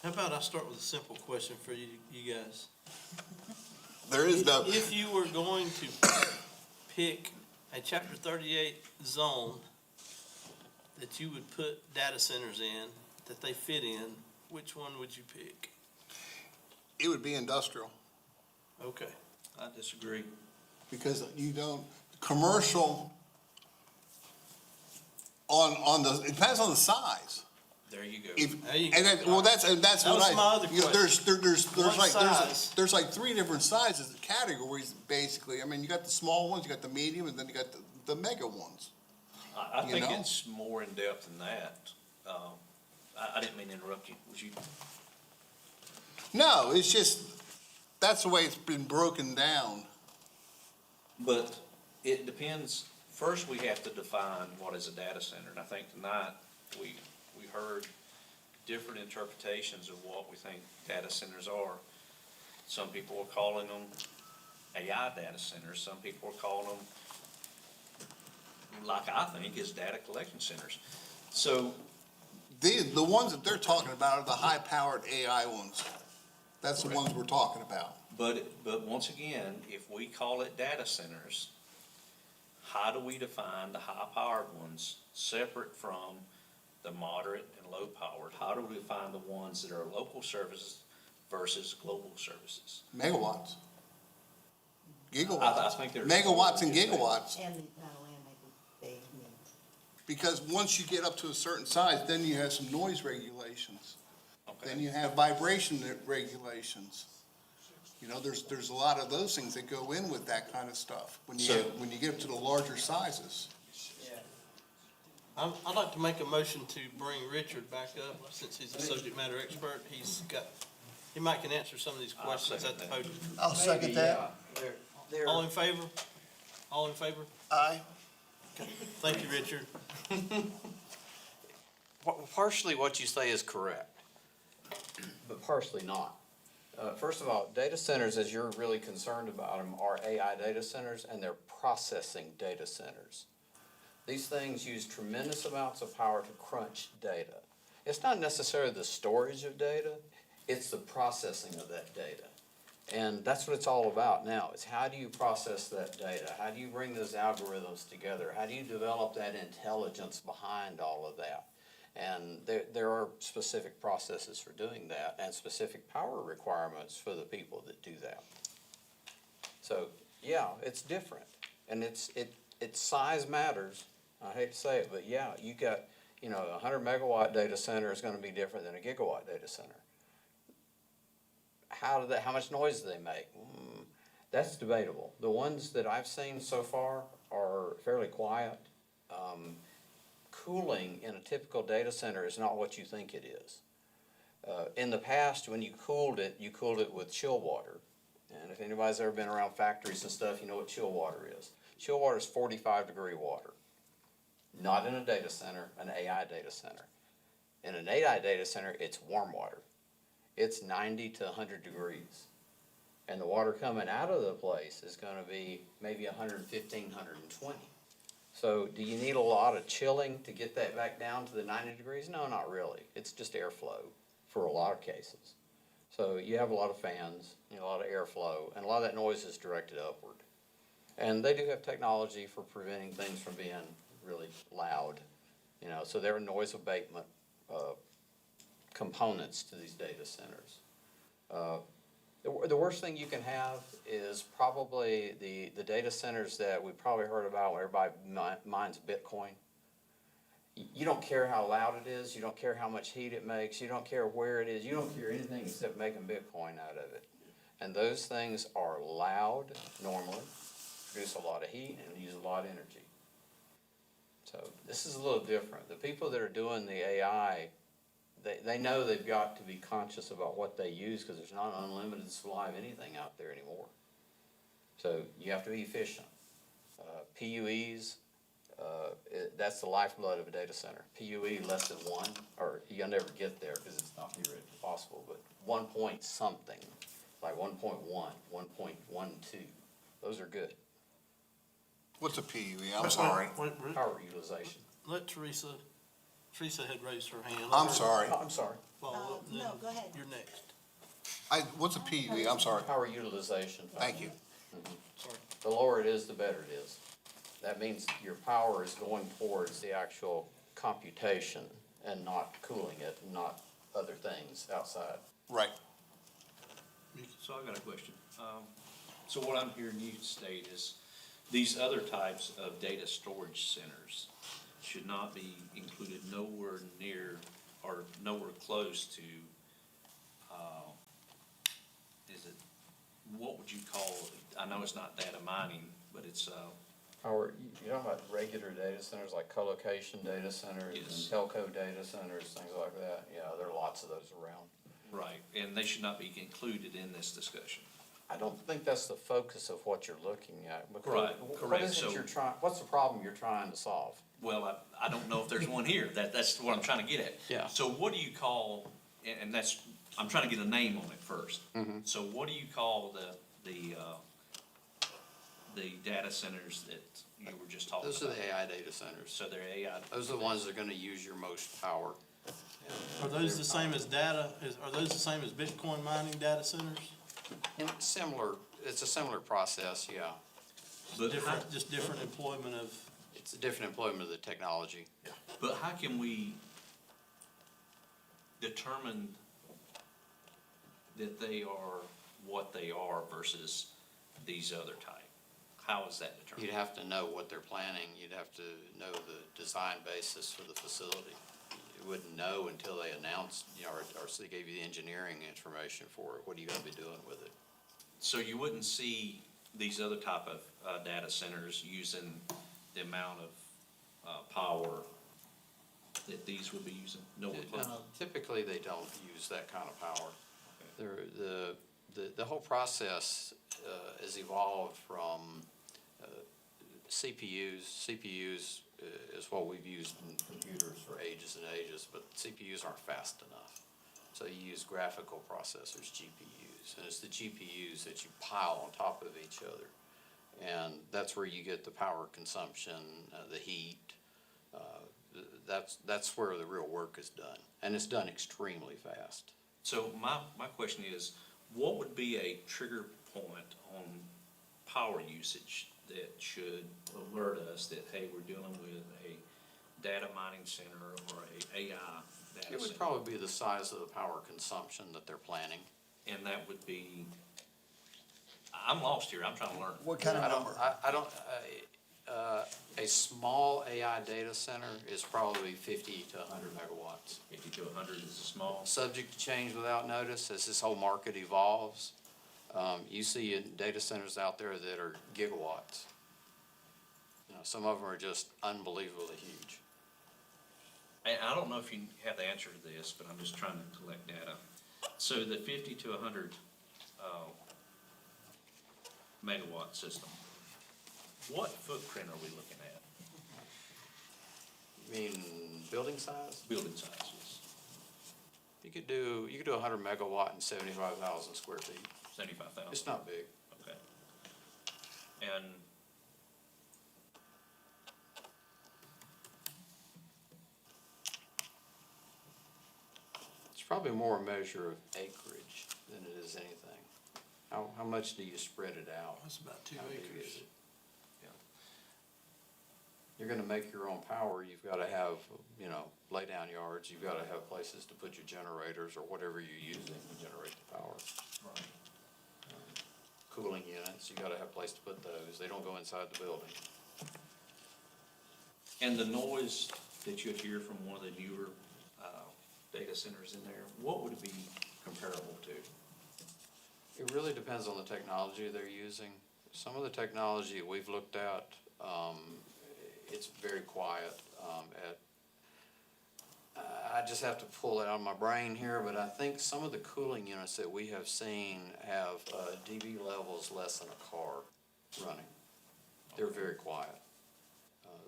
[SPEAKER 1] How about I start with a simple question for you guys?
[SPEAKER 8] There is no,
[SPEAKER 1] If you were going to pick a chapter 38 zone that you would put data centers in, that they fit in, which one would you pick?
[SPEAKER 8] it would be industrial,
[SPEAKER 1] Okay.
[SPEAKER 4] I disagree.
[SPEAKER 8] because you don't, commercial it depends on the size.
[SPEAKER 4] There you go.
[SPEAKER 8] If,
[SPEAKER 1] There you
[SPEAKER 8] and
[SPEAKER 1] go.
[SPEAKER 8] that's
[SPEAKER 1] That
[SPEAKER 8] what
[SPEAKER 1] was my other
[SPEAKER 8] you know, there's
[SPEAKER 1] What
[SPEAKER 8] like,
[SPEAKER 1] size?
[SPEAKER 8] there's like three different sizes, categories, basically. I mean, you got the small ones, you got the medium, and then you got the mega ones.
[SPEAKER 4] I
[SPEAKER 8] you
[SPEAKER 4] think
[SPEAKER 8] know?
[SPEAKER 4] it's more in depth than that. I didn't mean to interrupt you. Was you?
[SPEAKER 8] No, it's just, that's the way it's been broken down.
[SPEAKER 4] But it depends. First, we have to define what is a data center. And I think tonight, we heard different interpretations of what we think data centers are. Some people are calling them AI data centers. Some people are calling them, like I think, is data collection centers. So
[SPEAKER 8] The ones that they're talking about are the high-powered AI ones. That's the ones we're talking about.
[SPEAKER 4] But once again, if we call it data centers, how do we define the high-powered ones separate from the moderate and low-powered? How do we define the ones that are local services versus global services?
[SPEAKER 8] Megawatts.
[SPEAKER 4] I
[SPEAKER 8] Gigawatts.
[SPEAKER 4] think there's.
[SPEAKER 8] Megawatts and gigawatts.
[SPEAKER 7] And not only they need.
[SPEAKER 8] Because once you get up to a certain size, then you have some noise regulations.
[SPEAKER 4] Okay.
[SPEAKER 8] Then you have vibration regulations. You know, there's a lot of those things that go in with that kind of stuff, when you
[SPEAKER 4] So-
[SPEAKER 8] get up to the larger sizes.
[SPEAKER 1] I'd like to make a motion to bring Richard back up, since he's a subject matter expert. He might can answer some of these questions at the podium.
[SPEAKER 6] I'll second that.
[SPEAKER 1] All in favor? All in favor?
[SPEAKER 6] Aye.
[SPEAKER 1] Thank you, Richard.
[SPEAKER 11] Partially what you say is correct, but partially not. First of all, data centers, as you're really concerned about them, are AI data centers, and they're processing data centers. These things use tremendous amounts of power to crunch data. It's not necessarily the storage of data, it's the processing of that data. And that's what it's all about now, is how do you process that data? How do you bring those algorithms together? How do you develop that intelligence behind all of that? And there are specific processes for doing that and specific power requirements for the people that do that. So, yeah, it's different. And it's size matters. I hate to say it, but yeah, you got, a 100 megawatt data center is gonna be different than a gigawatt data center. How much noise do they make? That's debatable. The ones that I've seen so far are fairly quiet. Cooling in a typical data center is not what you think it is. In the past, when you cooled it with chill water. And if anybody's ever been around factories and stuff, you know what chill water is. Chill water is 45-degree water. Not in a data center, an AI data center. In an AI data center, it's warm water. It's 90 to 100 degrees. And the water coming out of the place is gonna be maybe 115, 120. So do you need a lot of chilling to get that back down to the 90 degrees? No, not really. It's just airflow for a lot of cases. So you have a lot of fans, a lot of airflow, and a lot of that noise is directed upward. And they do have technology for preventing things from being really loud, so there are noise abatement components to these data centers. The worst thing you can have is probably the data centers that we probably heard about when everybody mines Bitcoin. You don't care how loud it is, you don't care how much heat it makes, you don't care where it is, you don't care anything except making Bitcoin out of it. And those things are loud normally, produce a lot of heat, and use a lot of energy. So this is a little different. The people that are doing the AI, they know they've got to be conscious about what they use, because there's not an unlimited supply of anything out there anymore. So you have to be efficient. PUEs, that's the lifeblood of a data center. PUE less than 1, or you'll never get there because it's not theoretically possible, but 1 point something, like 1.1, 1.12, those are good.
[SPEAKER 8] What's a PUE? I'm sorry.
[SPEAKER 11] Power utilization.
[SPEAKER 1] Let Teresa had raised her hand.
[SPEAKER 8] I'm sorry.
[SPEAKER 11] Oh, I'm sorry.
[SPEAKER 1] Well, then
[SPEAKER 7] No, go ahead.
[SPEAKER 1] You're next.
[SPEAKER 8] What's a PUE? I'm sorry.
[SPEAKER 11] Power utilization.
[SPEAKER 8] Thank you.
[SPEAKER 1] Sorry.
[SPEAKER 11] The lower it is, the better it is. That means your power is going towards the actual computation and not cooling it, and not other things outside.
[SPEAKER 8] Right.
[SPEAKER 4] So I've got a question. So what I'm hearing you state is these other types of data storage centers should not be included nowhere near or nowhere close to, what would you call it? I know it's not data mining, but it's,
[SPEAKER 11] Power, you're talking about regular data centers like co-location data centers and
[SPEAKER 4] Yes.
[SPEAKER 11] telco data centers, things like that. Yeah, there are lots of those around.
[SPEAKER 4] right, and they should not be included in this discussion.
[SPEAKER 11] I don't think that's the focus of what you're looking at. because
[SPEAKER 4] Right,
[SPEAKER 11] what
[SPEAKER 4] correct,
[SPEAKER 11] is it
[SPEAKER 4] so-
[SPEAKER 11] you're what's the problem you're trying to solve?
[SPEAKER 4] Well, I don't know if there's one here, that's what I'm trying to get at.
[SPEAKER 11] Yeah.
[SPEAKER 4] So what do you call, and that's, I'm trying to get a name on it first. So what do you call the data centers that you were just talking about?
[SPEAKER 11] Those are the AI data centers.
[SPEAKER 4] So they're AI,
[SPEAKER 11] Those are the ones that are gonna use your most power.
[SPEAKER 1] Are those the same as are those the same as Bitcoin mining data centers?
[SPEAKER 11] And it's a similar process, yeah.
[SPEAKER 4] but
[SPEAKER 1] Just different employment of,
[SPEAKER 11] It's a different employment of the technology.
[SPEAKER 4] how can we determine that they are what they are versus these other type? How is that determined?
[SPEAKER 11] You'd have to know what they're planning, you'd have to know the design basis for the facility. You wouldn't know until they announced, or so they gave you the engineering information for it, what are you gonna be doing with it?
[SPEAKER 4] So you wouldn't see these other type of data centers using the amount of power these would be using, nowhere close?
[SPEAKER 11] Typically, they don't use that kind of power. The whole process has evolved from CPUs. CPUs is what we've used in computers for ages and ages, but CPUs aren't fast enough. So you use graphical processors, GPUs, and it's the GPUs that you pile on top of each other. And that's where you get the power consumption, the heat. That's where the real work is done, and it's done extremely fast.
[SPEAKER 4] So my question is, what would be a trigger point on power usage that should alert us that, hey, we're dealing with a data mining center or a AI data center?
[SPEAKER 11] It would probably be the size of the power consumption that they're planning.
[SPEAKER 4] And that would be, I'm lost here, I'm trying to learn.
[SPEAKER 6] What kind of number?
[SPEAKER 11] A small AI data center is probably 50 to 100 megawatts.
[SPEAKER 4] 50 to 100 is small.
[SPEAKER 11] Subject to change without notice as this whole market evolves. You see data centers out there that are gigawatts. You know, some of them are just unbelievably huge.
[SPEAKER 4] And I don't know if you have the answer to this, but I'm just trying to collect data. So the 50 to 100 megawatt system, what footprint are we looking at?
[SPEAKER 11] You mean building size?
[SPEAKER 4] Building sizes,
[SPEAKER 11] You could do 100 megawatt and 75,000 square feet.
[SPEAKER 4] 75,000?
[SPEAKER 11] It's not big.
[SPEAKER 4] Okay. And
[SPEAKER 11] It's probably more a measure of acreage than it is anything. How much do you spread it out?
[SPEAKER 1] That's about 2
[SPEAKER 11] How big
[SPEAKER 1] acres.
[SPEAKER 11] is it? Yeah. You're gonna make your own power, you've gotta have, lay down yards, you've gotta have places to put your generators or whatever you're using to generate the power. Cooling units, you gotta have a place to put those, they don't go inside the building.
[SPEAKER 4] And the noise that you'd hear from one of the newer data centers in there, what would it be comparable to?
[SPEAKER 11] It really depends on the technology they're using. Some of the technology we've looked at, it's very quiet. I just have to pull it out of my brain here, but I think some of the cooling units that we have seen have dB levels less than a car running. They're very quiet.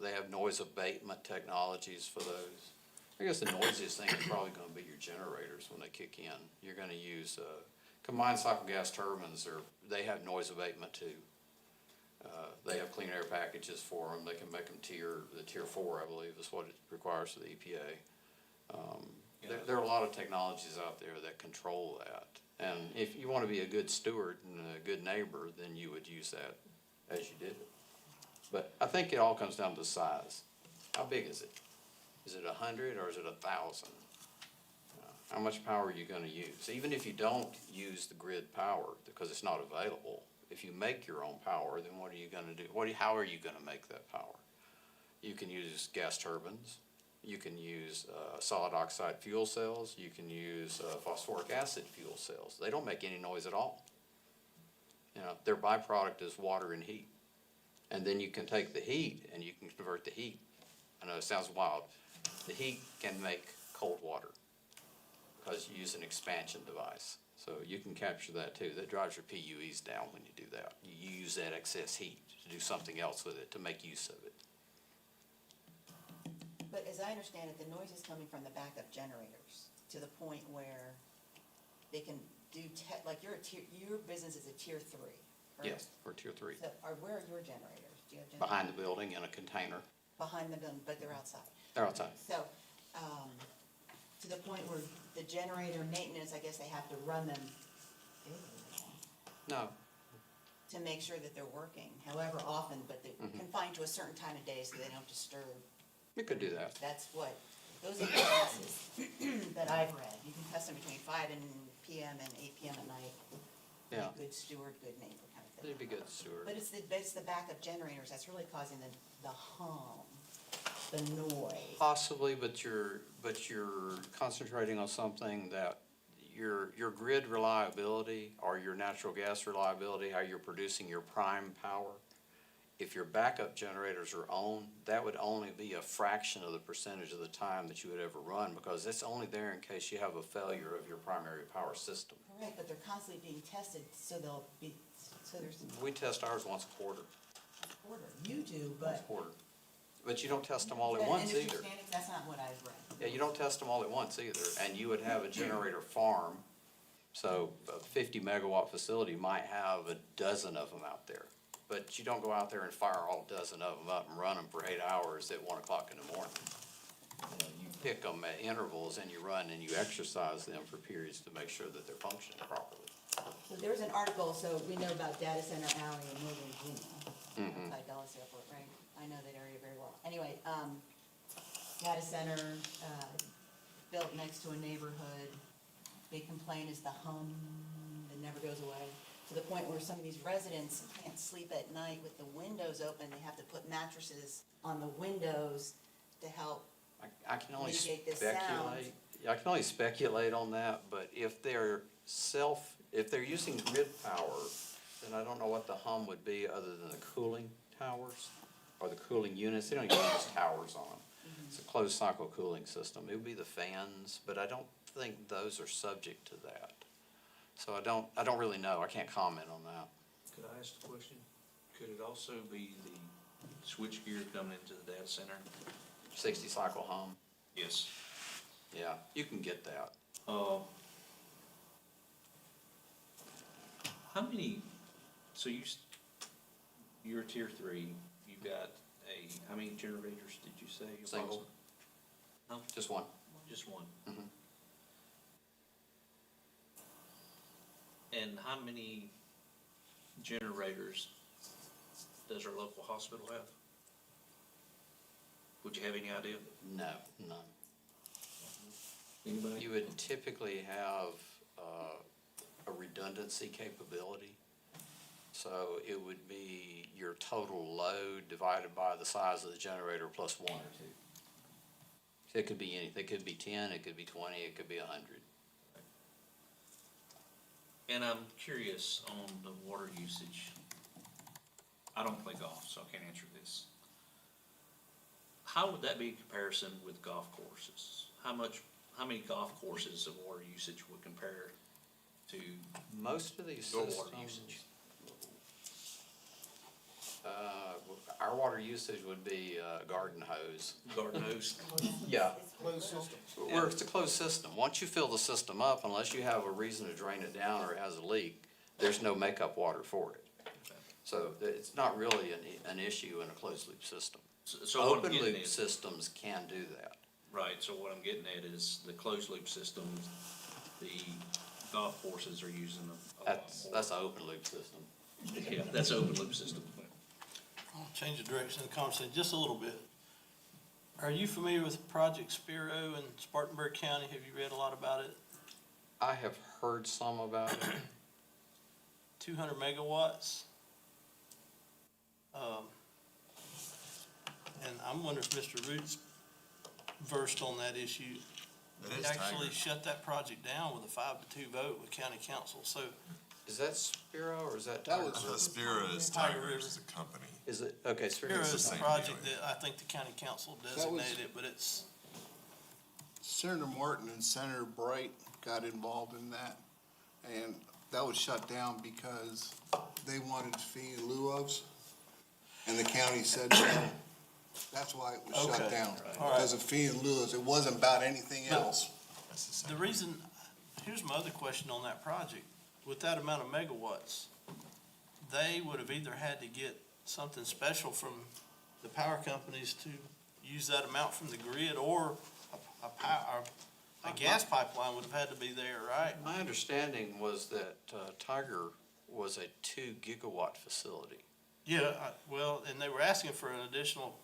[SPEAKER 11] They have noise abatement technologies for those. I guess the noisiest thing is probably gonna be your generators when they kick in. You're gonna use combined cycle gas turbines, they have noise abatement too. They have clean air packages for them. They can make them tier 4, I believe, is what it requires for the EPA. There are a lot of technologies out there that control that. And if you want to be a good steward and a good neighbor, then you would use that as you did it. But I think it all comes down to size. How big is it? Is it 100 or is it 1,000? How much power are you gonna use? Even if you don't use the grid power because it's not available, if you make your own power, then what are you gonna do? How are you gonna make that power? You can use gas turbines. You can use solid oxide fuel cells. You can use phosphoric acid fuel cells. They don't make any noise at all. Their byproduct is water and heat. And then you can take the heat and you can convert the heat. I know it sounds wild. The heat can make cold water because you use an expansion device. So you can capture that too. That drives your PUEs down when you do that. You use that excess heat to do something else with it, to make use of it.
[SPEAKER 7] But as I understand it, the noise is coming from the backup generators to the point where they can do, like your business is a tier 3, correct?
[SPEAKER 11] Yes, for tier 3.
[SPEAKER 7] So where are your generators? Do you have generators?
[SPEAKER 11] Behind the building in a container.
[SPEAKER 7] Behind the building, but they're outside.
[SPEAKER 11] They're outside.
[SPEAKER 7] So, to the point where the generator maintenance, I guess they have to run them daily
[SPEAKER 11] No,
[SPEAKER 7] to make sure that they're working, however often, but they're confined to a certain time of day so they don't disturb.
[SPEAKER 11] you could do that.
[SPEAKER 7] That's what, those are the classes that I've read. You can custom between 5 p.m. and 8 p.m. at night. Be a
[SPEAKER 11] Yeah.
[SPEAKER 7] good steward, good neighbor kind of thing.
[SPEAKER 11] It'd be good, Stuart.
[SPEAKER 7] But it's the backup generators that's really causing the hum, the noise.
[SPEAKER 11] Possibly, but you're concentrating on something that your grid reliability or your natural gas reliability, how you're producing your prime power, if your backup generators are on, that would only be a fraction of the percentage of the time that you would ever run, because it's only there in case you have a failure of your primary power system.
[SPEAKER 7] Correct, but they're constantly being tested, so they'll be, so there's
[SPEAKER 11] We test ours once a quarter,
[SPEAKER 7] a order. You do,
[SPEAKER 11] once a
[SPEAKER 7] but.
[SPEAKER 11] quarter. But you don't test them all at
[SPEAKER 7] But
[SPEAKER 11] once
[SPEAKER 7] industry
[SPEAKER 11] either.
[SPEAKER 7] standards, that's not what I've read.
[SPEAKER 11] Yeah, you don't test them all at once either, and you would have a generator farm, so a 50 megawatt facility might have a dozen of them out there. But you don't go out there and fire all dozen of them up and run them for 8 hours at 1 o'clock in the morning. You know, you pick them at intervals and you run and you exercise them for periods to make sure that they're functioning properly.
[SPEAKER 7] So there was an article, so we know about Data Center Alley in Northern Virginia,
[SPEAKER 11] Mhm.
[SPEAKER 7] outside Dulles Airport, right? I know that area very well. Anyway, data center, built next to a neighborhood. Big complaint is the hum that never goes away, to the point where some of these residents can't sleep at night with the windows open. They have to put mattresses on the windows to help.
[SPEAKER 11] I can only
[SPEAKER 7] Mitigate the
[SPEAKER 11] speculate, I can only speculate on that, but if they're using grid power, then I don't know what the hum would be other than the cooling towers or the cooling units. They don't even use towers on them. It's a closed cycle cooling system. It would be the fans, but I don't think those are subject to that. So I don't really know. I can't comment on that.
[SPEAKER 4] Could I ask a question? Could it also be the switchgear coming into the data center?
[SPEAKER 11] 60 cycle hum,
[SPEAKER 4] Yes.
[SPEAKER 11] yeah, you can get that.
[SPEAKER 4] How many, so you're tier 3, you've got how many generators did you say?
[SPEAKER 11] Single.
[SPEAKER 4] No,
[SPEAKER 11] Just one.
[SPEAKER 4] just one.
[SPEAKER 11] Mhm.
[SPEAKER 4] And how many generators does our local hospital have? Would you have any idea?
[SPEAKER 11] No, none.
[SPEAKER 4] Anybody?
[SPEAKER 11] You would typically have a redundancy capability. So it would be your total load divided by the size of the generator plus 1 or 2. It could be anything. It could be 10, it could be 20, it could be 100.
[SPEAKER 4] And I'm curious on the water usage. I don't play golf, so I can't answer this. How would that be in comparison with golf courses? How many golf courses of water usage would compare to
[SPEAKER 11] Most of these
[SPEAKER 4] your
[SPEAKER 11] systems.
[SPEAKER 4] water usage?
[SPEAKER 11] Our water usage would be garden hose.
[SPEAKER 4] Garden hose?
[SPEAKER 11] Yeah.
[SPEAKER 10] Closed system.
[SPEAKER 11] Where it's a closed system. Once you fill the system up, unless you have a reason to drain it down or it has a leak, there's no makeup water for it. So it's not really an issue in a closed loop system.
[SPEAKER 4] So what I'm
[SPEAKER 11] Open
[SPEAKER 4] getting
[SPEAKER 11] loop
[SPEAKER 4] at,
[SPEAKER 11] systems can do that.
[SPEAKER 4] right, so what I'm getting at is the closed loop system, the golf courses are using a lot more.
[SPEAKER 11] That's an open loop system.
[SPEAKER 4] Yeah, that's open loop system.
[SPEAKER 1] I'll change the direction of the conversation just a little bit. Are you familiar with Project Spiro in Spartanburg County? Have you read a lot about it?
[SPEAKER 11] I have heard some about it.
[SPEAKER 1] 200 megawatts. And I'm wondering if Mr. Root's versed on that issue.
[SPEAKER 2] That
[SPEAKER 1] They
[SPEAKER 2] is
[SPEAKER 1] actually
[SPEAKER 2] Tiger.
[SPEAKER 1] shut that project down with a 5-2 vote with county council. So
[SPEAKER 11] Is that Spiro or is that
[SPEAKER 8] That
[SPEAKER 11] Tiger?
[SPEAKER 8] was-
[SPEAKER 2] Spiro is
[SPEAKER 1] Tiger
[SPEAKER 2] Tigers,
[SPEAKER 1] River.
[SPEAKER 2] is a company.
[SPEAKER 11] Is it, okay, Spiro.
[SPEAKER 1] Spiro
[SPEAKER 2] the
[SPEAKER 1] is the
[SPEAKER 2] same
[SPEAKER 1] project
[SPEAKER 2] deal,
[SPEAKER 1] that I think the county council
[SPEAKER 8] was-
[SPEAKER 1] designated it, but it's,
[SPEAKER 8] Senator Martin and Senator Bright got involved in that, and that was shut down because they wanted fee in lieu ofs, and the county said no. That's why it was shut
[SPEAKER 1] Okay,
[SPEAKER 8] down,
[SPEAKER 1] all right.
[SPEAKER 8] because of fee in lieu ofs. It wasn't about anything else.
[SPEAKER 2] That's the
[SPEAKER 1] the
[SPEAKER 2] same.
[SPEAKER 1] reason, here's my other question on that project. With that amount of megawatts, they would have either had to get something special from the power companies to use that amount from the grid, or a gas pipeline would have had to be there, right?
[SPEAKER 11] My understanding was that Tiger was a 2 gigawatt facility.
[SPEAKER 1] Yeah, well, and they were asking for an additional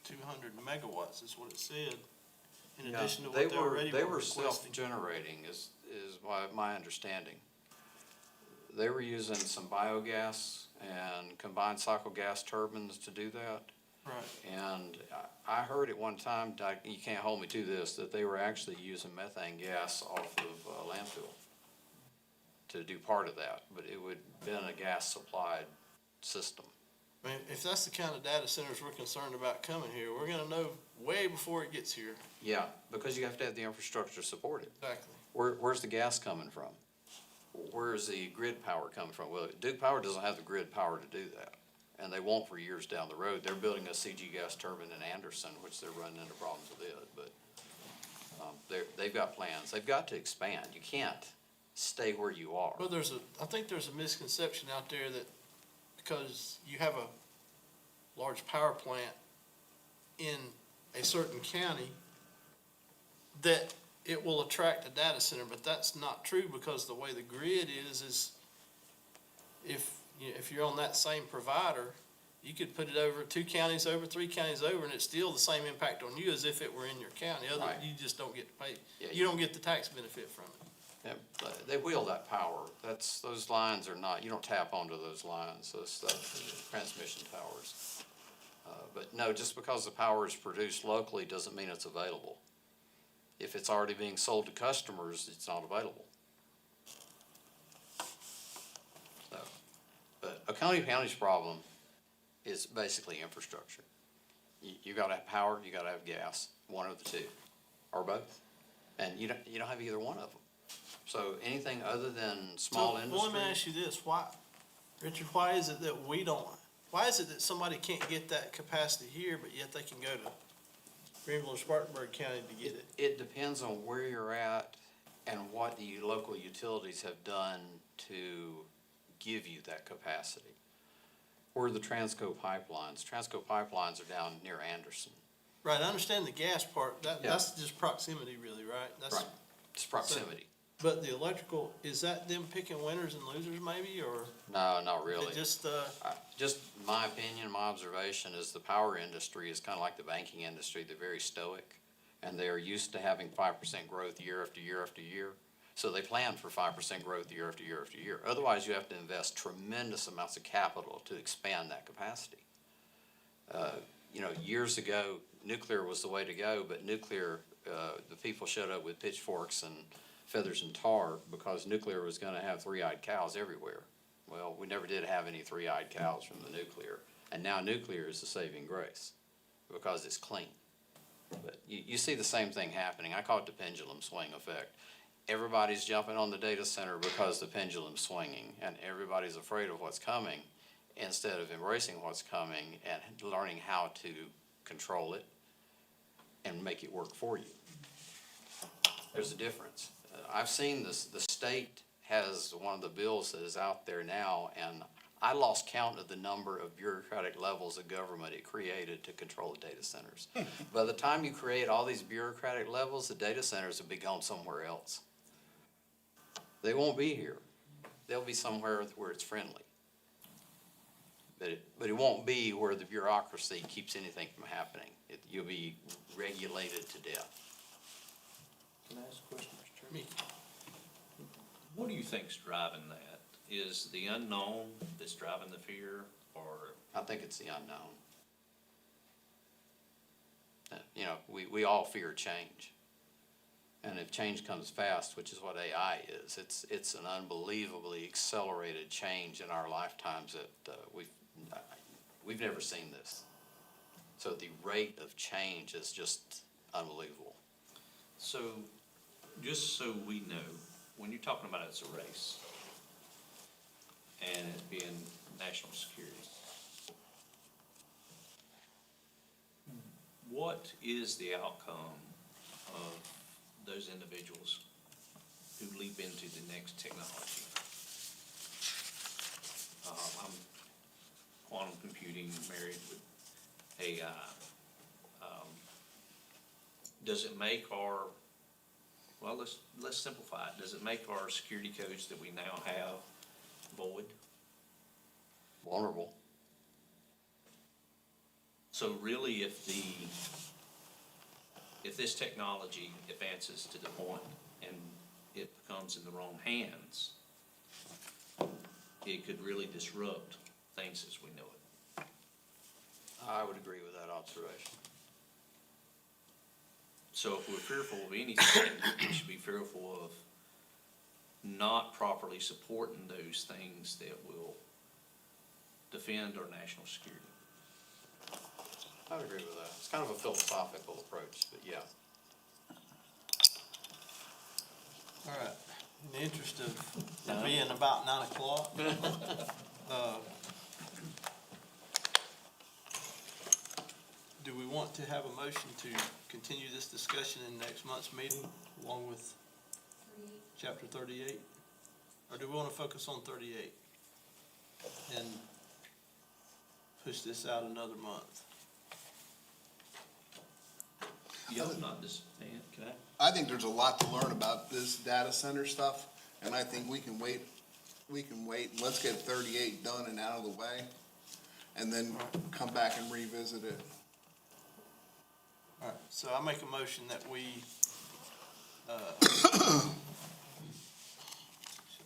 [SPEAKER 1] 200 megawatts, is what it said, in
[SPEAKER 11] Yeah,
[SPEAKER 1] addition to what they already
[SPEAKER 11] They
[SPEAKER 1] were
[SPEAKER 11] were
[SPEAKER 1] requesting.
[SPEAKER 11] self-generating is my understanding. They were using some biogas and combined cycle gas turbines to do that.
[SPEAKER 1] Right.
[SPEAKER 11] And I heard at one time, you can't hold me to this, that they were actually using methane gas off of landfill to do part of that, but it would have been a gas supplied system.
[SPEAKER 1] I mean, if that's the kind of data centers we're concerned about coming here, we're gonna know way before it gets here.
[SPEAKER 11] Yeah, because you have to have the infrastructure to support it.
[SPEAKER 1] Exactly.
[SPEAKER 11] Where's the gas coming from? Where's the grid power coming from? Well, Duke Power doesn't have the grid power to do that, and they won't for years down the road. They're building a CG gas turbine in Anderson, which they're running into problems with it, but they've got plans. They've got to expand. You can't stay where you are.
[SPEAKER 1] Well, I think there's a misconception out there that because you have a large power plant in a certain county, that it will attract a data center, but that's not true, because the way the grid is if you're on that same provider, you could put it over 2 counties over, 3 counties over, and it's still the same impact on you as if it were in your county.
[SPEAKER 11] Right.
[SPEAKER 1] You just don't get to pay,
[SPEAKER 11] Yeah,
[SPEAKER 1] you don't get the tax benefit from it.
[SPEAKER 11] Yeah, but they wheel that power. Those lines are not, you don't tap onto those lines, those transmission towers. But no, just because the power is produced locally doesn't mean it's available. If it's already being sold to customers, it's not available. So, but Oconee County's problem is basically infrastructure. You gotta have power, you gotta have gas, one of the two, or both. And you don't have either one of them. So anything other than small
[SPEAKER 1] So,
[SPEAKER 11] industry.
[SPEAKER 1] well, let me ask you this, Richard, why is it that why is it that somebody can't get that capacity here, but yet they can go to Greenville or Spartanburg County to get it?
[SPEAKER 11] It depends on where you're at and what the local utilities have done to give you that capacity. Where are the Transco pipelines? Transco pipelines are down near Anderson.
[SPEAKER 1] Right, I understand the gas part,
[SPEAKER 11] Yeah.
[SPEAKER 1] that's just proximity really, right?
[SPEAKER 11] Right, it's proximity.
[SPEAKER 1] But the electrical, is that them picking winners and losers maybe, or
[SPEAKER 11] No, not
[SPEAKER 1] is
[SPEAKER 11] really.
[SPEAKER 1] it just,
[SPEAKER 11] Just my opinion, my observation is the power industry is kind of like the banking industry. They're very stoic, and they're used to having 5% growth year after year after year. So they plan for 5% growth year after year after year. Otherwise, you have to invest tremendous amounts of capital to expand that capacity. Years ago, nuclear was the way to go, but nuclear, the people showed up with pitchforks and feathers and tar because nuclear was gonna have 3-eyed cows everywhere. Well, we never did have any 3-eyed cows from the nuclear, and now nuclear is the saving grace because it's clean. But you see the same thing happening. I call it the pendulum swing effect. Everybody's jumping on the data center because the pendulum's swinging, and everybody's afraid of what's coming instead of embracing what's coming and learning how to control it and make it work for you. There's a difference. I've seen this, the state has one of the bills that is out there now, and I lost count of the number of bureaucratic levels of government it created to control the data centers. By the time you create all these bureaucratic levels, the data centers will be gone somewhere else. They won't be here. They'll be somewhere where it's friendly. But it won't be where the bureaucracy keeps anything from happening. You'll be regulated to death.
[SPEAKER 4] Can I ask a question, Mr. Chairman?
[SPEAKER 1] Me.
[SPEAKER 4] What do you think's driving that? Is the unknown that's driving the fear, or?
[SPEAKER 11] I think it's the unknown. We all fear change. And if change comes fast, which is what AI is, it's an unbelievably accelerated change in our lifetimes that we've never seen this. So the rate of change is just unbelievable.
[SPEAKER 4] So, just so we know, when you're talking about it's a race, and it being national security, what is the outcome of those individuals who leap into the next technology? I'm quantum computing, married with AI. Does it make let's simplify it. Does it make our security codes that we now have void?
[SPEAKER 11] Vulnerable.
[SPEAKER 4] So really, if this technology advances to the point and it becomes in the wrong hands, it could really disrupt things as we know it.
[SPEAKER 11] I would agree with that observation.
[SPEAKER 4] So if we're fearful of anything, we should be fearful of not properly supporting those things that will defend our national security.
[SPEAKER 11] I would agree with that. It's kind of a philosophical approach, but yeah.
[SPEAKER 1] All right, in the interest of it being about 9 o'clock, do we want to have a motion to continue this discussion in next month's meeting along with chapter 38? Or do we want to focus on 38 and push this out another month?
[SPEAKER 4] Y'all not disband, can I?
[SPEAKER 8] I think there's a lot to learn about this data center stuff, and I think we can wait, let's get 38 done and out of the way, and then come back and revisit it.
[SPEAKER 1] All right, so I make a motion that we, should I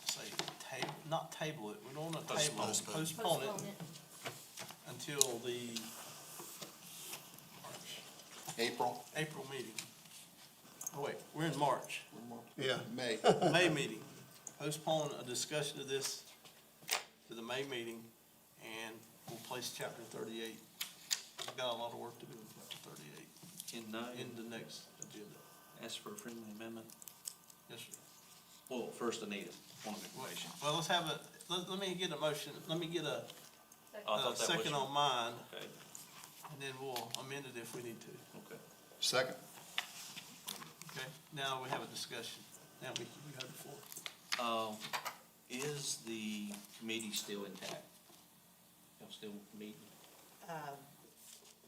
[SPEAKER 1] say not table it, we don't want to table it, postpone it until the
[SPEAKER 8] April?
[SPEAKER 1] April meeting. Oh, wait, we're in March.
[SPEAKER 6] Yeah.
[SPEAKER 8] May.
[SPEAKER 1] May meeting. Postpone a discussion of this to the May meeting, and we'll place chapter 38. We've got a lot of work to do in chapter 38 in the next agenda.
[SPEAKER 4] Ask for a friendly amendment.
[SPEAKER 1] Yes, sir.
[SPEAKER 4] Well, first, Anita, point of information.
[SPEAKER 1] Well, let's have let me get a motion, let me get a
[SPEAKER 4] I thought that was
[SPEAKER 1] second
[SPEAKER 4] your-
[SPEAKER 1] on mine,
[SPEAKER 4] Okay,
[SPEAKER 1] and then we'll amend it if we need to.
[SPEAKER 4] okay.
[SPEAKER 8] Second.
[SPEAKER 1] Okay, now we have a discussion. Now we heard before.
[SPEAKER 4] Is the committee still intact? Y'all still meeting?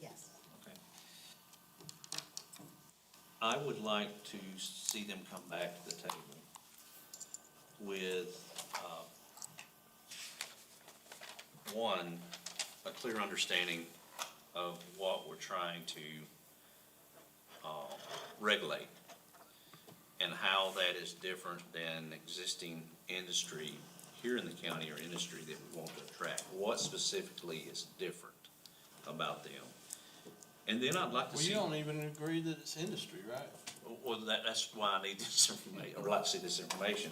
[SPEAKER 7] Yes.
[SPEAKER 4] Okay. I would like to see them come back to the table with, one, a clear understanding of what we're trying to regulate and how that is different than existing industry here in the county or industry that we want to attract. What specifically is different about them? And then I'd like to
[SPEAKER 1] Well,
[SPEAKER 4] see.
[SPEAKER 1] you don't even agree that it's industry, right?
[SPEAKER 4] Well, that's why I need this information, I would like to see this information.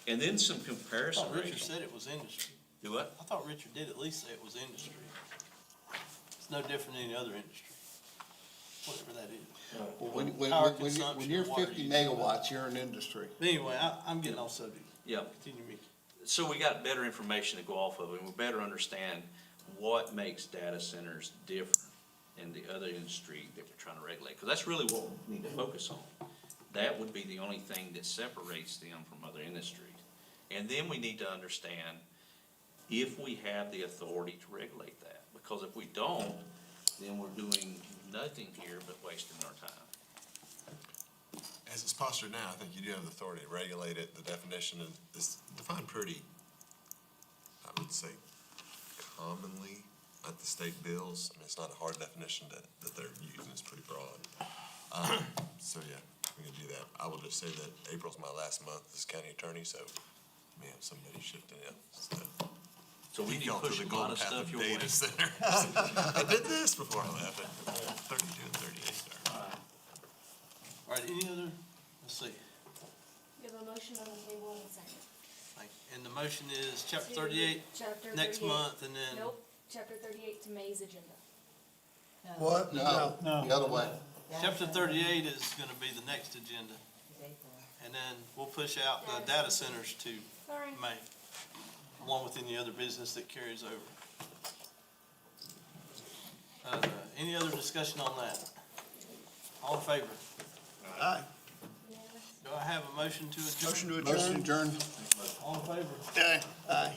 [SPEAKER 4] And then some
[SPEAKER 1] I
[SPEAKER 4] comparison
[SPEAKER 1] thought Richard
[SPEAKER 4] ratio.
[SPEAKER 1] said it was industry.
[SPEAKER 4] Do what?
[SPEAKER 1] I thought Richard did at least say it was industry. It's no different than any other industry, whatever that is. Power
[SPEAKER 8] When
[SPEAKER 1] consumption,
[SPEAKER 8] you're
[SPEAKER 1] water
[SPEAKER 8] 50
[SPEAKER 1] use.
[SPEAKER 8] megawatts, you're in industry.
[SPEAKER 1] But anyway, I'm getting off subject.
[SPEAKER 4] Yeah,
[SPEAKER 1] Continue, Mickey.
[SPEAKER 4] so we got better information to go off of, and we better understand what makes data centers different in the other industry that we're trying to regulate, because that's really what we need to focus on. That would be the only thing that separates them from other industries. And then we need to understand if we have the authority to regulate that, because if we don't, then we're doing nothing here but wasting our time.
[SPEAKER 2] As it's postured now, I think you do have the authority to regulate it. The definition is defined pretty, I would say, commonly at the state bills. I mean, it's not a hard definition that they're using, it's pretty broad. So, yeah, we can do that. I will just say that April's my last month as county attorney, so, man, somebody shifting in.
[SPEAKER 4] So we need to push a lot of stuff your way.
[SPEAKER 2] Data center. I did this before I left, but 32 and 38 there.
[SPEAKER 1] All right, any other, let's see.
[SPEAKER 5] You have a motion on the table and a second.
[SPEAKER 1] And the motion is chapter
[SPEAKER 5] To
[SPEAKER 1] 38
[SPEAKER 5] Chapter
[SPEAKER 1] next
[SPEAKER 5] 38.
[SPEAKER 1] month, and then.
[SPEAKER 5] Nope, chapter 38 to May's agenda.
[SPEAKER 6] What?
[SPEAKER 8] No,
[SPEAKER 9] No.
[SPEAKER 8] the other way.
[SPEAKER 1] Chapter 38 is gonna be the next agenda, and then we'll push out the data centers to
[SPEAKER 5] Sorry.
[SPEAKER 1] May, along with any other business that carries over. Any other discussion on that? All in favor?
[SPEAKER 6] Aye.
[SPEAKER 1] Do I have a motion to adjourn?
[SPEAKER 6] Motion to
[SPEAKER 8] Motion
[SPEAKER 6] adjourn?
[SPEAKER 8] adjourned.
[SPEAKER 1] All in favor?
[SPEAKER 6] Aye.